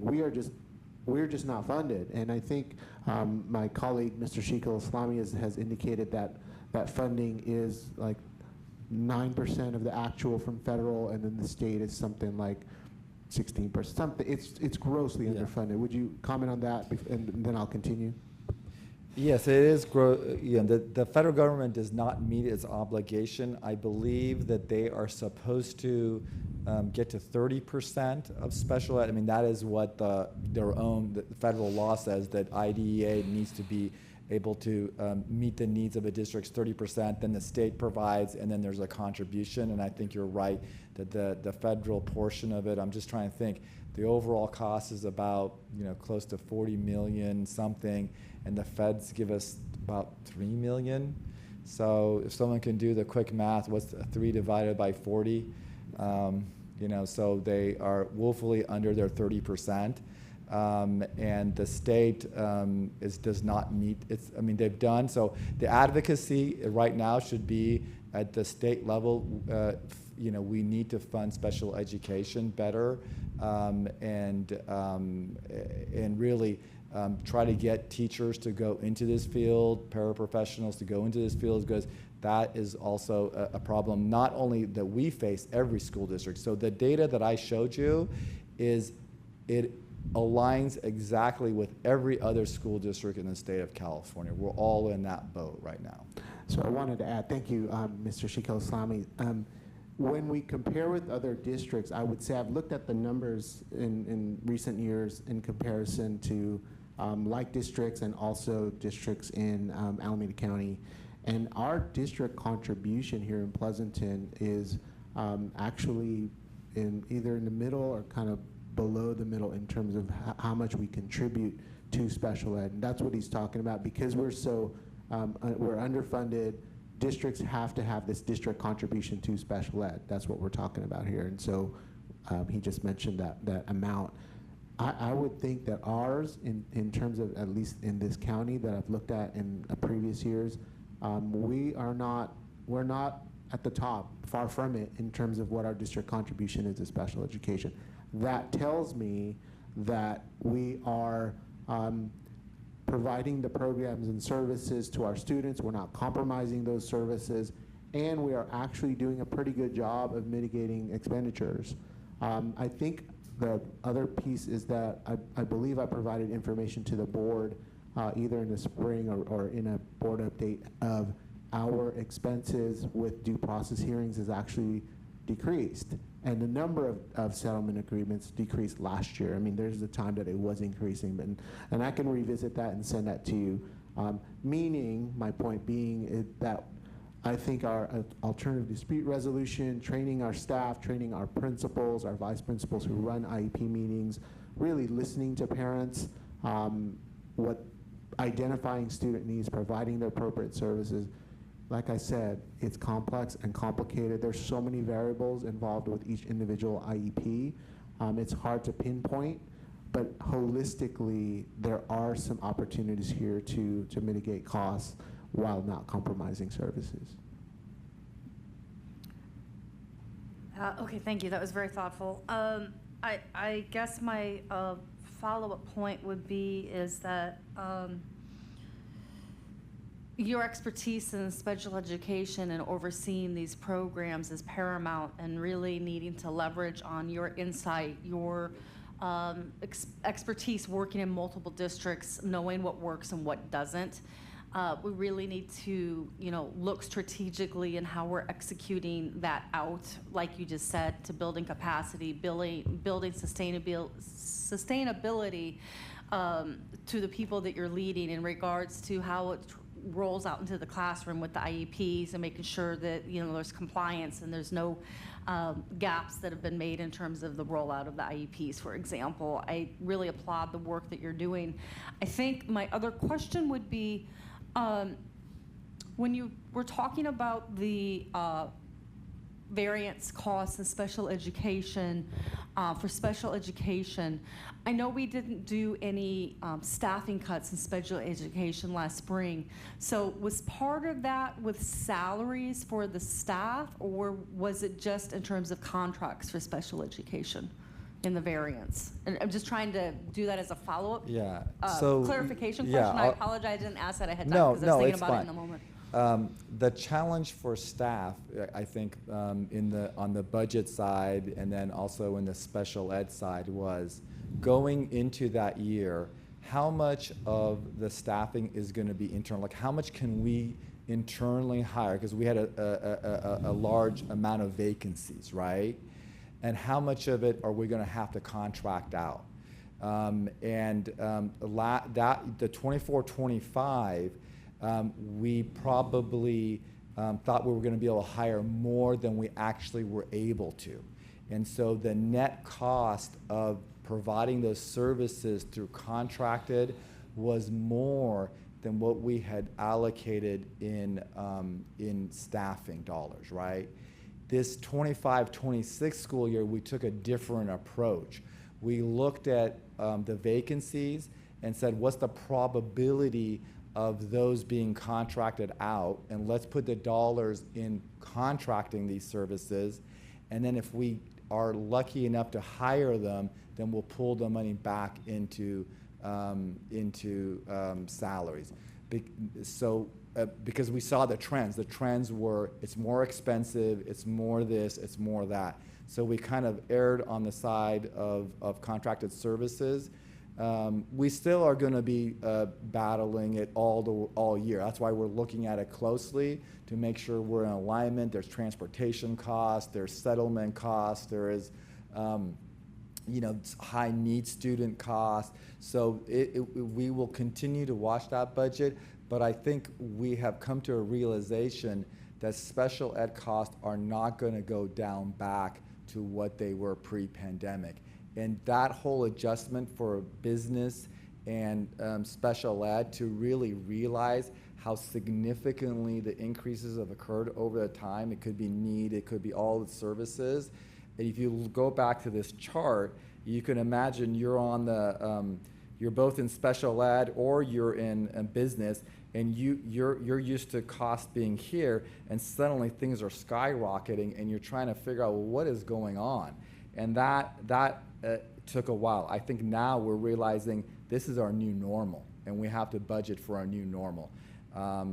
We're just not funded. And I think my colleague, Mr. Sheikh Al-Islami, has indicated that funding is like 9% of the actual from federal, and then the state is something like 16%. Something, it's grossly underfunded. Would you comment on that, and then I'll continue? Yes, it is. The federal government does not meet its obligation. I believe that they are supposed to get to 30% of special ed. I mean, that is what the federal law says, that IDEA needs to be able to meet the needs of a district's 30%, then the state provides, and then there's a contribution. And I think you're right that the federal portion of it, I'm just trying to think, the overall cost is about close to 40 million something, and the feds give us about 3 million. So if someone can do the quick math, what's 3 divided by 40? So they are woefully under their 30%. And the state does not meet its, they've done, so the advocacy right now should be at the state level. We need to fund special education better, and really try to get teachers to go into this field, paraprofessionals to go into this field, because that is also a problem not only that we face every school district. So the data that I showed you it aligns exactly with every other school district in the state of California. We're all in that boat right now. So I wanted to add, thank you, Mr. Sheikh Al-Islami. when we compare with other districts, I would say I've looked at the numbers in recent years in comparison to like districts and also districts in Alameda County. And our district contribution here in Pleasanton is actually either in the middle or kind of below the middle in terms of how much we contribute to special ed. And that's what he's talking about. Because we're so, we're underfunded, districts have to have this district contribution to special ed. That's what we're talking about here. And so he just mentioned that amount. I would think that ours, in terms of, at least in this county that I've looked at in previous years, we're not at the top, far from it, in terms of what our district contribution is to special education. That tells me that we are providing the programs and services to our students. We're not compromising those services, and we are actually doing a pretty good job of mitigating expenditures. I think the other piece is that I believe I provided information to the board either in the spring or in a board update of our expenses with due process hearings has actually decreased. And the number of settlement agreements decreased last year. I mean, there's a time that it was increasing, and I can revisit that and send that to you. Meaning, my point being that I think our alternative dispute resolution, training our staff, training our principals, our vice principals who run IEP meetings, really listening to parents, identifying student needs, providing the appropriate services. Like I said, it's complex and complicated. There's so many variables involved with each individual IEP. It's hard to pinpoint, but holistically, there are some opportunities here to mitigate costs while not compromising services. Okay, thank you. That was very thoughtful. I guess my follow-up point would be is that your expertise in special education and overseeing these programs is paramount, and really needing to leverage on your insight, your expertise working in multiple districts, knowing what works and what doesn't. We really need to, look strategically in how we're executing that out, like you just said, to building capacity, building sustainability to the people that you're leading in regards to how it rolls out into the classroom with the IEPs, and making sure that there's compliance and there's no gaps that have been made in terms of the rollout of the IEPs, for example. I really applaud the work that you're doing. I think my other question would be, when you were talking about the variance costs in special education, for special education, I know we didn't do any staffing cuts in special education last spring. So was part of that with salaries for the staff, or was it just in terms of contracts for special education in the variance? And I'm just trying to do that as a follow-up. Yeah. Clarification question. I apologize, I didn't ask that ahead of time because I was thinking about it in the moment. The challenge for staff, I think, on the budget side and then also in the special ed side, was going into that year, how much of the staffing is going to be internal? Like, how much can we internally hire? Because we had a large amount of vacancies, right? And how much of it are we going to have to contract out? The 24-25, we probably thought we were going to be able to hire more than we actually were able to. And so the net cost of providing those services through contracted was more than what we had allocated in staffing dollars, right? This 25-26 school year, we took a different approach. We looked at the vacancies and said, what's the probability of those being contracted out, and let's put the dollars in contracting these services, and then if we are lucky enough to hire them, then we'll pull the money back into salaries. Because we saw the trends were, it's more expensive, it's more this, it's more that. So we kind of erred on the side of contracted services. We still are going to be battling it all year. That's why we're looking at it closely to make sure we're in alignment. There's transportation costs, there's settlement costs, there is high need student costs. So we will continue to watch that budget, but I think we have come to a realization that special ed costs are not going to go down back to what they were pre-pandemic. And that whole adjustment for business and special ed to really realize how significantly the increases have occurred over the time. It could be need, it could be all the services. And if you go back to this chart, you can imagine you're on the, you're both in special ed or you're in business, and you're used to cost being here, and suddenly things are skyrocketing, and you're trying to figure out, well, what is going on? And that took a while. I think now we're realizing this is our new normal, and we have to budget for our new normal. That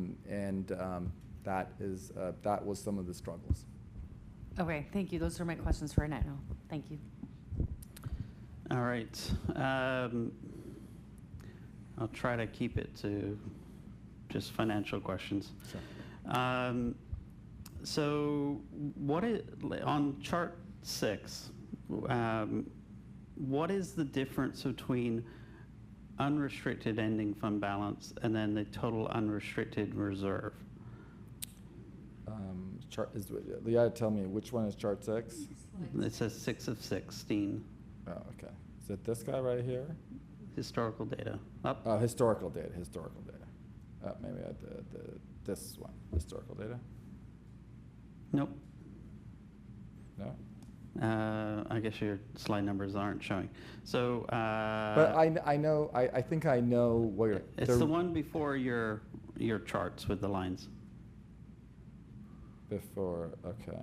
was some of the struggles. Okay, thank you. Those are my questions for right now. Thank you. All right. I'll try to keep it to just financial questions. Sure. So what is, on chart 6, what is the difference between unrestricted ending fund balance and then the total unrestricted reserve? You gotta tell me, which one is chart 6? It says 6 of 16. Oh, okay. Is it this guy right here? Historical data. Up. Historical data. Maybe this one, historical data. Nope. No? I guess your slide numbers aren't showing. So. But I know, I think I know what you're. It's the one before your charts with the lines. Before, okay.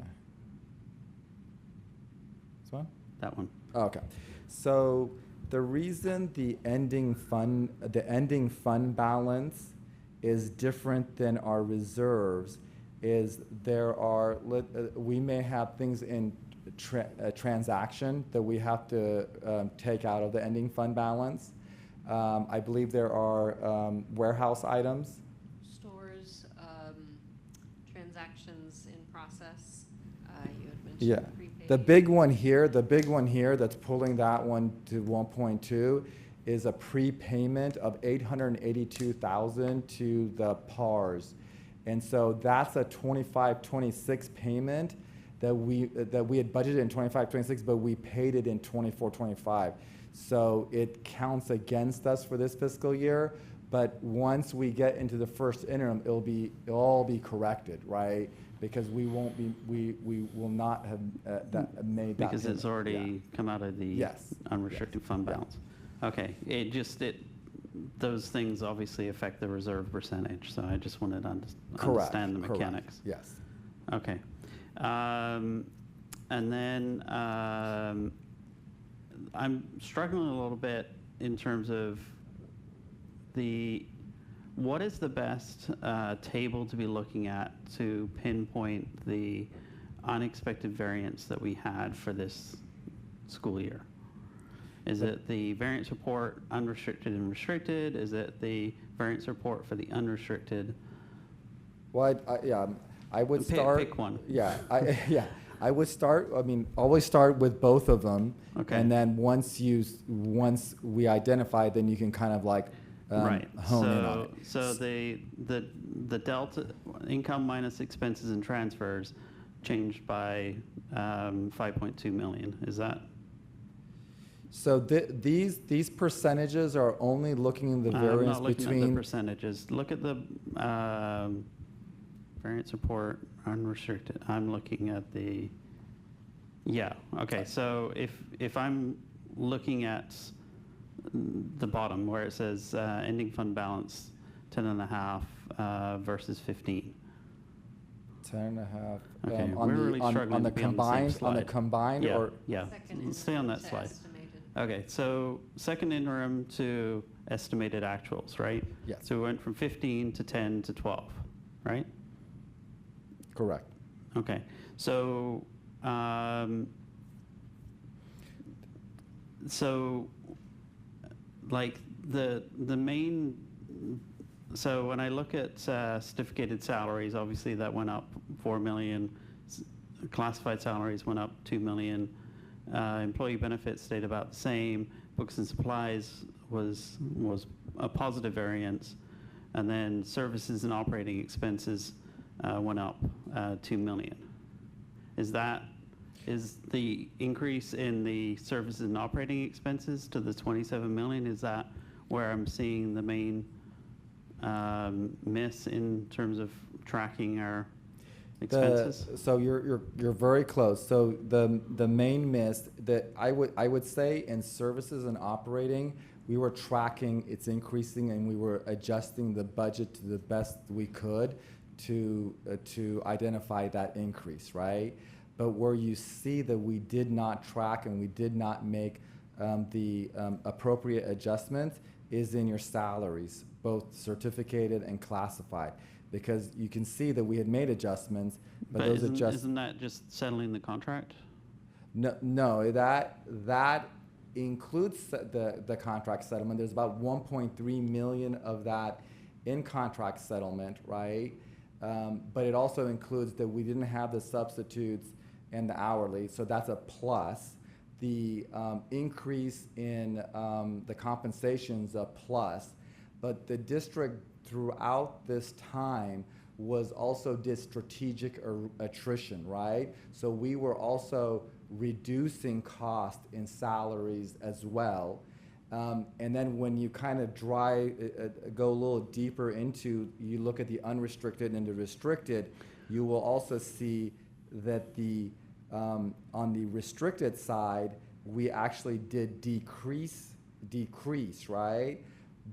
This one? That one. Okay. So the reason the ending fund balance is different than our reserves is we may have things in transaction that we have to take out of the ending fund balance. I believe there are warehouse items. Stores, transactions in process. You had mentioned Yeah. prepaid. The big one here that's pulling that one to 1.2 is a prepayment of $882,000 to the PARs. And so that's a 25-26 payment that we had budgeted in 25-26, but we paid it in 24-25. So it counts against us for this fiscal year, but once we get into the first interim, it'll all be corrected, right? Because we will not have made that Because payment. it's already come out of the Yes. unrestricted fund balance. Okay, those things obviously affect the reserve percentage, so I just wanted to understand the mechanics. Yes. Okay. And then I'm struggling a little bit in terms of what is the best table to be looking at to pinpoint the unexpected variance that we had for this school year? Is it the variance report unrestricted and restricted? Is it the variance report for the unrestricted? Well, I would start. Pick one. Yeah, I would start. I mean, always start with both of them. Okay. And then once we identify, then you can kind of like Right. hone in on it. So the delta income minus expenses and transfers changed by 5.2 million. Is that? So these percentages are only looking at the variance I'm not looking between. at the percentages. Look at the variance report unrestricted. I'm looking at the. Yeah. Okay. So if I'm looking at the bottom where it says ending fund balance 10.5 versus 15. 10.5. Okay, on we're the really struggling on the to be on the same combined on the slide. combined Yeah, or yeah. Stay on that slide. Estimated. Okay, so second interim to estimated actuals, right? Yes. So we went from 15 to 10 to 12, right? Correct. Okay, so like the main, so when I look at certificated salaries, obviously that went up 4 million. Classified salaries went up 2 million. Employee benefits stayed about the same. Books and supplies was a positive variance. And then services and operating expenses went up 2 million. Is the increase in the services and operating expenses to the 27 million, is that where I'm seeing the main miss in terms of tracking our expenses? So you're very close. So the main miss that I would say in services and operating, we were tracking it's increasing, and we were adjusting the budget to the best we could to identify that increase, right? But where you see that we did not track and we did not make the appropriate adjustments is in your salaries, both certificated and classified, because you can see that we had made adjustments, but those adjustments. Isn't that just settling the contract? No, that includes the contract settlement. There's about 1.3 million of that in contract settlement, right? But it also includes that we didn't have the substitutes and the hourly, so that's a plus. The increase in the compensation's a plus, but the district throughout this time was also did strategic attrition, right? So we were also reducing cost in salaries as well. And then when you kind of go a little deeper into, you look at the unrestricted and the restricted, you will also see that on the restricted side, we actually did decrease, right?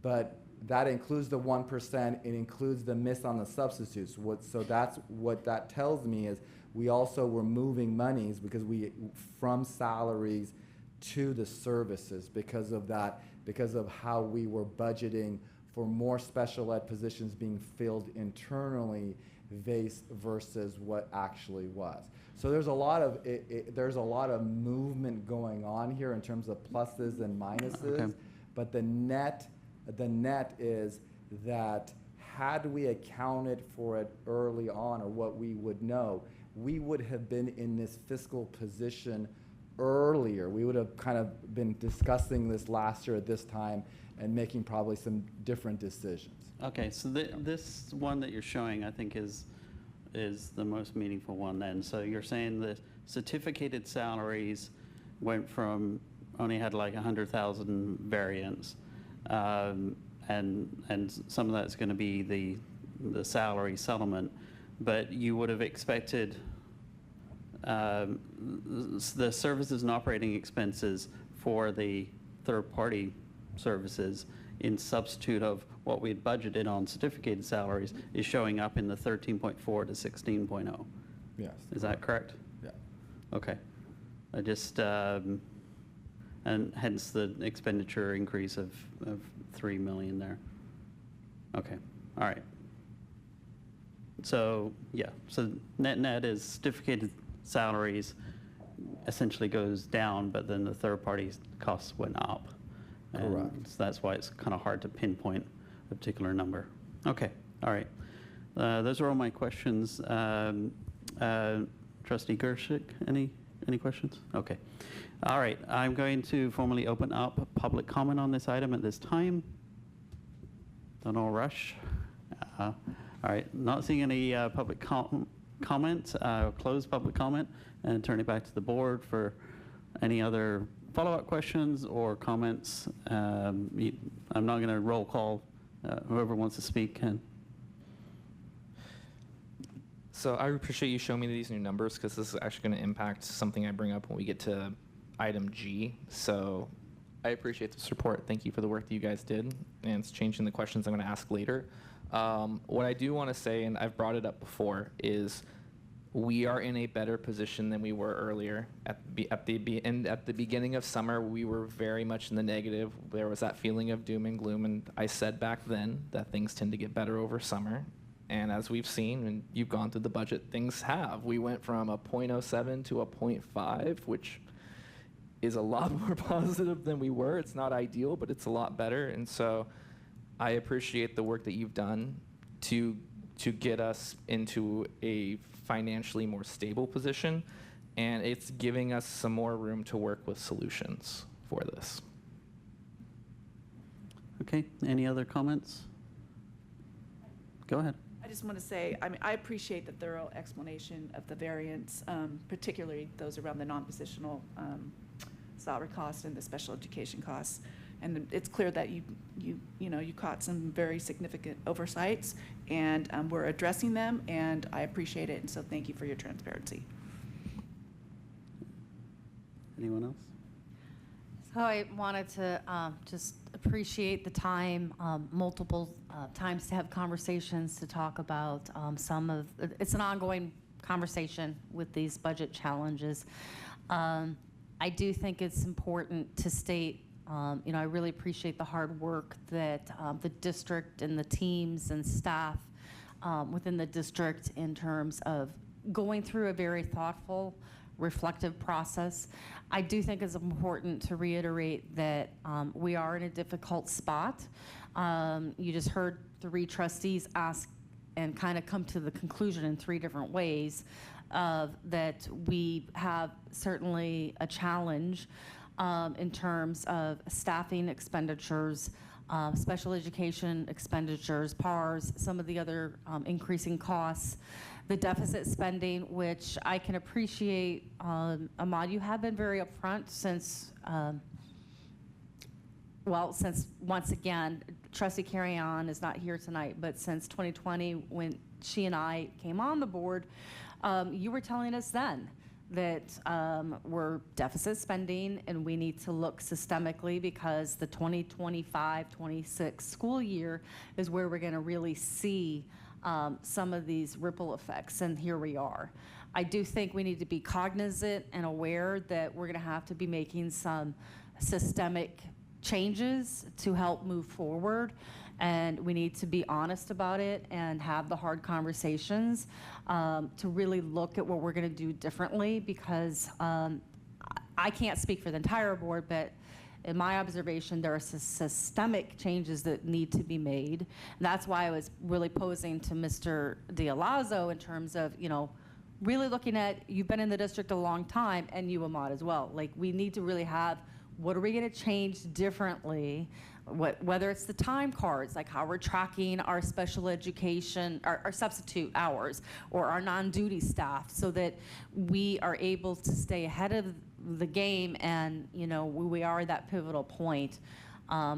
But that includes the 1%, it includes the miss on the substitutes. So that's what that tells me is we also were moving monies from salaries to the services because of that, because of how we were budgeting for more special ed positions being filled internally versus what actually was. So there's a lot of movement going on here in terms of pluses and minuses. Okay. But the net is that had we accounted for it early on, or what we would know, we would have been in this fiscal position earlier. We would have kind of been discussing this last year at this time and making probably some different decisions. Okay, so this one that you're showing, I think, is the most meaningful one then. So you're saying the certificated salaries went from, only had like 100,000 variance, and some of that's going to be the salary settlement, but you would have expected the services and operating expenses for the third-party services in substitute of what we had budgeted on certificated salaries is showing up in the 13.4 to 16.0. Yes. Is that correct? Yeah. Okay. I just, and hence the expenditure increase of 3 million there. Okay, all right. So, yeah, so net is certificated salaries essentially goes down, but then the third-party costs went up. Correct. So that's why it's kind of hard to pinpoint a particular number. Okay, all right. Those are all my questions. Trustee Gershik, any questions? Okay. All right, I'm going to formally open up public comment on this item at this time. Don't all rush. All right, not seeing any public comment. Close public comment and turn it back to the board for any other follow-up questions or comments. I'm not going to roll call. Whoever wants to speak can. So I appreciate you showing me these new numbers, because this is actually going to impact something I bring up when we get to item G. So I appreciate the support. Thank you for the work that you guys did, and it's changing the questions I'm going to ask later. What I do want to say, and I've brought it up before, is we are in a better position than we were earlier. At the beginning of summer, we were very much in the negative. There was that feeling of doom and gloom, and I said back then that things tend to get better over summer. And as we've seen, and you've gone through the budget, things have. We went from a 0.07 to a 0.5, which is a lot more positive than we were. It's not ideal, but it's a lot better. And so I appreciate the work that you've done to get us into a financially more stable position, and it's giving us some more room to work with solutions for this. Okay, any other comments? Go ahead. I just want to say, I mean, I appreciate the thorough explanation of the variants, particularly those around the non-positional salary costs and the special education costs. And it's clear that you caught some very significant oversights, and we're addressing them, and I appreciate it. And so thank you for your transparency. Anyone else? So I wanted to just appreciate the time, multiple times to have conversations to talk about it's an ongoing conversation with these budget challenges. I do think it's important to state, I really appreciate the hard work that the district and the teams and staff within the district in terms of going through a very thoughtful, reflective process. I do think it's important to reiterate that we are in a difficult spot. You just heard 3 trustees ask and kind of come to the conclusion in 3 different ways that we have certainly a challenge in terms of staffing expenditures, special education expenditures, PARs, some of the other increasing costs, the deficit spending, which I can appreciate. Ahmad, you have been very upfront since once again, Trustee Carry-On is not here tonight, but since 2020, when she and I came on the board, you were telling us then that we're deficit spending and we need to look systemically because the 2025-26 school year is where we're going to really see some of these ripple effects, and here we are. I do think we need to be cognizant and aware that we're going to have to be making some systemic changes to help move forward, and we need to be honest about it and have the hard conversations to really look at what we're going to do differently, because I can't speak for the entire board, but in my observation, there are systemic changes that need to be made. And that's why I was really posing to Mr. Dialazo in terms of, really looking at, you've been in the district a long time, and you, Ahmad, as well. Like, we need to really have, what are we going to change differently? Whether it's the time cards, like how we're tracking our special education, our substitute hours, or our non-duty staff, so that we are able to stay ahead of the game, and we are at that pivotal point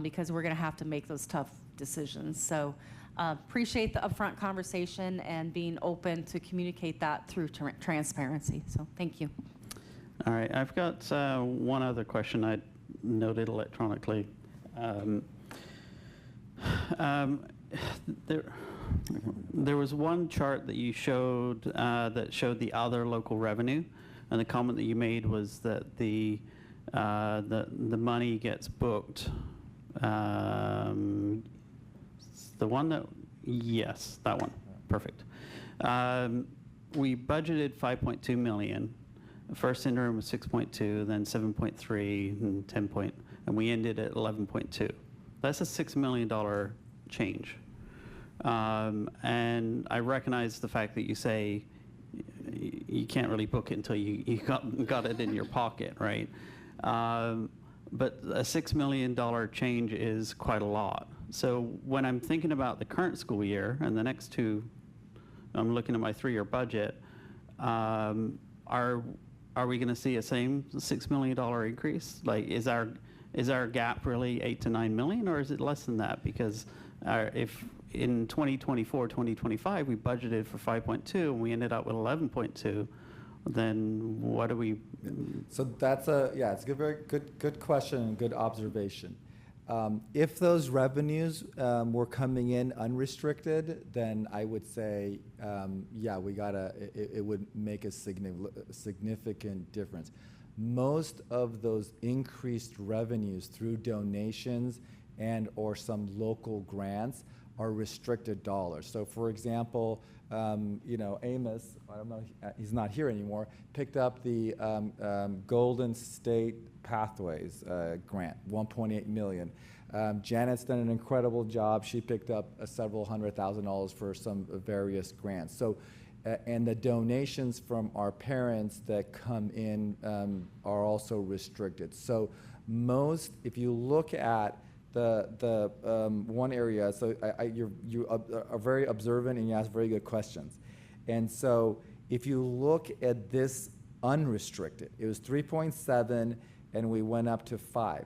because we're going to have to make those tough decisions. So appreciate the upfront conversation and being open to communicate that through transparency. So thank you. All right, I've got one other question I noted electronically. There was one chart that you showed that showed the other local revenue, and the comment that you made was that the money gets booked. The one that, yes, that one, perfect. We budgeted 5.2 million. The first interim was 6.2, then 7.3, and 10 point, and we ended at 11.2. That's a $6 million change. And I recognize the fact that you say you can't really book it until you got it in your pocket, right? But a $6 million change is quite a lot. So when I'm thinking about the current school year and the next 2, I'm looking at my 3-year budget, are we going to see a same $6 million increase? Like, is our gap really 8 to 9 million, or is it less than that? Because if in 2024, 2025, we budgeted for 5.2 and we ended up with 11.2, then what do we? So that's it's a very good question and good observation. If those revenues were coming in unrestricted, then I would say, it would make a significant difference. Most of those increased revenues through donations and or some local grants are restricted dollars. So for example, Amos, I don't know, he's not here anymore, picked up the Golden State Pathways grant, $1.8 million. Janet's done an incredible job. She picked up several $100,000 for some various grants. So, and the donations from our parents that come in are also restricted. So most, if you look at the one area, so you are very observant and you ask very good questions. And so if you look at this unrestricted, it was 3.7 and we went up to 5.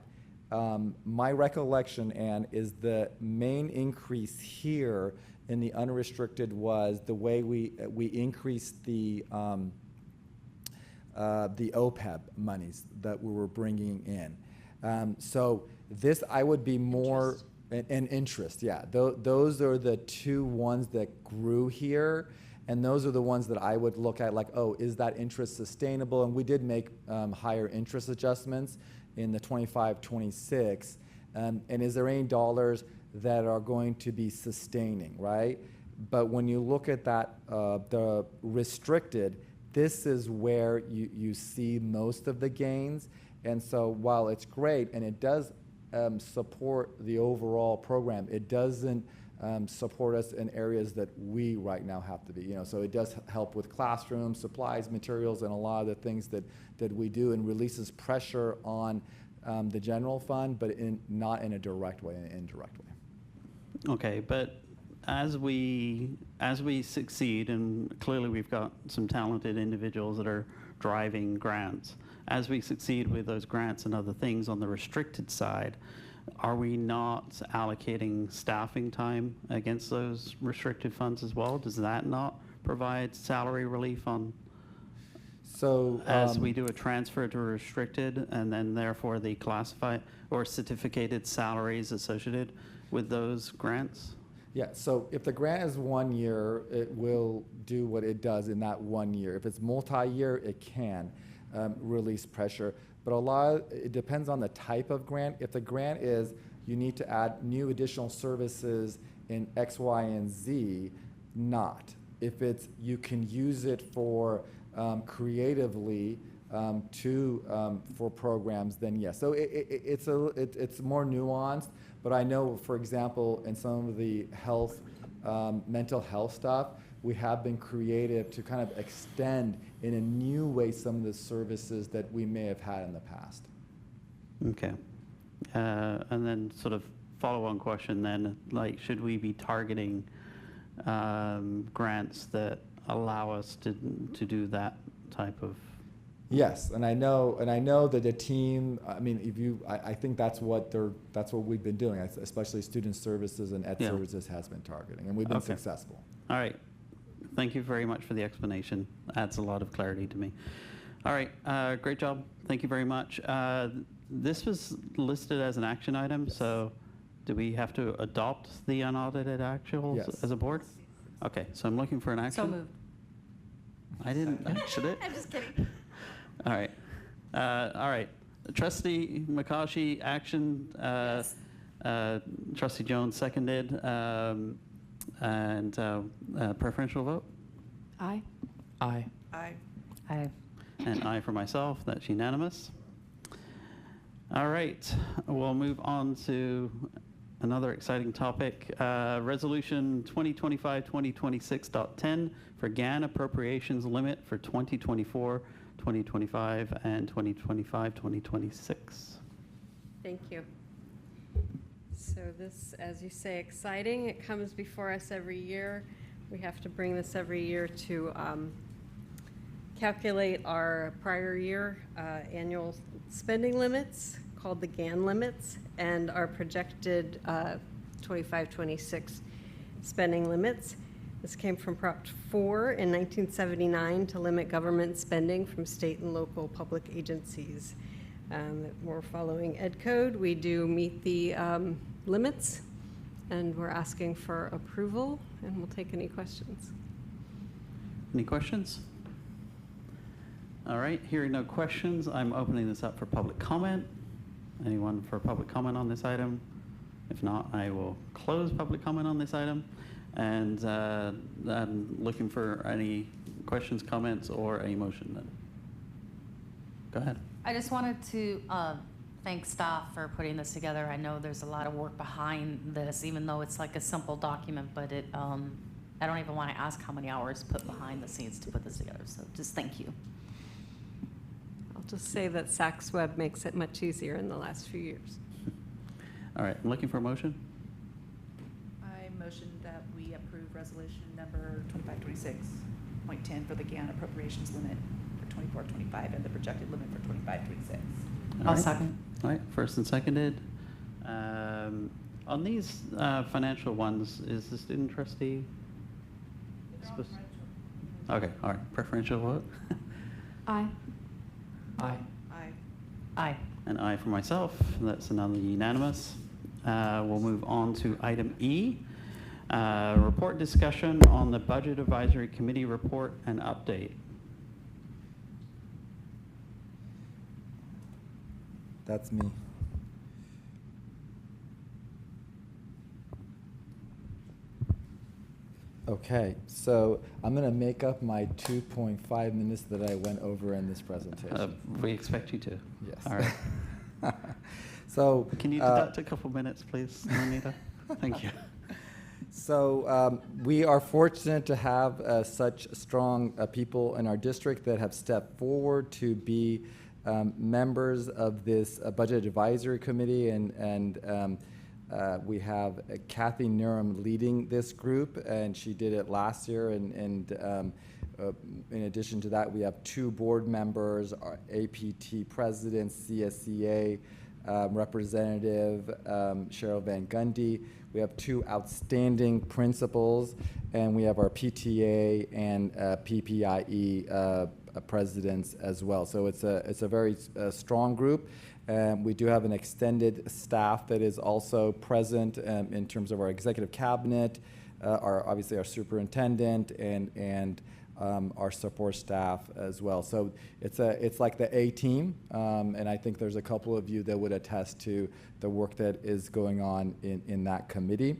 My recollection, Ann, is the main increase here in the unrestricted was the way we increased the OPEB monies that we were bringing in. So this I would be more in interest, yeah. Those are the two ones that grew here, and those are the ones that I would look at like, oh, is that interest sustainable? And we did make higher interest adjustments in the 25-26, and is there any dollars that are going to be sustaining, right? But when you look at that, the restricted, this is where you see most of the gains. And so while it's great and it does support the overall program, it doesn't support us in areas that we right now have to be. So it does help with classrooms, supplies, materials, and a lot of the things that we do, and releases pressure on the general fund, but not in a direct way, in an indirect way. Okay, but as we succeed, and clearly we've got some talented individuals that are driving grants, as we succeed with those grants and other things on the restricted side, are we not allocating staffing time against those restricted funds as well? Does that not provide salary relief on? So as we do a transfer to restricted, and then therefore the classified or certificated salaries associated with those grants? Yeah, so if the grant is 1 year, it will do what it does in that 1 year. If it's multi-year, it can release pressure. But it depends on the type of grant. If the grant is you need to add new additional services in X, Y, and Z, not. If it's you can use it for creatively for programs, then yes. So it's more nuanced. But I know, for example, in some of the health, mental health stuff, we have been creative to kind of extend in a new way some of the services that we may have had in the past. Okay. And then sort of follow-on question then, like, should we be targeting grants that allow us to do that type of? Yes, and I know that the team. I mean, I think that's what we've been doing, especially student services and ed services has been targeting, and we've been successful. All right, thank you very much for the explanation. Adds a lot of clarity to me. All right, great job. Thank you very much. This was listed as an action item, so do we have to adopt the unaudited actuals as a board? Okay, so I'm looking for an action. So moved. I didn't action it. I'm just kidding. All right. All right. Trustee McCaughey, action. Yes. Trustee Jones seconded. And preferential vote? Aye. Aye. Aye. Aye. And aye for myself. That's unanimous. All right. We'll move on to another exciting topic. Resolution 2025-2026.10 for GAN appropriations limit for 2024, 2025, and 2025-2026. Thank you. So this, as you say, exciting. It comes before us every year. We have to bring this every year to calculate our prior year annual spending limits, called the GAN limits, and our projected 25-26 spending limits. This came from Prop 4 in 1979 to limit government spending from state and local public agencies. We're following Ed Code. We do meet the limits, and we're asking for approval, and we'll take any questions. Any questions? All right, hearing no questions, I'm opening this up for public comment. Anyone for public comment on this item? If not, I will close public comment on this item, and I'm looking for any questions, comments, or a motion then. Go ahead. I just wanted to thank staff for putting this together. I know there's a lot of work behind this, even though it's like a simple document, but it, I don't even want to ask how many hours put behind the scenes to put this together, so just thank you. I'll just say that Saks Web makes it much easier in the last few years. All right, I'm looking for a motion. I motion that we approve resolution number 2526.10 for the GAN appropriations limit for 24-25 and the projected limit for 25-26. I'll second. All right, first and seconded. On these financial ones, is the student trustee? Okay, all right. Preferential vote? Aye. Aye. Aye. Aye. An aye for myself. That's another unanimous. We'll move on to item E. Report discussion on the Budget Advisory Committee report and update. That's me. Okay, so I'm going to make up my 2.5 minutes that I went over in this presentation. We expect you to. Yes. All right. So can you deduct a couple minutes, please, Anita? Thank you. So we are fortunate to have such strong people in our district that have stepped forward to be members of this Budget Advisory Committee, and we have Kathy Nurum leading this group, and she did it last year. And in addition to that, we have 2 board members, our APT president, CSCA representative, Cheryl Van Gundy. We have 2 outstanding principals, and we have our PTA and PPIE presidents as well. So it's a very strong group. We do have an extended staff that is also present in terms of our executive cabinet, obviously our superintendent, and our support staff as well. So it's like the A team, and I think there's a couple of you that would attest to the work that is going on in that committee.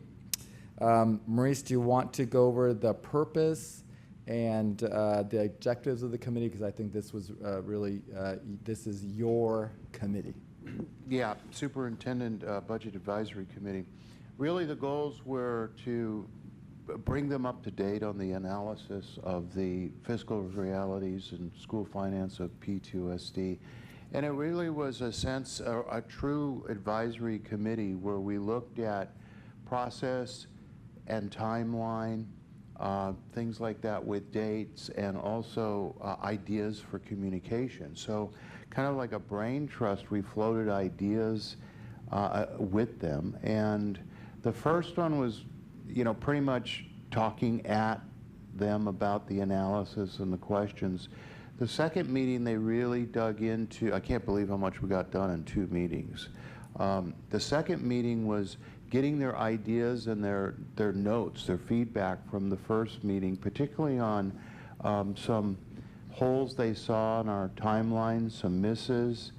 Maurice, do you want to go over the purpose and the objectives of the committee? Because I think this was really, this is your committee. Yeah, Superintendent Budget Advisory Committee. Really the goals were to bring them up to date on the analysis of the fiscal realities and school finance of P2SD. And it really was a sense, a true advisory committee where we looked at process and timeline, things like that with dates, and also ideas for communication. So kind of like a brain trust, we floated ideas with them. And the first one was, you know, pretty much talking at them about the analysis and the questions. The second meeting, they really dug into, I can't believe how much we got done in 2 meetings. The second meeting was getting their ideas and their notes, their feedback from the first meeting, particularly on some holes they saw in our timeline, some misses,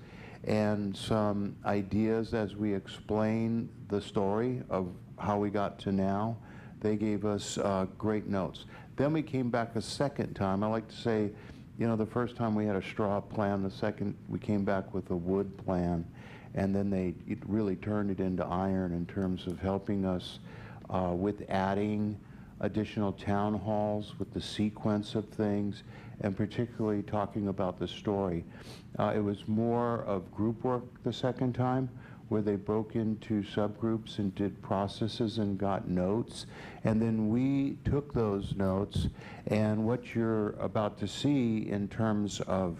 and some ideas as we explain the story of how we got to now. They gave us great notes. Then we came back a second time. I like to say, you know, the first time we had a straw plan, the second we came back with a wood plan, and then it really turned it into iron in terms of helping us with adding additional town halls, with the sequence of things, and particularly talking about the story. It was more of group work the second time, where they broke into subgroups and did processes and got notes. And then we took those notes, and what you're about to see in terms of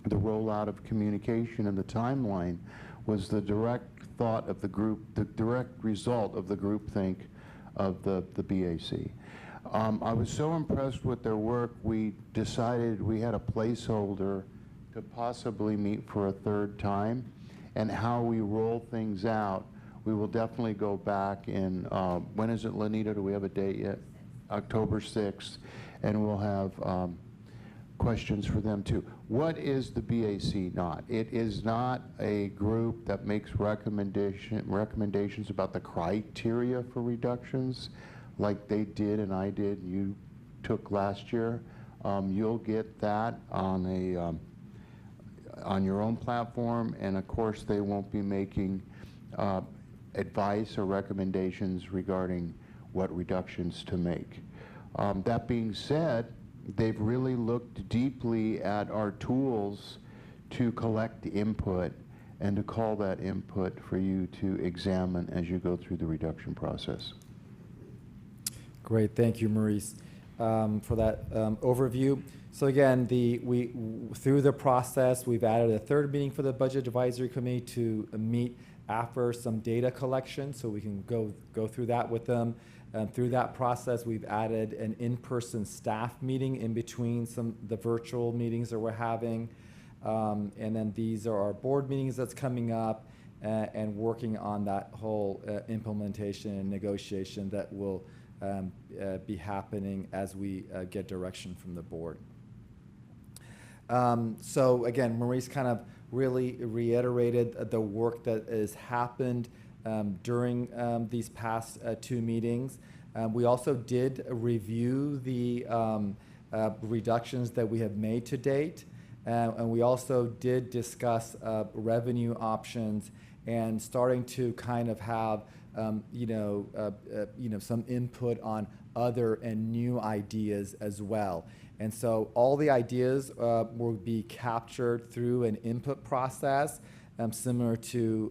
the rollout of communication and the timeline was the direct thought of the group, the direct result of the groupthink of the BAC. I was so impressed with their work, we decided we had a placeholder to possibly meet for a 3rd time. And how we roll things out, we will definitely go back in, when is it, Lanita? Do we have a date yet? October 6th. And we'll have questions for them too. What is the BAC not? It is not a group that makes recommendations about the criteria for reductions like they did and I did, you took last year. You'll get that on your own platform, and of course they won't be making advice or recommendations regarding what reductions to make. That being said, they've really looked deeply at our tools to collect input and to call that input for you to examine as you go through the reduction process. Great, thank you, Maurice, for that overview. So again, through the process, we've added a third meeting for the Budget Advisory Committee to meet after some data collection, so we can go through that with them. Through that process, we've added an in-person staff meeting in between the virtual meetings that we're having. And then these are our board meetings that's coming up, and working on that whole implementation and negotiation that will be happening as we get direction from the board. So again, Maurice kind of really reiterated the work that has happened during these past two meetings. We also did review the reductions that we have made to date, and we also did discuss revenue options and starting to kind of have some input on other and new ideas as well. And so all the ideas will be captured through an input process similar to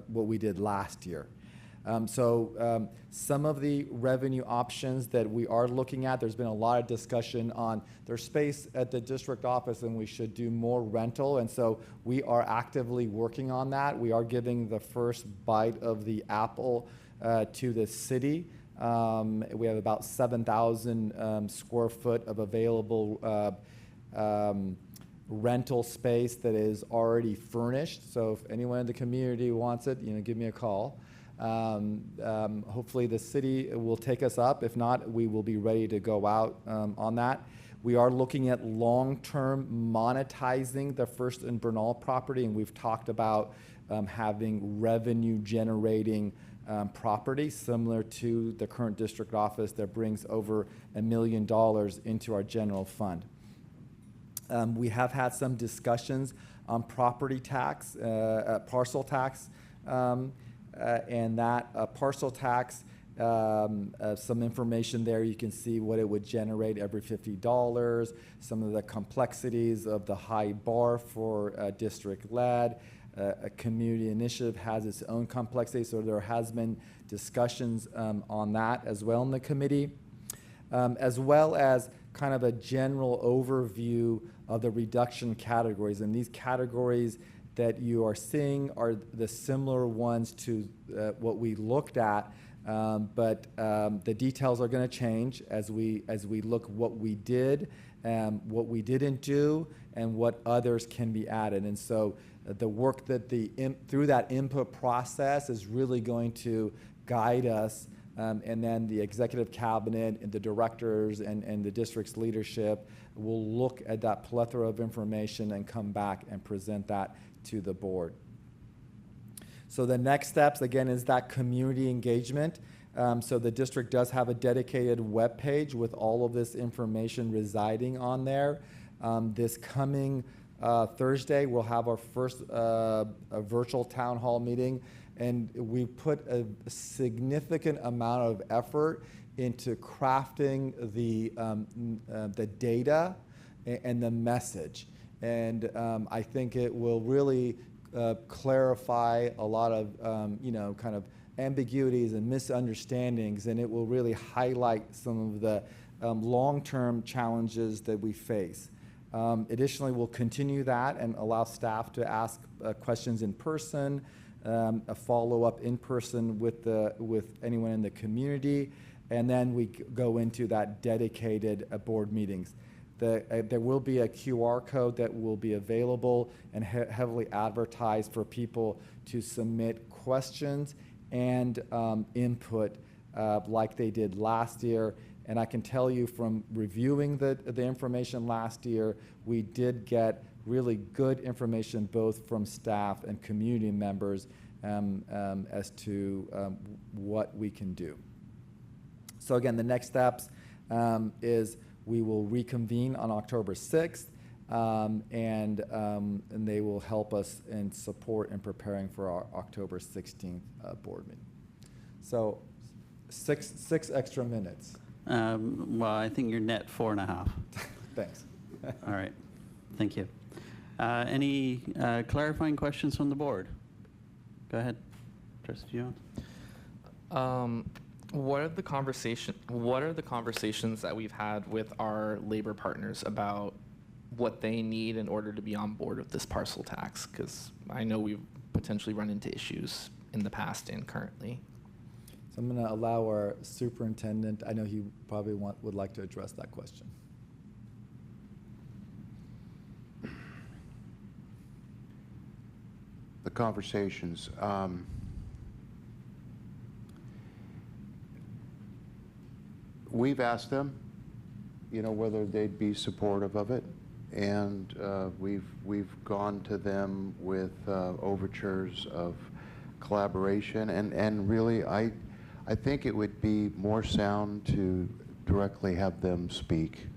what we did last year. Some of the revenue options that we are looking at, there's been a lot of discussion on there's space at the district office and we should do more rental, and so we are actively working on that. We are giving the first bite of the apple to the city. We have about 7,000 square foot of available rental space that is already furnished. So if anyone in the community wants it, give me a call. Hopefully the city will take us up. If not, we will be ready to go out on that. We are looking at long-term monetizing the First and Bernal property, and we've talked about having revenue-generating property similar to the current district office that brings over $1 million into our general fund. We have had some discussions on property tax, parcel tax, and that parcel tax, some information there. You can see what it would generate every $50, some of the complexities of the high bar for district-led. A community initiative has its own complexity, so there has been discussions on that as well in the committee, as well as kind of a general overview of the reduction categories. And these categories that you are seeing are the similar ones to what we looked at, but the details are going to change as we look what we did, what we didn't do, and what others can be added. And so the work that through that input process is really going to guide us, and then the executive cabinet and the directors and the district's leadership will look at that plethora of information and come back and present that to the board. So the next steps, again, is that community engagement. So the district does have a dedicated web page with all of this information residing on there. This coming Thursday, we'll have our first virtual town hall meeting, and we put a significant amount of effort into crafting the data and the message. And I think it will really clarify a lot of kind of ambiguities and misunderstandings, and it will really highlight some of the long-term challenges that we face. Additionally, we'll continue that and allow staff to ask questions in person, a follow-up in person with anyone in the community, and then we go into that dedicated board meetings. There will be a QR code that will be available and heavily advertised for people to submit questions and input like they did last year. And I can tell you from reviewing the information last year, we did get really good information both from staff and community members as to what we can do. So again, the next steps is we will reconvene on October 6th, and they will help us in support and preparing for our October 16th board meeting. So six extra minutes. Well, I think you're net 4.5. Thanks. All right. Thank you. Any clarifying questions from the board? Go ahead, Trustee Jones. What are the conversations that we've had with our labor partners about what they need in order to be on board with this parcel tax? Because I know we've potentially run into issues in the past and currently. So I'm going to allow our superintendent, I know he probably would like to address that question. The conversations. We've asked them, whether they'd be supportive of it, and we've gone to them with overtures of collaboration, and really, I think it would be more sound to directly have them speak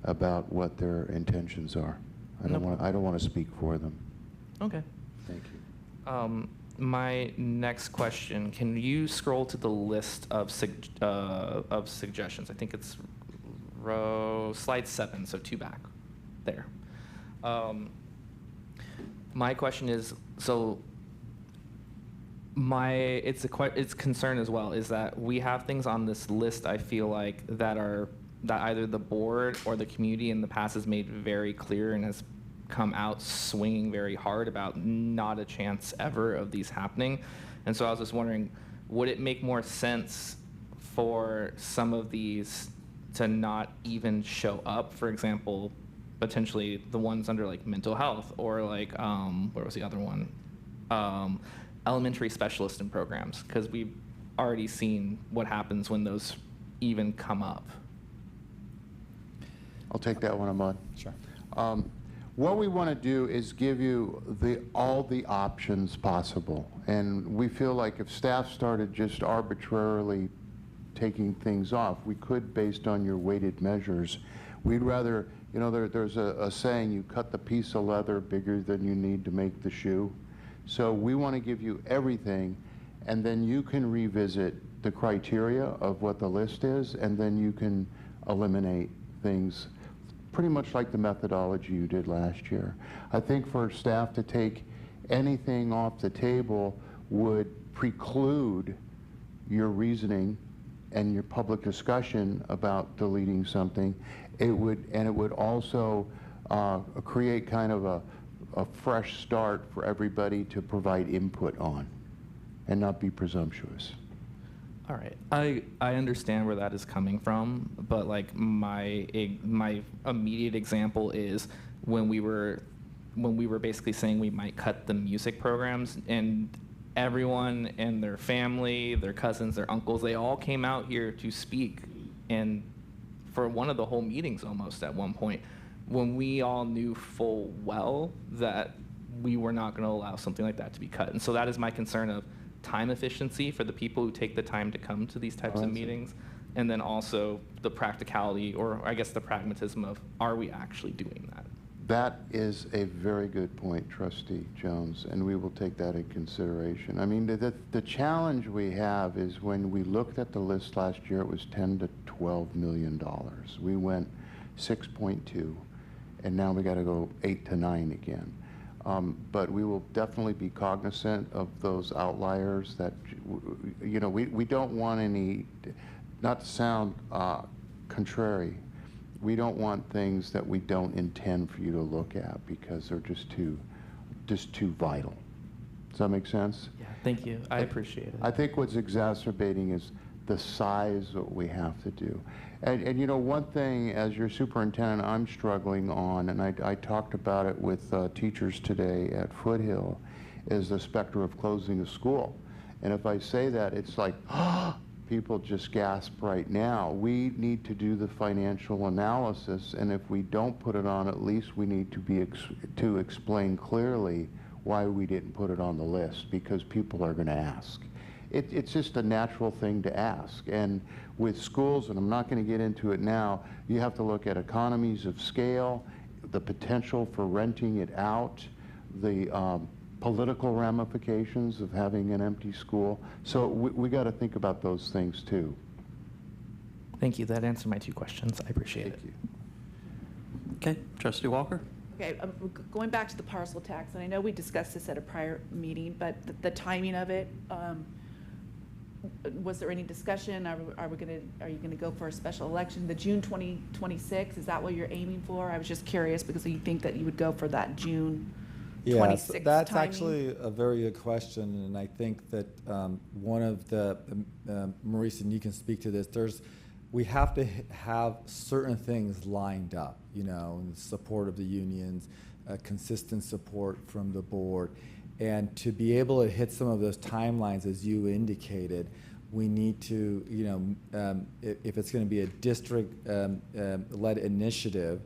about what their intentions are. I don't want to speak for them. Okay. Thank you. My next question, can you scroll to the list of suggestions? I think it's slide 7, so 2 back there. My question is, so it's concern as well is that we have things on this list, I feel like, that either the board or the community in the past has made very clear and has come out swinging very hard about not a chance ever of these happening. And so I was just wondering, would it make more sense for some of these to not even show up? For example, potentially the ones under like mental health, or like, where was the other one? Elementary specialist in programs, because we've already seen what happens when those even come up. I'll take that one, Ahmad. Sure. What we want to do is give you all the options possible. And we feel like if staff started just arbitrarily taking things off, we could, based on your weighted measures. We'd rather, there's a saying, you cut the piece of leather bigger than you need to make the shoe. So we want to give you everything, and then you can revisit the criteria of what the list is, and then you can eliminate things pretty much like the methodology you did last year. I think for staff to take anything off the table would preclude your reasoning and your public discussion about deleting something. It would also create kind of a fresh start for everybody to provide input on and not be presumptuous. All right, I understand where that is coming from, but like my immediate example is when we were basically saying we might cut the music programs, and everyone and their family, their cousins, their uncles, they all came out here to speak, and for one of the whole meetings almost at one point, when we all knew full well that we were not going to allow something like that to be cut. And so that is my concern of time efficiency for the people who take the time to come to these types of meetings, and then also the practicality, or I guess the pragmatism of, are we actually doing that? That is a very good point, Trustee Jones, and we will take that in consideration. I mean, the challenge we have is when we looked at the list last year, it was $10 to $12 million. We went 6.2, and now we got to go 8 to 9 again. But we will definitely be cognizant of those outliers that, we don't want any, not to sound contrary, we don't want things that we don't intend for you to look at because they're just too vital. Does that make sense? Yeah, thank you. I appreciate it. I think what's exacerbating is the size of what we have to do. And one thing, as your superintendent, I'm struggling on, and I talked about it with teachers today at Foothill, is the specter of closing a school. And if I say that, it's like, people just gasp right now. We need to do the financial analysis, and if we don't put it on, at least we need to be to explain clearly why we didn't put it on the list, because people are going to ask. It's just a natural thing to ask. And with schools, and I'm not going to get into it now, you have to look at economies of scale, the potential for renting it out, the political ramifications of having an empty school. So we got to think about those things too. Thank you. That answered my 2 questions. I appreciate it. Okay, Trustee Walker? Okay, going back to the parcel tax, and I know we discussed this at a prior meeting, but the timing of it, was there any discussion? Are you gonna go for a special election? The June 2026, is that what you're aiming for? I was just curious because you think that you would go for that June 26 Yes, that's timing? actually a very good question, and I think that one of the, Maurice, and you can speak to this, we have to have certain things lined up, you know, in support of the unions, consistent support from the board. And to be able to hit some of those timelines, as you indicated, we need to, you know, if it's going to be a district-led initiative,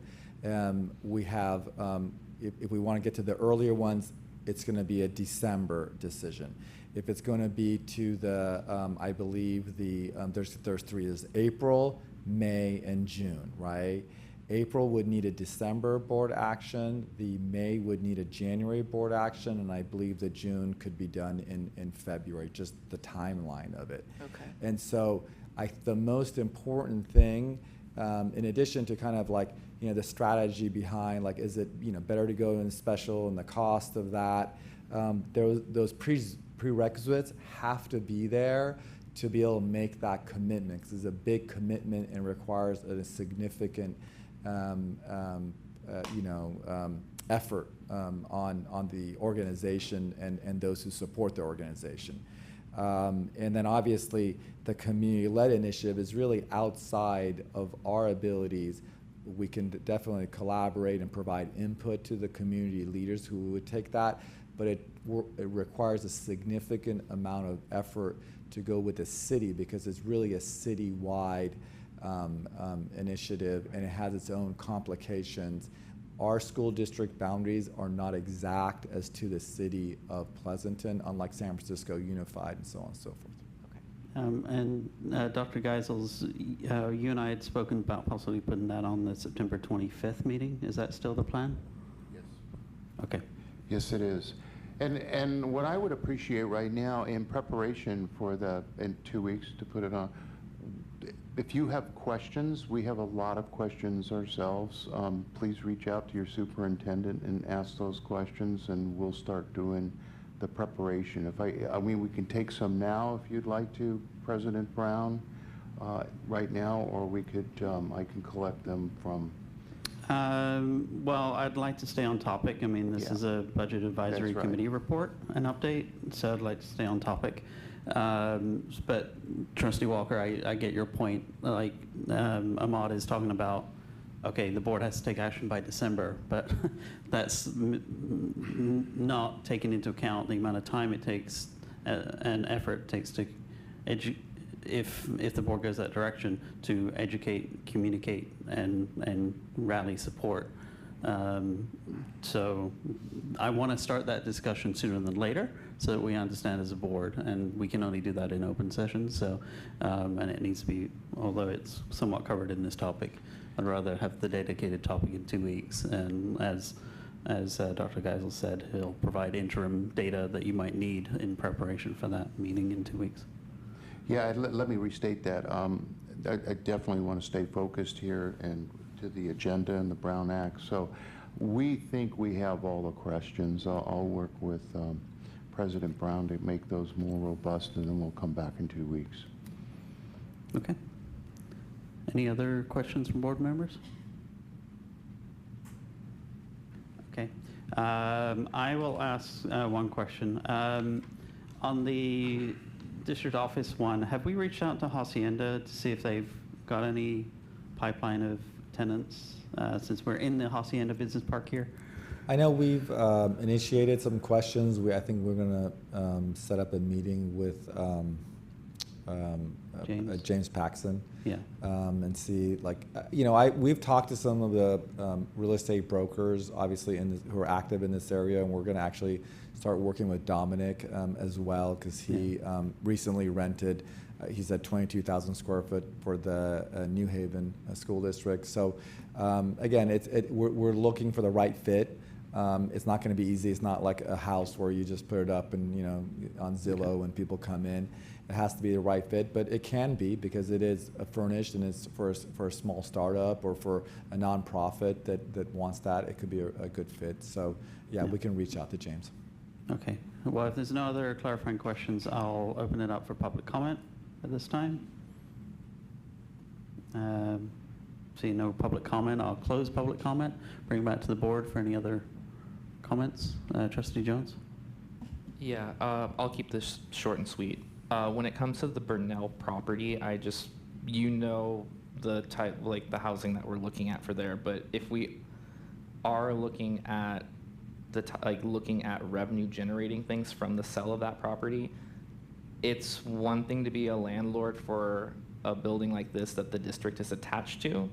we have, if we want to get to the earlier ones, it's going to be a December decision. If it's going to be to the, I believe there's 3, there's April, May, and June, right? April would need a December board action, the May would need a January board action, and I believe the June could be done in February, just the timeline of it. Okay. And so the most important thing, in addition to kind of like, you know, the strategy behind, like, is it, you know, better to go in special and the cost of that, those prerequisites have to be there to be able to make that commitment, because it's a big commitment and requires a significant effort on the organization and those who support the organization. And then obviously the community-led initiative is really outside of our abilities. We can definitely collaborate and provide input to the community leaders who would take that, but it requires a significant amount of effort to go with the city, because it's really a citywide initiative, and it has its own complications. Our school district boundaries are not exact as to the city of Pleasanton, unlike San Francisco Unified and so on and so forth. And Dr. Geisels, you and I had spoken about possibly putting that on the September 25th meeting. Is that still the plan? Yes. Okay. Yes, it is. And what I would appreciate right now in preparation for in 2 weeks to put it on, if you have questions, we have a lot of questions ourselves. Please reach out to your superintendent and ask those questions, and we'll start doing the preparation. I mean, we can take some now if you'd like to, President Brown, right now, or we could, I can collect them from. Well, I'd like to stay on topic. I mean, this is a Budget Advisory Committee report, an update, so I'd like to stay on topic. But Trustee Walker, I get your point. Like Ahmad is talking about, okay, the board has to take action by December, but that's not taking into account the amount of time it takes and effort it takes to if the board goes that direction, to educate, communicate, and rally support. So I want to start that discussion sooner than later, so that we understand as a board, and we can only do that in open session. So, and it needs to be, although it's somewhat covered in this topic, I'd rather have the dedicated topic in 2 weeks. And as Dr. Geisel said, he'll provide interim data that you might need in preparation for that meeting in 2 weeks. Yeah, let me restate that. I definitely want to stay focused here and to the agenda and the Brown Act. So we think we have all the questions. I'll work with President Brown to make those more robust, and then we'll come back in 2 weeks. Okay. Any other questions from board members? Okay. I will ask one question. On the district office one, have we reached out to Hacienda to see if they've got any pipeline of tenants since we're in the Hacienda Business Park here? I know we've initiated some questions. I think we're going to set up a meeting with James Paxson. Yeah. And see, like, we've talked to some of the real estate brokers, obviously, who are active in this area, and we're going to actually start working with Dominic as well, because he recently rented. He's at 22,000 square foot for the New Haven school district. So again, we're looking for the right fit. It's not going to be easy. It's not like a house where you just put it up and on Zillow and people come in. It has to be the right fit, but it can be, because it is furnished and it's for a small startup or for a nonprofit that wants that. It could be a good fit. So yeah, we can reach out to James. Okay. Well, if there's no other clarifying questions, I'll open it up for public comment at this time. Seeing no public comment, I'll close public comment. Bring it back to the board for any other comments. Trustee Jones? Yeah, I'll keep this short and sweet. When it comes to the Burnell property, the type, like the housing that we're looking at for there, but if we are looking at looking at revenue generating things from the sale of that property, it's one thing to be a landlord for a building like this that the district is attached to.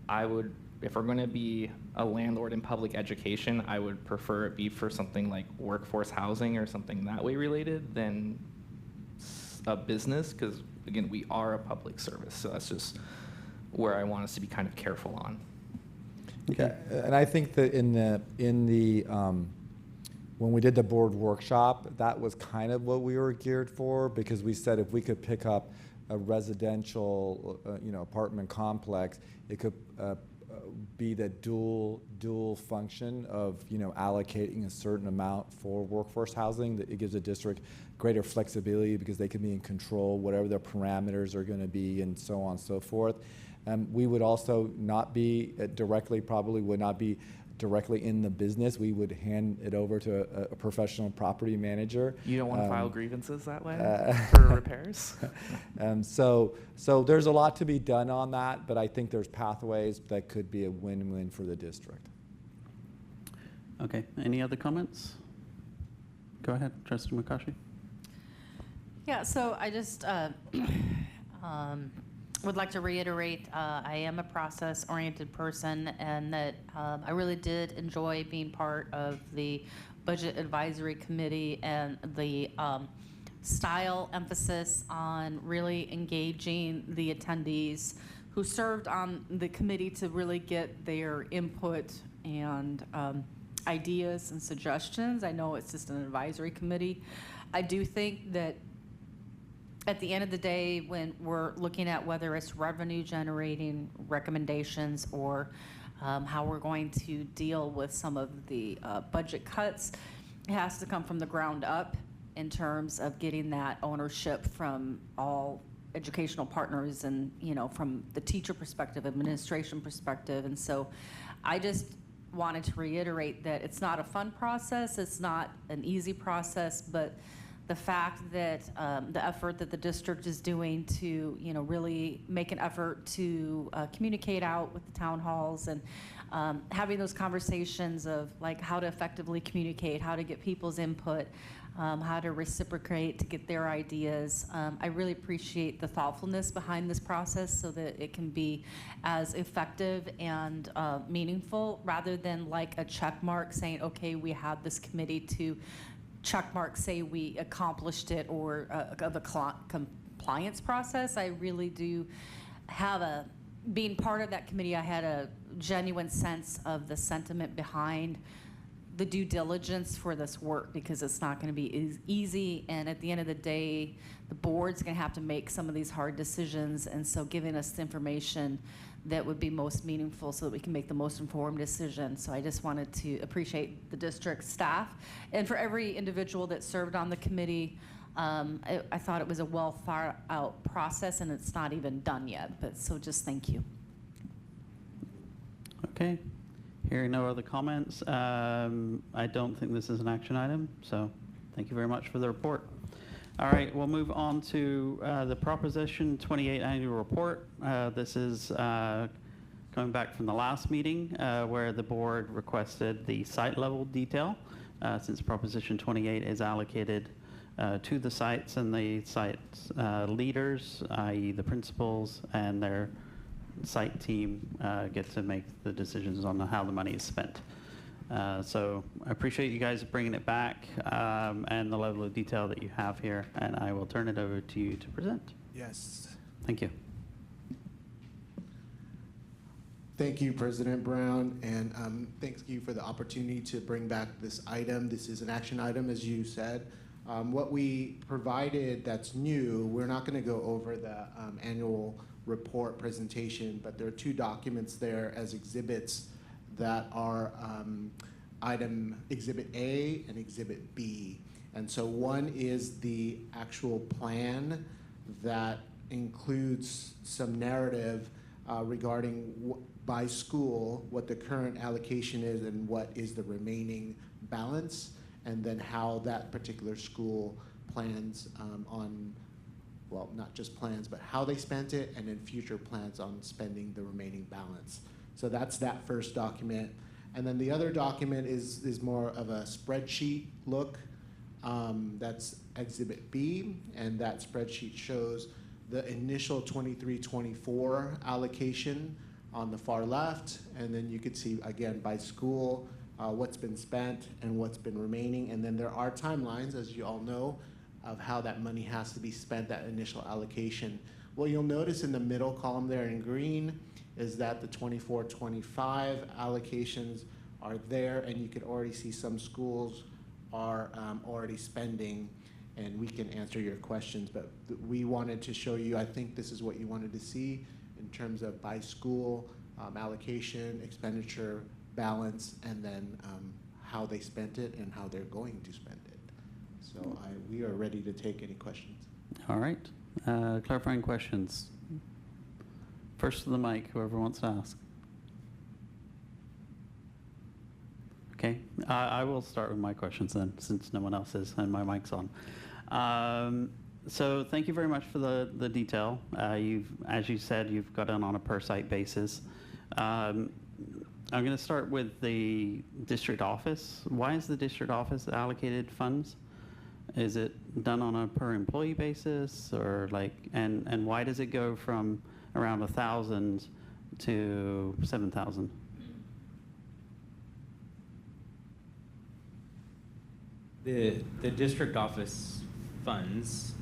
If we're going to be a landlord in public education, I would prefer it be for something like workforce housing or something that way related than a business, because again, we are a public service. So that's just where I want us to be kind of careful on. Okay. And I think that in the when we did the board workshop, that was kind of what we were geared for, because we said if we could pick up a residential apartment complex, it could be the dual function of allocating a certain amount for workforce housing. That it gives the district greater flexibility, because they can be in control whatever their parameters are going to be, and so on and so forth. We would also not be probably would not be directly in the business. We would hand it over to a professional property manager. You don't want to file grievances that way for repairs? So there's a lot to be done on that, but I think there's pathways that could be a win-win for the district. Okay, any other comments? Go ahead, Trustee McCaughey. Yeah, so I just would like to reiterate, I am a process-oriented person, and that I really did enjoy being part of the Budget Advisory Committee and the style emphasis on really engaging the attendees who served on the committee to really get their input and ideas and suggestions. I know it's just an advisory committee. I do think that at the end of the day, when we're looking at whether it's revenue generating recommendations or how we're going to deal with some of the budget cuts, it has to come from the ground up in terms of getting that ownership from all educational partners and, from the teacher perspective, administration perspective. And so I just wanted to reiterate that it's not a fun process, it's not an easy process, but the fact that the effort that the district is doing to, really make an effort to communicate out with the town halls and having those conversations of like how to effectively communicate, how to get people's input, how to reciprocate to get their ideas. I really appreciate the thoughtfulness behind this process so that it can be as effective and meaningful, rather than like a check mark saying, okay, we have this committee to check mark say we accomplished it, or the compliance process. I really do have being part of that committee, I had a genuine sense of the sentiment behind the due diligence for this work, because it's not going to be easy, and at the end of the day, the board's going to have to make some of these hard decisions, and so giving us the information that would be most meaningful so that we can make the most informed decision. So I just wanted to appreciate the district staff, and for every individual that served on the committee. I thought it was a well thought out process, and it's not even done yet, but so just thank you. Okay. Hearing no other comments, I don't think this is an action item, so thank you very much for the report. All right, we'll move on to the Proposition 28 Annual Report. This is coming back from the last meeting where the board requested the site level detail, since Proposition 28 is allocated to the sites, and the site leaders, i.e. the principals and their site team, get to make the decisions on how the money is spent. So I appreciate you guys bringing it back and the level of detail that you have here, and I will turn it over to you to present. Yes. Thank you. Thank you, President Brown, and thank you for the opportunity to bring back this item. This is an action item, as you said. What we provided that's new, we're not going to go over the annual report presentation, but there are 2 documents there as exhibits that are item Exhibit A and Exhibit B. And so one is the actual plan that includes some narrative regarding by school what the current allocation is and what is the remaining balance, and then how that particular school plans on, well, not just plans, but how they spent it, and then future plans on spending the remaining balance. So that's that first document. And then the other document is more of a spreadsheet look. That's Exhibit B, and that spreadsheet shows the initial 23-24 allocation on the far left, and then you could see, again, by school, what's been spent and what's been remaining. And then there are timelines, as you all know, of how that money has to be spent, that initial allocation. What you'll notice in the middle column there in green is that the 24-25 allocations are there, and you can already see some schools are already spending, and we can answer your questions. But we wanted to show you, I think this is what you wanted to see in terms of by school, allocation, expenditure, balance, and then how they spent it and how they're going to spend it. So we are ready to take any questions. All right. Clarifying questions. First to the mic, whoever wants to ask. Okay, I will start with my questions then, since no one else is and my mic's on. So thank you very much for the detail. As you said, you've got it on a per site basis. I'm going to start with the district office. Why is the district office allocated funds? Is it done on a per employee basis, or like, and why does it go from around 1,000 to 7,000? The district office funds,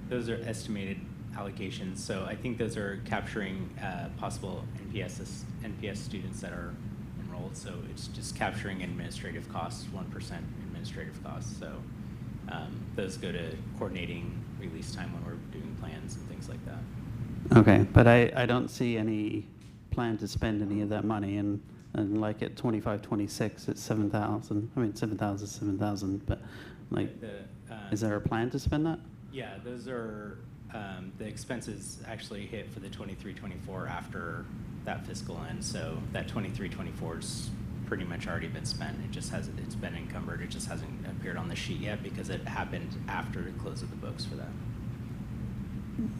those are estimated allocations. So I think those are capturing possible NPS students that are enrolled. So it's just capturing administrative costs, 1% administrative costs. So those go to coordinating release time when we're doing plans and things like that. Okay, but I don't see any plan to spend any of that money, and like at 25-26, it's 7,000. I mean, 7,000 is 7,000, but like, is there a plan to spend that? Yeah, those are the expenses actually hit for the 23-24 after that fiscal end. So that 23-24's pretty much already been spent. It just hasn't. It's been encumbered. It just hasn't appeared on the sheet yet because it happened after the close of the books for that.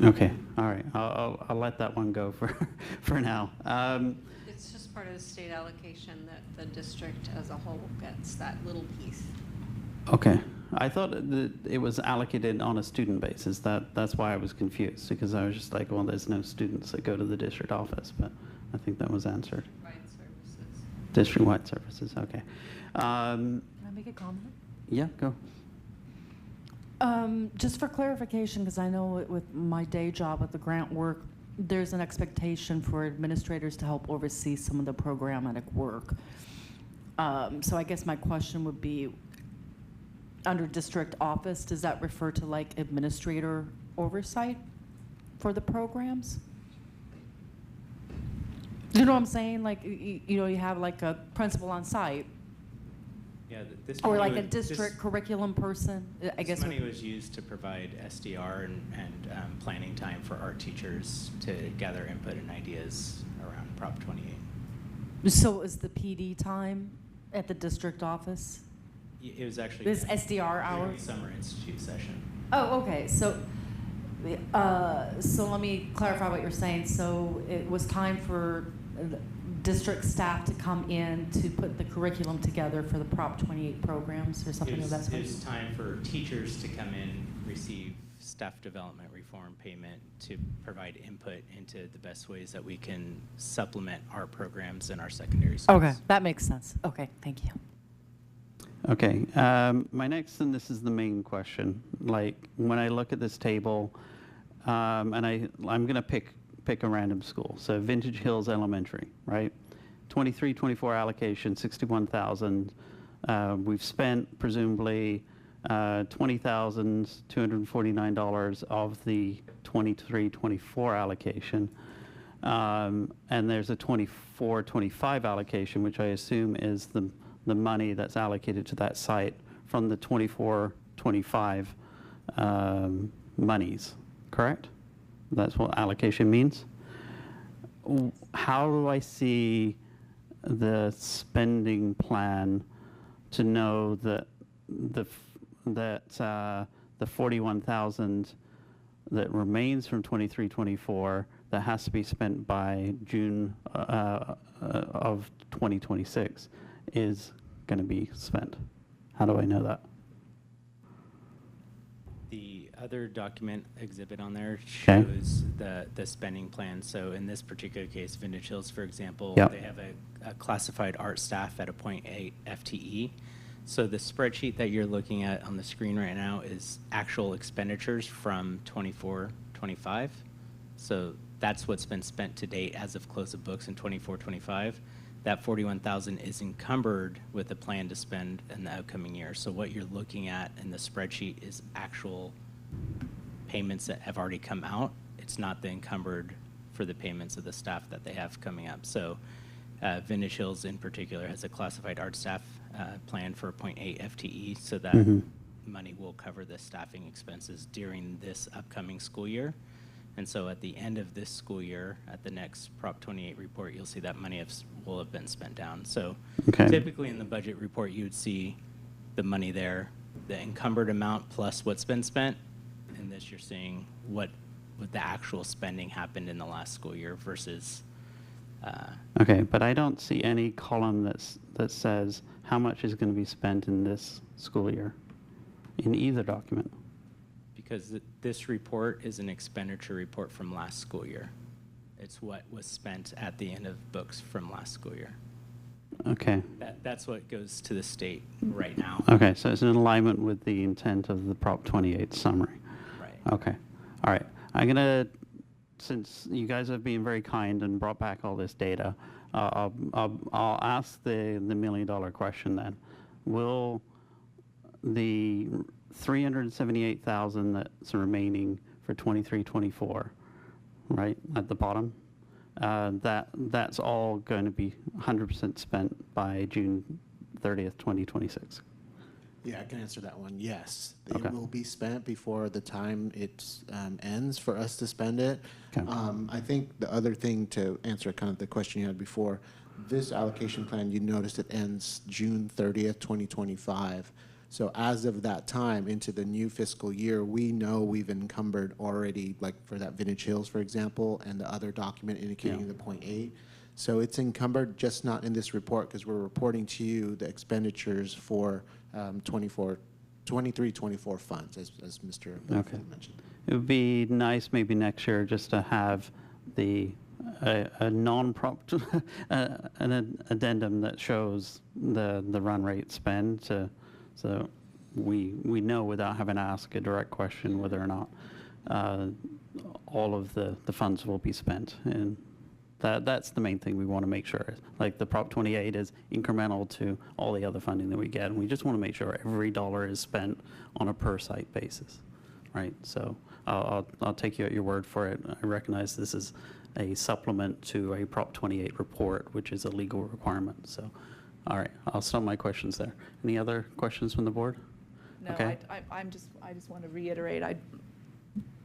Okay, all right. I'll let that one go for now. It's just part of the state allocation that the district as a whole gets, that little piece. Okay, I thought that it was allocated on a student basis. That's why I was confused, because I was just like, well, there's no students that go to the district office, but I think that was answered. Services. District-wide services, okay. Can I make a comment? Yeah, go. Just for clarification, because I know with my day job with the grant work, there's an expectation for administrators to help oversee some of the programmatic work. So I guess my question would be, under district office, does that refer to like administrator oversight for the programs? You know what I'm saying? Like, you know, you have like a principal on site. Yeah, this Or money like a would- district curriculum person, I guess. This money was used to provide SDR and planning time for our teachers to gather input and ideas around Prop 28. So is the PD time at the district office? It was actually This during- SDR during hour? the Summer Institute session. Oh, okay. So let me clarify what you're saying. So it was time for district staff to come in to put the curriculum together for the Prop 28 programs or something of that sort? It was time for teachers to come in, receive staff development reform payment to provide input into the best ways that we can supplement our programs in our secondary schools. Okay, that makes sense. Okay, thank you. Okay, my next, and this is the main question, like when I look at this table, and I'm going to pick a random school. So Vintage Hills Elementary, right? 23-24 allocation, 61,000. We've spent presumably $20,249 of the 23-24 allocation. And there's a 24-25 allocation, which I assume is the money that's allocated to that site from the 24-25 monies, correct? That's what allocation means. How do I see the spending plan to know that the 41,000 that remains from 23-24 that has to be spent by June of 2026 is going to be spent? How do I know that? The other document exhibit on there shows the spending plan. So in this particular case, Vintage Hills, for example, they have a classified art staff at a 0.8 FTE. So the spreadsheet that you're looking at on the screen right now is actual expenditures from 24-25. So that's what's been spent to date as of close of books in 24-25. That 41,000 is encumbered with a plan to spend in the upcoming year. So what you're looking at in the spreadsheet is actual payments that have already come out. It's not the encumbered for the payments of the staff that they have coming up. So Vintage Hills in particular has a classified art staff plan for 0.8 FTE, so that money will cover the staffing expenses during this upcoming school year. And so at the end of this school year, at the next Prop 28 report, you'll see that money will have been spent down. So typically in the budget report, you would see the money there, the encumbered amount plus what's been spent. In this, you're seeing what the actual spending happened in the last school year versus. Okay, but I don't see any column that says how much is going to be spent in this school year in either document. Because this report is an expenditure report from last school year. It's what was spent at the end of books from last school year. Okay. That's what goes to the state right now. Okay, so it's in alignment with the intent of the Prop 28 summary. Right. Okay. All right. I'm going to, since you guys have been very kind and brought back all this data, I'll ask the million-dollar question then. Will the 378,000 that's remaining for 23-24, right at the bottom, that's all going to be 100% spent by June 30th, 2026? Yeah, I can answer that one. Yes, it will be spent before the time it ends for us to spend it. I think the other thing to answer kind of the question you had before, this allocation plan, you noticed it ends June 30th, 2025. So as of that time into the new fiscal year, we know we've encumbered already, like for that Vintage Hills, for example, and the other document indicating the 0.8. So it's encumbered, just not in this report, because we're reporting to you the expenditures for 23-24 funds, as Mr. Benfield mentioned. It would be nice maybe next year just to have a non-prop, an addendum that shows the run rate spend, so we know without having to ask a direct question whether or not all of the funds will be spent. And that's the main thing we want to make sure. Like the Prop 28 is incremental to all the other funding that we get, and we just want to make sure every dollar is spent on a per site basis, right? So I'll take you at your word for it. I recognize this is a supplement to a Prop 28 report, which is a legal requirement. So, all right, I'll stop my questions there. Any other questions from the board? No, okay. I just want to reiterate.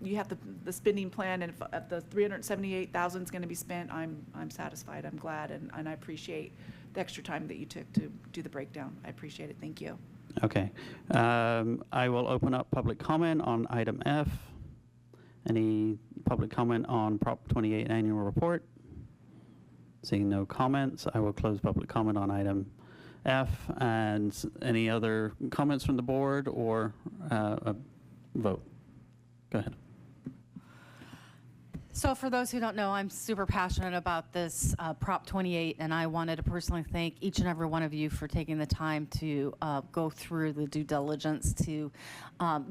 You have the spending plan, and if the 378,000 is going to be spent, I'm satisfied. I'm glad, and I appreciate the extra time that you took to do the breakdown. I appreciate it. Thank you. Okay. I will open up public comment on item F. Any public comment on Prop 28 annual report? Seeing no comments, I will close public comment on item F. And any other comments from the board or a vote? Go ahead. So for those who don't know, I'm super passionate about this Prop 28, and I wanted to personally thank each and every one of you for taking the time to go through the due diligence to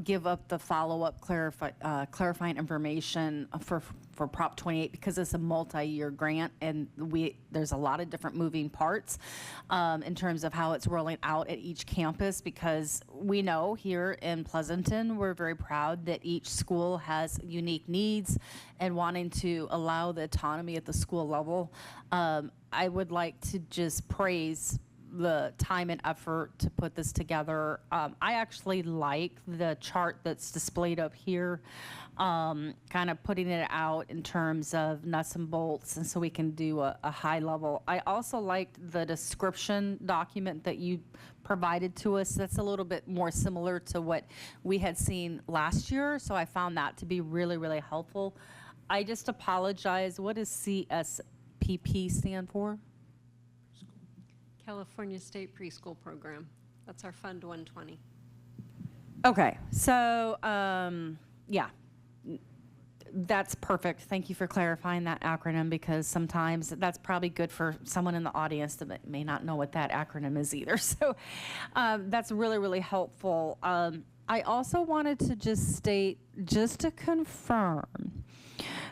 give up the follow-up clarifying information for Prop 28, because it's a multi-year grant, and there's a lot of different moving parts in terms of how it's rolling out at each campus, because we know here in Pleasanton, we're very proud that each school has unique needs and wanting to allow the autonomy at the school level. I would like to just praise the time and effort to put this together. I actually like the chart that's displayed up here, kind of putting it out in terms of nuts and bolts, and so we can do a high level. I also liked the description document that you provided to us. That's a little bit more similar to what we had seen last year, so I found that to be really, really helpful. I just apologize. What does CSPP stand for? California State Preschool Program. That's our Fund 120. Okay, so yeah, that's perfect. Thank you for clarifying that acronym, because sometimes that's probably good for someone in the audience that may not know what that acronym is either. So that's really, really helpful. I also wanted to just state, just to confirm,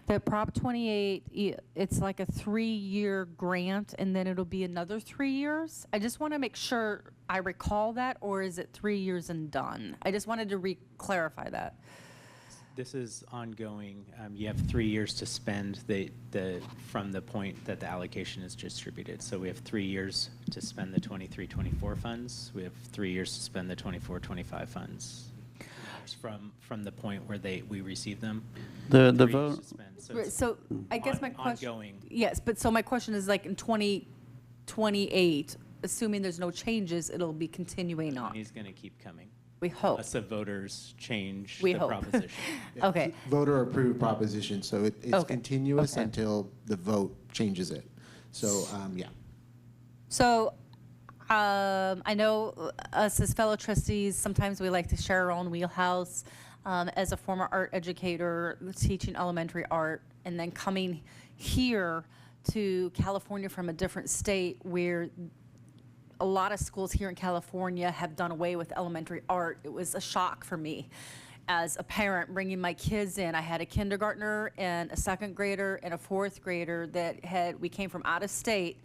that Prop 28, it's like a 3-year grant, and then it'll be another 3 years. I just want to make sure I recall that, or is it 3 years and done? I just wanted to clarify that. This is ongoing. You have 3 years to spend from the point that the allocation is distributed. So we have 3 years to spend the 23-24 funds. We have 3 years to spend the 24-25 funds. From the point where we receive them. The vote. So I guess my question. Ongoing. Yes, but so my question is, like in 2028, assuming there's no changes, it'll be continuing on. He's going to keep coming. We hope. Unless the voters change We the hope. proposition. Okay. Voter approved proposition, so it's Okay. continuous Okay. until the vote changes it. So, yeah. So I know us as fellow trustees, sometimes we like to share our own wheelhouse. As a former art educator, teaching elementary art, and then coming here to California from a different state where a lot of schools here in California have done away with elementary art. It was a shock for me as a parent bringing my kids in. I had a kindergartner and a second grader and a fourth grader that we came from out of state,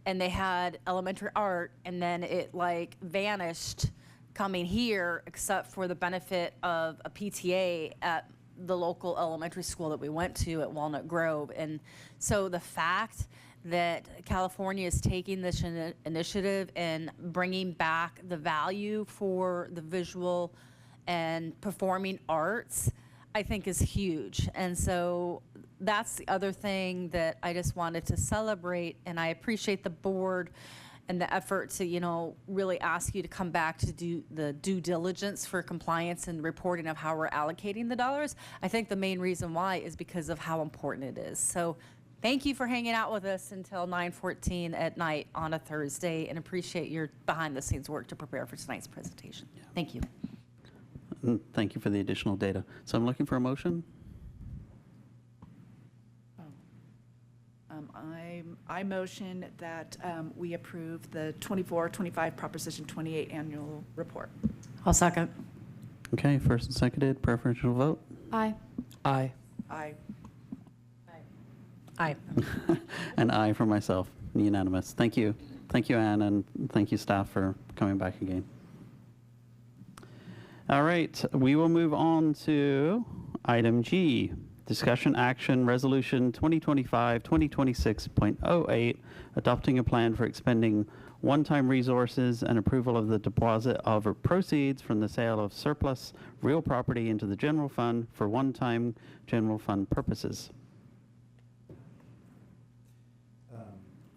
and they had elementary art, and then it like vanished coming here, except for the benefit of a PTA at the local elementary school that we went to at Walnut Grove. And so the fact that California is taking this initiative and bringing back the value for the visual and performing arts, I think is huge. And so that's the other thing that I just wanted to celebrate, and I appreciate the board and the effort to, really ask you to come back to do the due diligence for compliance and reporting of how we're allocating the dollars. I think the main reason why is because of how important it is. So thank you for hanging out with us until 9:14 at night on a Thursday, and appreciate your behind-the-scenes work to prepare for tonight's presentation. Thank you. Thank you for the additional data. So I'm looking for a motion. I motion that we approve the 24-25 Proposition 28 annual report. I'll second. Okay, first and seconded, preferential vote. Aye. Aye. Aye. Aye. And aye for myself, unanimous. Thank you. Thank you, Anne, and thank you, staff, for coming back again. All right, we will move on to item G, discussion action resolution 2025-2026.08, adopting a plan for expending one-time resources and approval of the deposit of proceeds from the sale of surplus real property into the general fund for one-time general fund purposes.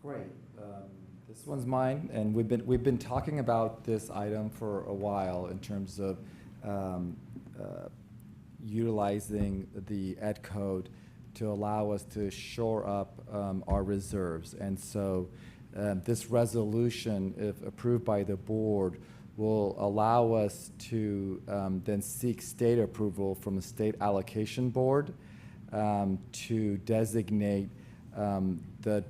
Great. This one's mine, and we've been talking about this item for a while in terms of utilizing the ed code to allow us to shore up our reserves. And so this resolution, if approved by the board, will allow us to then seek state approval from the state allocation board to designate the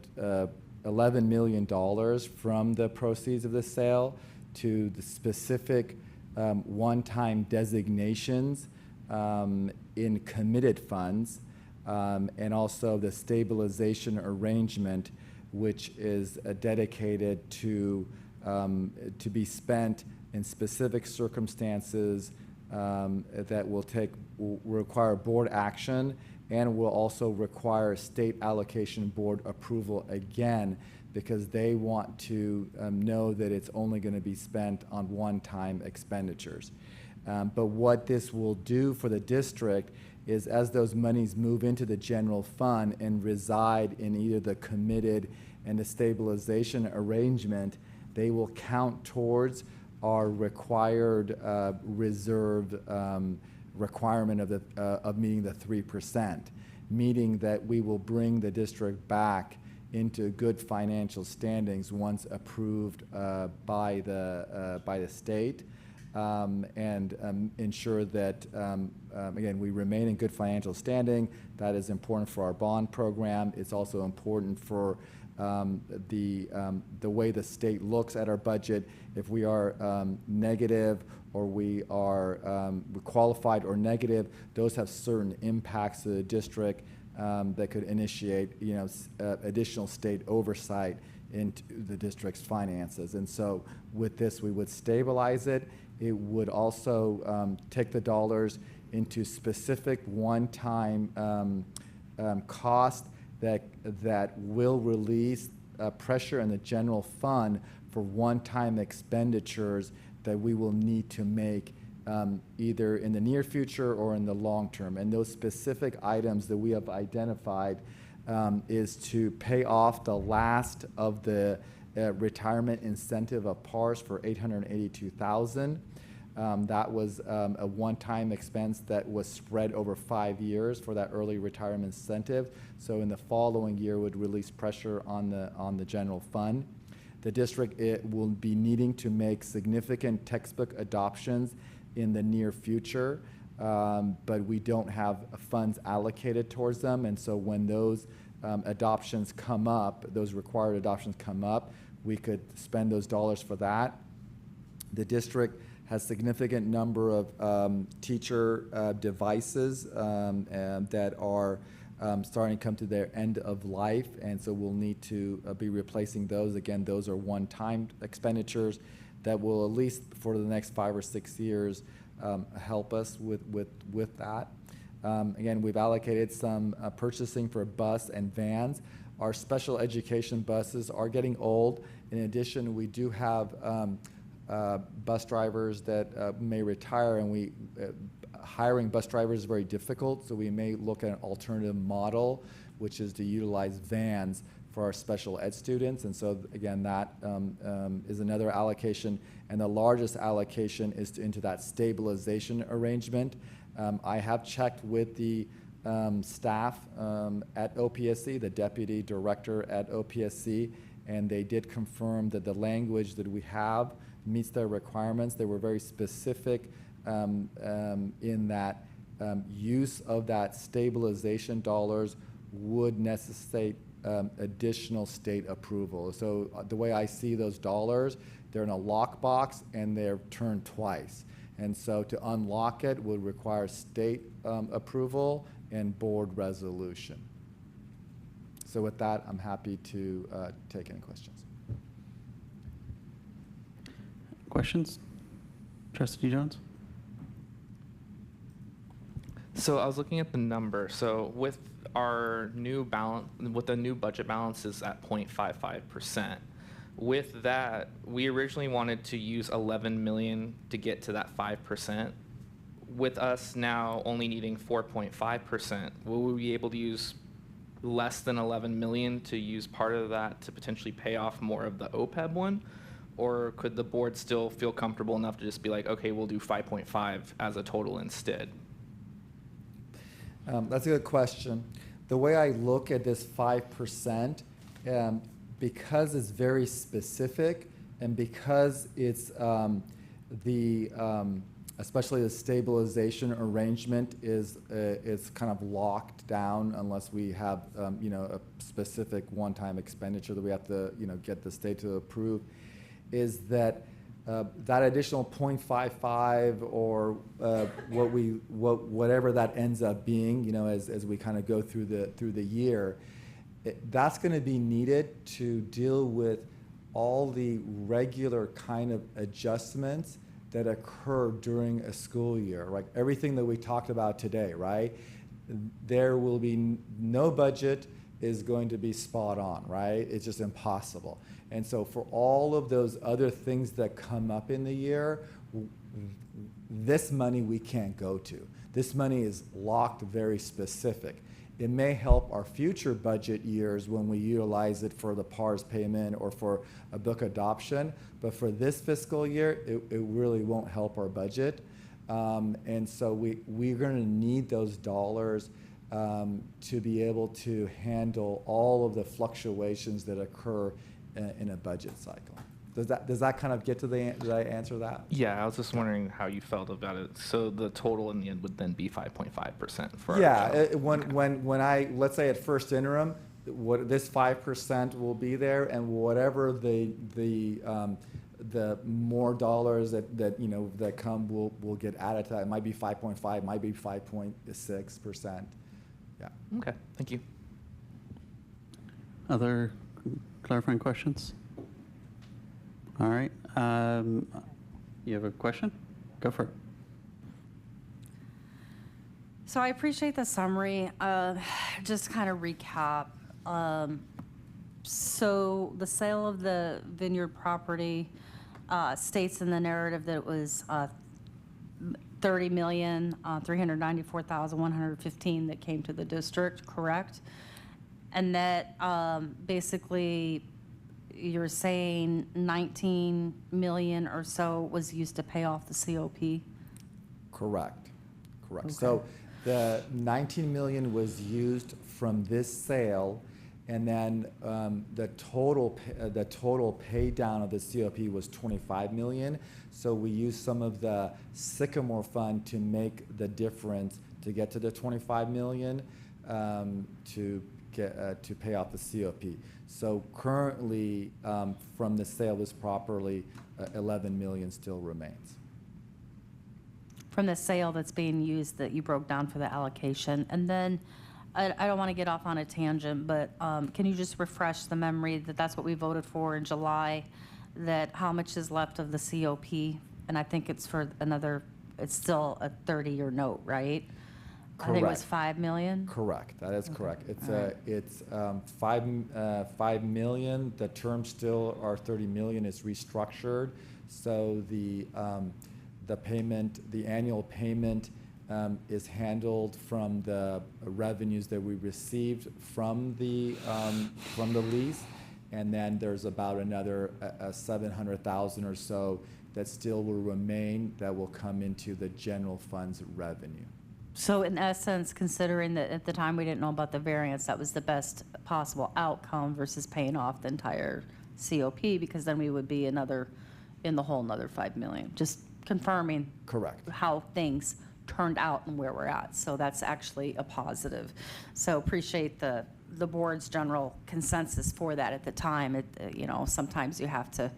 $11 million from the proceeds of the sale to the specific one-time designations in committed funds, and also the stabilization arrangement, which is dedicated to be spent in specific circumstances that will require board action, and will also require state allocation board approval again, because they want to know that it's only going to be spent on one-time expenditures. But what this will do for the district is, as those monies move into the general fund and reside in either the committed and the stabilization arrangement, they will count towards our required reserve requirement of meeting the 3%, meaning that we will bring the district back into good financial standings once approved by the state, and ensure that, again, we remain in good financial standing. That is important for our bond program. It's also important for the way the state looks at our budget. If we are negative, or we are qualified or negative, those have certain impacts to the district that could initiate, additional state oversight into the district's finances. And so with this, we would stabilize it. It would also take the dollars into specific one-time cost that will release pressure in the general fund for one-time expenditures that we will need to make either in the near future or in the long term. And those specific items that we have identified is to pay off the last of the retirement incentive of PARS for $882,000. That was a one-time expense that was spread over 5 years for that early retirement incentive. So in the following year would release pressure on the general fund. The district will be needing to make significant textbook adoptions in the near future, but we don't have funds allocated towards them. And so when those adoptions come up, those required adoptions come up, we could spend those dollars for that. The district has significant number of teacher devices that are starting to come to their end of life, and so we'll need to be replacing those. Again, those are one-time expenditures that will, at least for the next 5 or 6 years, help us with that. Again, we've allocated some purchasing for bus and vans. Our special education buses are getting old. In addition, we do have bus drivers that may retire, and hiring bus drivers is very difficult, so we may look at an alternative model, which is to utilize vans for our special ed students. And so again, that is another allocation, and the largest allocation is into that stabilization arrangement. I have checked with the staff at OPSC, the deputy director at OPSC, and they did confirm that the language that we have meets their requirements. They were very specific in that use of that stabilization dollars would necessitate additional state approval. So the way I see those dollars, they're in a lockbox and they're turned twice. And so to unlock it would require state approval and board resolution. So with that, I'm happy to take any questions. Questions? Trustee Jones? So I was looking at the number. So with our new balance, with the new budget balance is at 0.55%. With that, we originally wanted to use 11 million to get to that 5%. With us now only needing 4.5%, will we be able to use less than 11 million to use part of that to potentially pay off more of the OPEB one? Or could the board still feel comfortable enough to just be like, okay, we'll do 5.5 as a total instead? That's a good question. the way I look at this 5%, because it's very specific and because it's especially the stabilization arrangement is kind of locked down unless we have a specific one-time expenditure that we have to get the state to approve, is that that additional 0.55 or whatever that ends up being, as we kind of go through the year, that's going to be needed to deal with all the regular kind of adjustments that occur during a school year, like everything that we talked about today, right? There will be no budget is going to be spot on, right? It's just impossible. And so for all of those other things that come up in the year, this money we can't go to. This money is locked very specific. It may help our future budget years when we utilize it for the PARS payment or for a book adoption, but for this fiscal year, it really won't help our budget. And so we're going to need those dollars to be able to handle all of the fluctuations that occur in a budget cycle. Does that kind of get to did I answer that? Yeah, I was just wondering how you felt about it. So the total in the end would then be 5.5% for when I, let's say at first interim, this 5% will be there, and whatever the more dollars that come will get added to that. It might be 5.5, might be 5.6%. Yeah. Okay, thank you. Other clarifying questions? All right. You have a question? Go for it. So I appreciate the summary. Just kind of recap. So the sale of the vineyard property states in the narrative that it was $30,394,115 that came to the district, correct? And that basically you're saying 19 million or so was used to pay off the COP? Correct. Okay. So the 19 million was used from this sale, and then the total pay down of the COP was 25 million. So we used some of the Sycamore fund to make the difference to get to the 25 million to pay off the COP. So currently, from the sale of this property, 11 million still remains. From the sale that's being used that you broke down for the allocation. And then, I don't want to get off on a tangent, but can you just refresh the memory that that's what we voted for in July, that how much is left of the COP? And I think it's for another, it's still a 30-year note, right? Correct. I think it was 5 million? Correct, that is correct. It's All right. 5 million. The term still are 30 million is restructured. So the payment, the annual payment is handled from the revenues that we received from the lease. And then there's about another 700,000 or so that still will remain that will come into the general fund's revenue. So in essence, considering that at the time we didn't know about the variance, that was the best possible outcome versus paying off the entire COP, because then we would be in the hole another 5 million. Just confirming. Correct. How things turned out and where we're at. So that's actually a positive. So appreciate the board's general consensus for that at the time. Sometimes you have to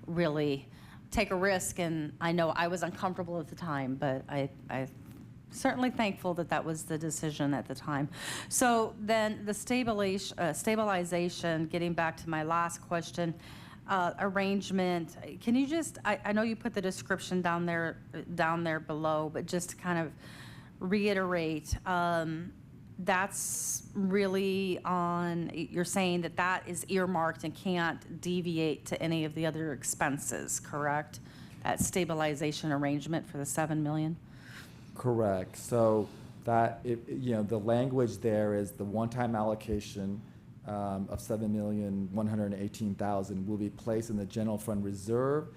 really take a risk, and I know I was uncomfortable at the time, but I certainly thankful that that was the decision at the time. So then the stabilization, getting back to my last question, arrangement, can you just, I know you put the description down there below, but just to kind of reiterate, that's really on, you're saying that is earmarked and can't deviate to any of the other expenses, correct? That stabilization arrangement for the 7 million? Correct. So that, the language there is the one-time allocation of $7,118,000 will be placed in the general fund reserve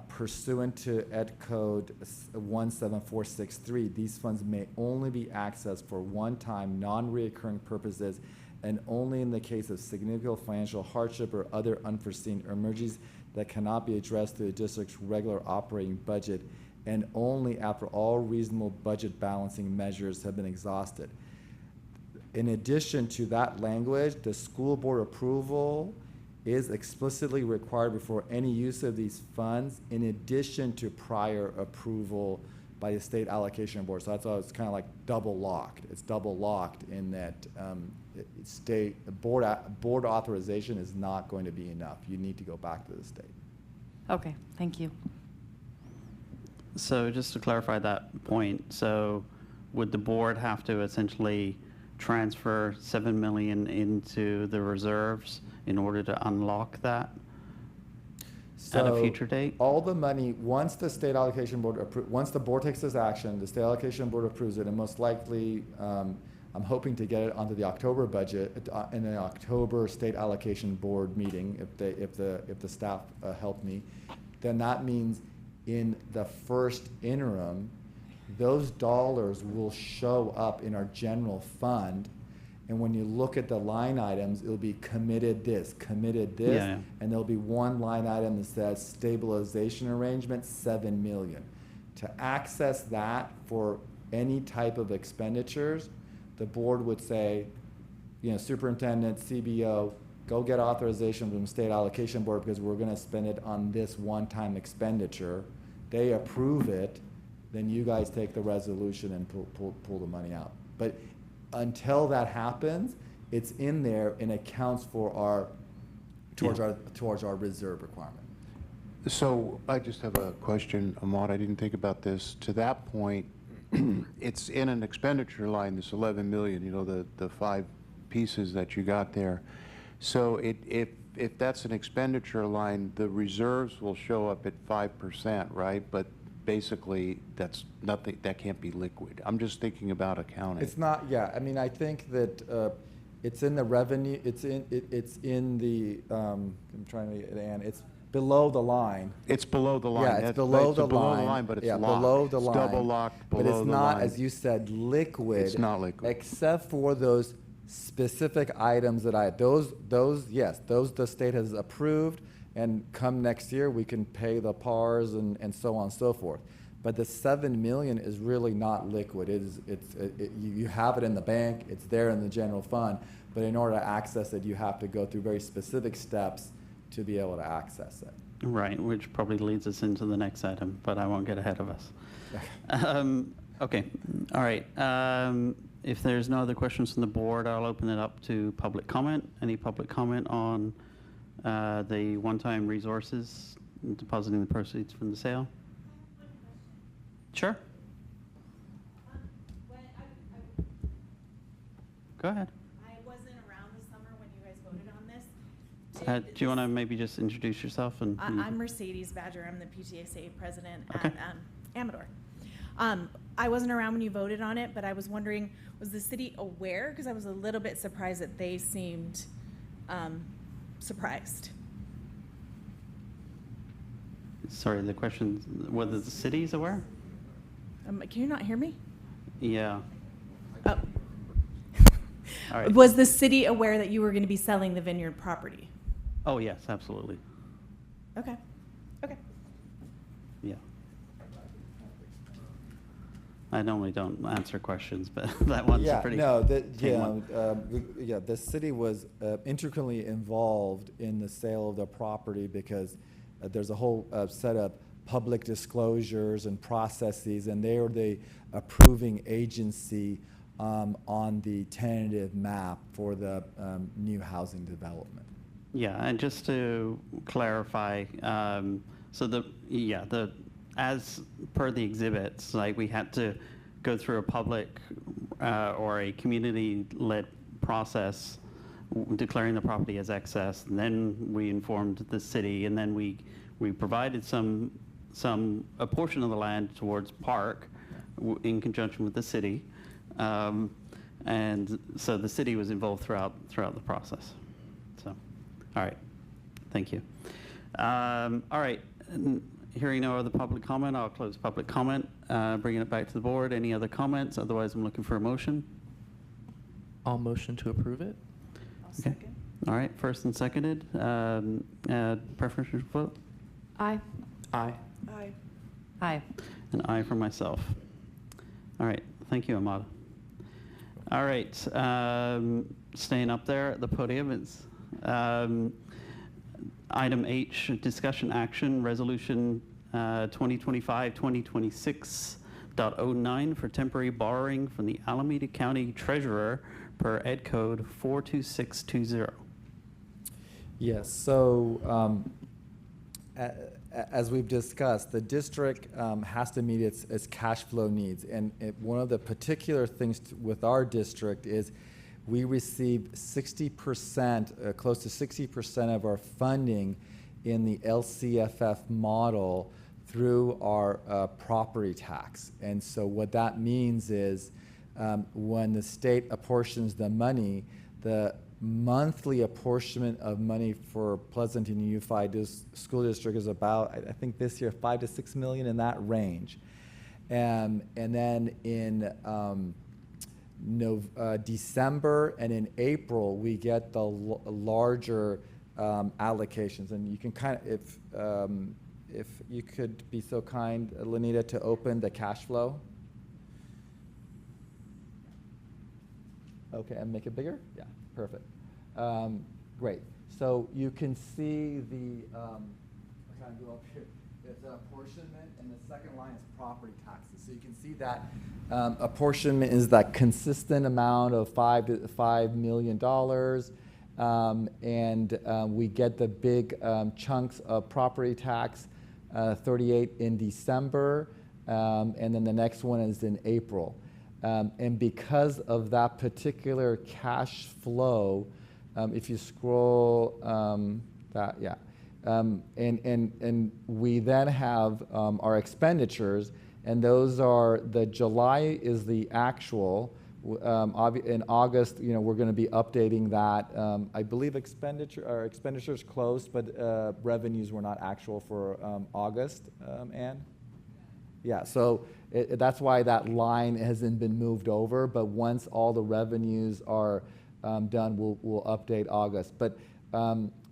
pursuant to Ed Code 17463, these funds may only be accessed for one-time, non-reoccurring purposes and only in the case of significant financial hardship or other unforeseen emergencies that cannot be addressed through the district's regular operating budget, and only after all reasonable budget balancing measures have been exhausted. In addition to that language, the school board approval is explicitly required before any use of these funds, in addition to prior approval by the state allocation board. So that's why it's kind of like double locked. It's double locked in that state board authorization is not going to be enough. You need to go back to the state. Okay, thank you. So just to clarify that point, so would the board have to essentially transfer $7 million into the reserves in order to unlock that at a future date? All the money, once the state allocation board, once the board takes this action, the state allocation board approves it, and most likely, I'm hoping to get it onto the October budget in an October state allocation board meeting if the staff help me. Then that means in the first interim, those dollars will show up in our general fund, and when you look at the line items, it'll be committed this, Yeah. and there'll be one line item that says stabilization arrangement, $7 million. To access that for any type of expenditures, the board would say, you know, superintendent, CBO, go get authorization from the state allocation board because we're going to spend it on this one-time expenditure. They approve it, then you guys take the resolution and pull the money out. But until that happens, it's in there and accounts for our towards our reserve requirement. So I just have a question, Ahmad. I didn't think about this. To that point, it's in an expenditure line, this 11 million, you know, the 5 pieces that you got there. So if that's an expenditure line, the reserves will show up at 5%, right? But basically, that's nothing, that can't be liquid. I'm just thinking about accounting. It's not, yeah, I mean, I think that it's in the revenue, it's in the, I'm trying to get it, it's below the line. It's below the line. Yeah, it's below the line. But it's yeah, locked. below the It's line. double locked below but it's the not, line. as you said, liquid. It's not liquid. Except for those specific items that yes, those the state has approved, and come next year we can pay the PARs and so on and so forth. But the $7 million is really not liquid. You have it in the bank, it's there in the general fund, but in order to access it, you have to go through very specific steps to be able to access it. Right, which probably leads us into the next item, but I won't get ahead of us. Okay, all right. If there's no other questions from the board, I'll open it up to public comment. Any public comment on the one-time resources, depositing the proceeds from the sale? Sure. Go ahead. I wasn't around this summer when you guys voted on this. Do you want to maybe just introduce yourself? And I'm Mercedes Badger. I'm the PTSA president Okay. at Amador. I wasn't around when you voted on it, but I was wondering, was the city aware? Because I was a little bit surprised that they seemed surprised. Sorry, the question, whether the city is aware? Can you not hear me? Yeah. Oh. All right. Was the city aware that you were going to be selling the vineyard property? Oh, yes, absolutely. Okay. Okay. Yeah. I normally don't answer questions, but that one's a pretty tame one. The city was intricately involved in the sale of the property because there's a whole set of public disclosures and processes, and they are the approving agency on the tentative map for the new housing development. Yeah, and just to clarify, as per the exhibits, like we had to go through a public or a community-led process declaring the property as excess, and then we informed the city, and then we provided a portion of the land towards park in conjunction with the city, and so the city was involved throughout the process. So, all right, thank you. All right, hearing no other public comment, I'll close public comment, bringing it back to the board. Any other comments? Otherwise, I'm looking for a motion. I'll motion to approve it. Okay. All right, first and seconded. Preferential vote? Aye. Aye. Aye. Aye. An aye for myself. All right, thank you, Amada. All right, staying up there at the podium is item H, discussion action, resolution 2025-2026.09 for temporary borrowing from the Alameda County Treasurer per Ed Code 42620. Yes, so as we've discussed, the district has to meet its cash flow needs. And one of the particular things with our district is we receive 60%, close to 60% of our funding in the LCFF model through our property tax. And so what that means is when the state apportions the money, the monthly apportionment of money for Pleasanton Unified School District is about, I think this year, $5 to $6 million, in that range. And then in December and in April, we get the larger allocations. And you can kind of, if you could be so kind, Lenita, to open the cash flow. Okay, and make it bigger? Yeah, perfect. Great. So you can see the, I'll kind of go up here. It's an apportionment, and the second line is property taxes. So you can see that apportionment is that consistent amount of $5 million, and we get the big chunks of property tax, 38 in December, and then the next one is in April. And because of that particular cash flow, if you scroll and we then have our expenditures, and those are July is the actual. In August, we're going to be updating that. I believe our expenditures closed, but revenues were not actual for August, Ann? Yeah, so that's why that line hasn't been moved over, but once all the revenues are done, we'll update August. But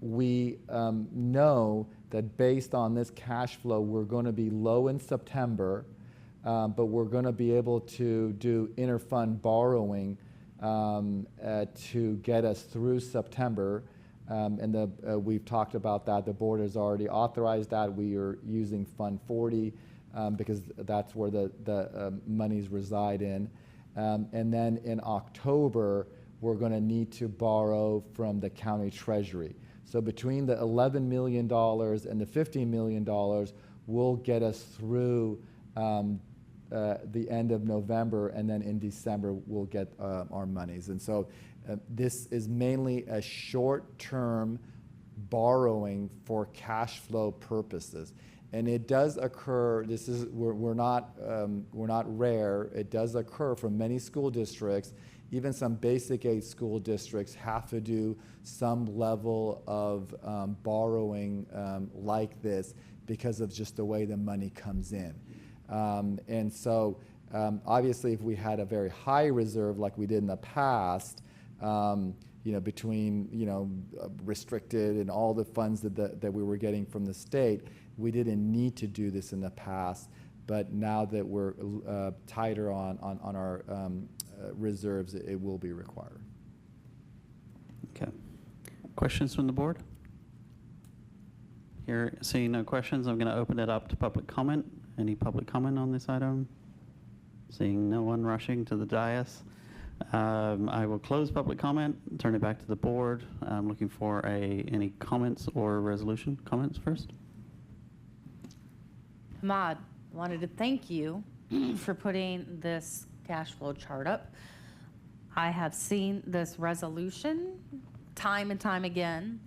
we know that based on this cash flow, we're going to be low in September, but we're going to be able to do interfund borrowing to get us through September. And we've talked about that. The board has already authorized that. We are using Fund 40 because that's where the monies reside in. And then in October, we're going to need to borrow from the county treasury. So between the $11 million and the $15 million will get us through the end of November, and then in December we'll get our monies. And so this is mainly a short-term borrowing for cash flow purposes. And it does occur, we're not rare, it does occur for many school districts. Even some basic aid school districts have to do some level of borrowing like this because of just the way the money comes in. And so obviously if we had a very high reserve like we did in the past, between restricted and all the funds that we were getting from the state, we didn't need to do this in the past. But now that we're tighter on our reserves, it will be required. Okay. Questions from the board? Here, seeing no questions, I'm going to open it up to public comment. Any public comment on this item? Seeing no one rushing to the dais, I will close public comment, turn it back to the board. I'm looking for any comments or resolution. Comments first? Ahmad, wanted to thank you for putting this cash flow chart up. I have seen this resolution time and time again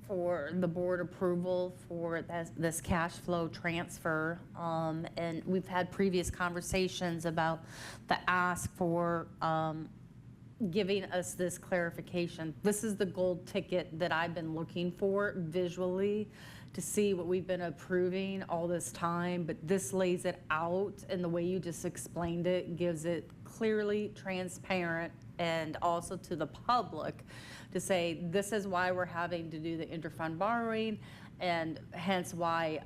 for the board approval for this cash flow transfer. And we've had previous conversations about the ask for giving us this clarification. This is the gold ticket that I've been looking for visually to see what we've been approving all this time, but this lays it out, and the way you just explained it gives it clearly transparent, and also to the public to say, this is why we're having to do the interfund borrowing, and hence why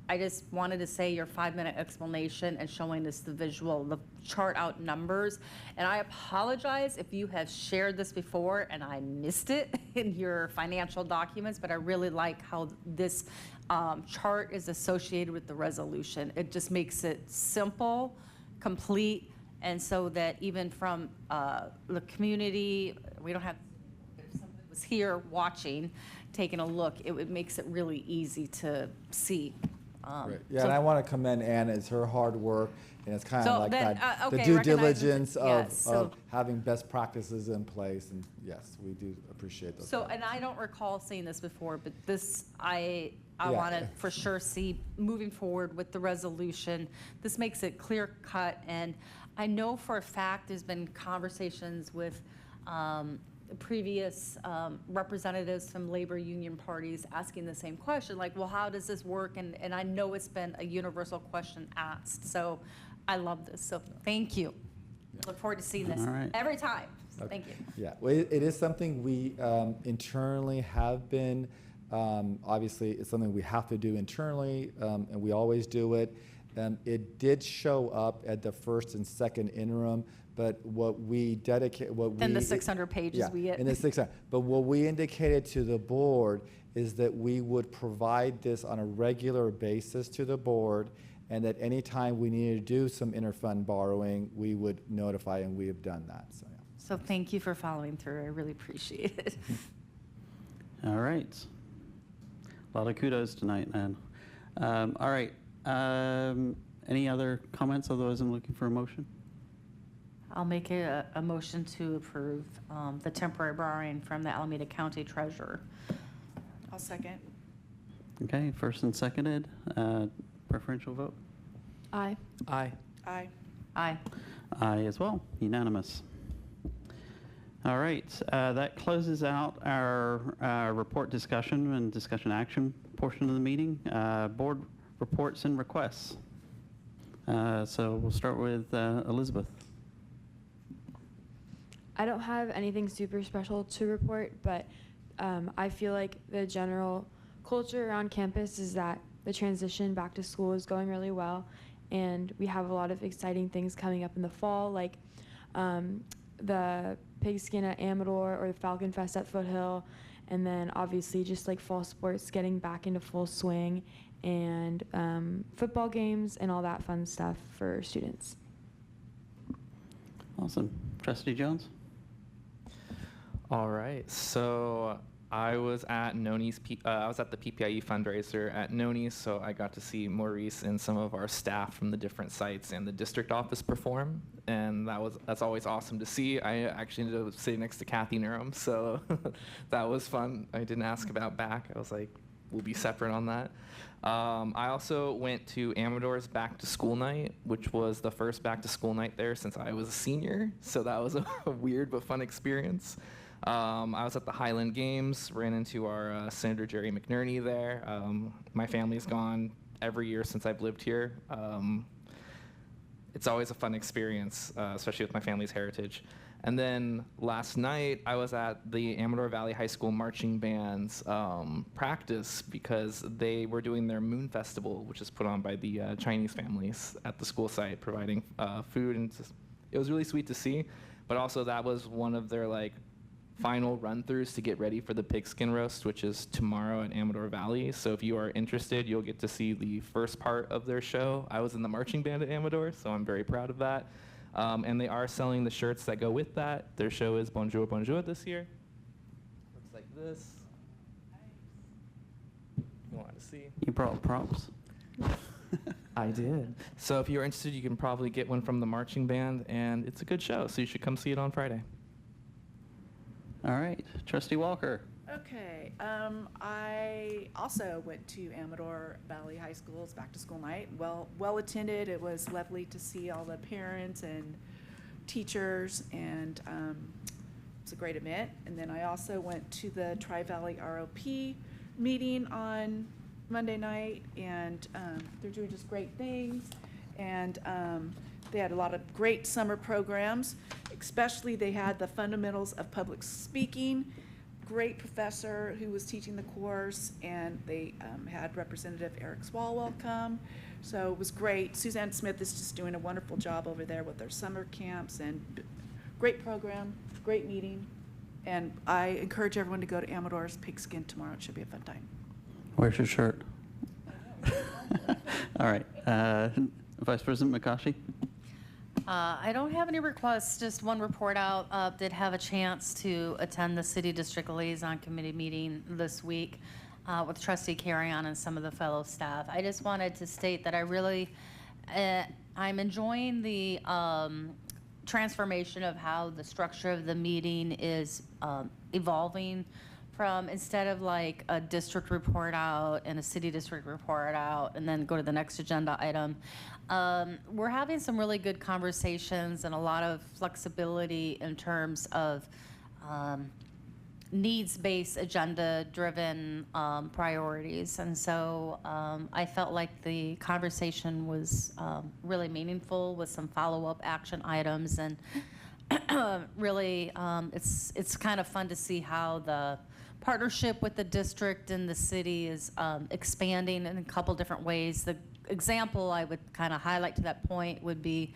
I just wanted to say your 5-minute explanation and showing us the visual, the chart out numbers. And I apologize if you have shared this before and I missed it in your financial documents, but I really like how this chart is associated with the resolution. It just makes it simple, complete, and so that even from the community, we don't have, if someone was here watching, taking a look, it makes it really easy to see. Right. Yeah, So- and I want to commend Anna. It's her hard work, and it's kind of So like then, that, okay, the due recognize- diligence yes, so- of having best practices in place. And yes, we do appreciate those. So, and I don't recall seeing this before, but this, I Yeah. want to for sure see moving forward with the resolution. This makes it clear cut, and I know for a fact there's been conversations with previous representatives from labor union parties asking the same question, like, well, how does this work? And I know it's been a universal question asked. So I love this. So thank you. Look forward to seeing this All right. every time. So Okay. thank you. Yeah, well, it is something we internally have been, obviously, it's something we have to do internally, and we always do it. It did show up at the first and second interim, but what we dedicate, Then the 600 pages yeah, we get. in the 600. But what we indicated to the board is that we would provide this on a regular basis to the board, and that anytime we needed to do some interfund borrowing, we would notify, and we have done that. So, yeah. So thank you for following through. I really appreciate it. All right. A lot of kudos tonight, man. All right. Any other comments? Otherwise, I'm looking for a motion. I'll make a motion to approve the temporary borrowing from the Alameda County Treasurer. I'll second. Okay, first and seconded. Preferential vote? Aye. Aye. Aye. Aye. Aye as well, unanimous. All right, that closes out our report discussion and discussion action portion of the meeting. Board reports and requests. So we'll start with Elizabeth. I don't have anything super special to report, but I feel like the general culture around campus is that the transition back to school is going really well, and we have a lot of exciting things coming up in the fall, like the Pigskin at Amador or the Falcon Fest at Foothill, and then obviously just like fall sports getting back into full swing, and football games and all that fun stuff for students. Awesome. Trustee Jones? All right, so I was at Noni's. I was at the PPIE fundraiser at Noni's, so I got to see Maurice and some of our staff from the different sites and the district office perform, and that's always awesome to see. I actually ended up sitting next to Kathy Nerem, so that was fun. I didn't ask about back. I was like, we'll be separate on that. I also went to Amador's back to school night, which was the first back to school night there since I was a senior, so that was a weird but fun experience. I was at the Highland Games, ran into our Senator Jerry McNerney there. My family's gone every year since I've lived here. It's always a fun experience, especially with my family's heritage. And then last night, I was at the Amador Valley High School marching band's practice because they were doing their Moon Festival, which is put on by the Chinese families at the school site, providing food. And it was really sweet to see. But also that was one of their final run-throughs to get ready for the pigskin roast, which is tomorrow at Amador Valley. So if you are interested, you'll get to see the first part of their show. I was in the marching band at Amador, so I'm very proud of that. And they are selling the shirts that go with that. Their show is Bonjour, Bonjour this year. Looks like this. You want to see? You brought props. I did. So if you're interested, you can probably get one from the marching band, and it's a good show, so you should come see it on Friday. All right, Trustee Walker. Okay, I also went to Amador Valley High School's back to school night. Well attended. It was lovely to see all the parents and teachers, and it's a great event. And then I also went to the Tri-Valley ROP meeting on Monday night, and they're doing just great things. And they had a lot of great summer programs, especially they had the fundamentals of public speaking. Great professor who was teaching the course, and they had Representative Eric Swalwell come. So it was great. Suzanne Smith is just doing a wonderful job over there with their summer camps, and great program, great meeting. And I encourage everyone to go to Amador's Pigskin tomorrow. It should be a fun time. Where's your shirt? All right. Vice President McCaughey? I don't have any requests, just one report out. Did have a chance to attend the City District Liaison Committee meeting this week with Trustee Carrion and some of the fellow staff. I just wanted to state that I really, I'm enjoying the transformation of how the structure of the meeting is evolving from, instead of like a district report out and a city district report out and then go to the next agenda item. We're having some really good conversations and a lot of flexibility in terms of needs-based, agenda-driven priorities. And so I felt like the conversation was really meaningful with some follow-up action items. And really, it's kind of fun to see how the partnership with the district and the city is expanding in a couple different ways. The example I would kind of highlight to that point would be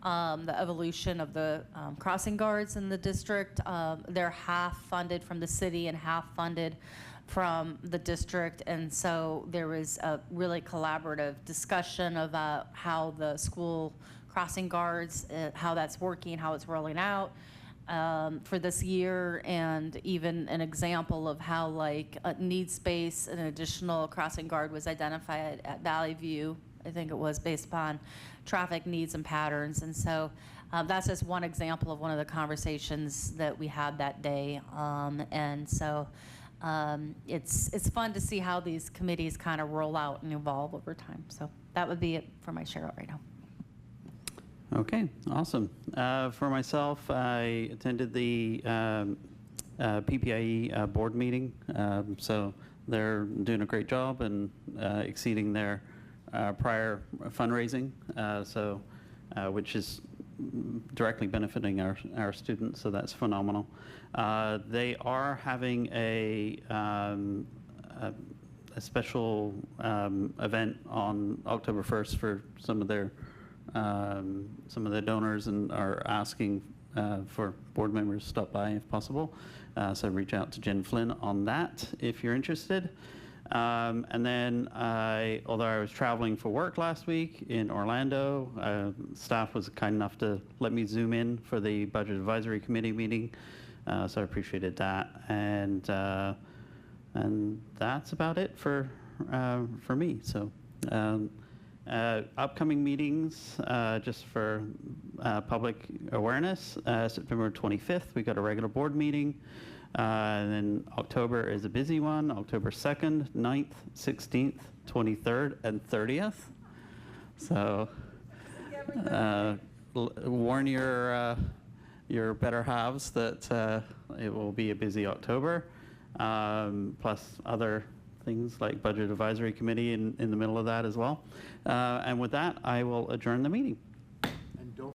the evolution of the crossing guards in the district. They're half funded from the city and half funded from the district, and so there was a really collaborative discussion about how the school crossing guards, how that's working, how it's rolling out for this year, and even an example of how like a need space, an additional crossing guard was identified at Valley View, I think it was, based upon traffic needs and patterns. And so that's just one example of one of the conversations that we had that day. And so it's fun to see how these committees kind of roll out and evolve over time. So that would be it for my share out right now. Okay, awesome. For myself, I attended the PPIE board meeting. So they're doing a great job and exceeding their prior fundraising, which is directly benefiting our students, so that's phenomenal. They are having a special event on October 1st for some of their donors, and are asking for board members to stop by if possible. So reach out to Jen Flynn on that if you're interested. And then although I was traveling for work last week in Orlando, staff was kind enough to let me zoom in for the Budget Advisory Committee meeting. So I appreciated that. And that's about it for me. So upcoming meetings, just for public awareness, September 25th, we got a regular board meeting. And then October is a busy one, October 2nd, 9th, 16th, 23rd, and 30th. So warn your better halves that it will be a busy October, plus other things like Budget Advisory Committee in the middle of that as well. And with that, I will adjourn the meeting.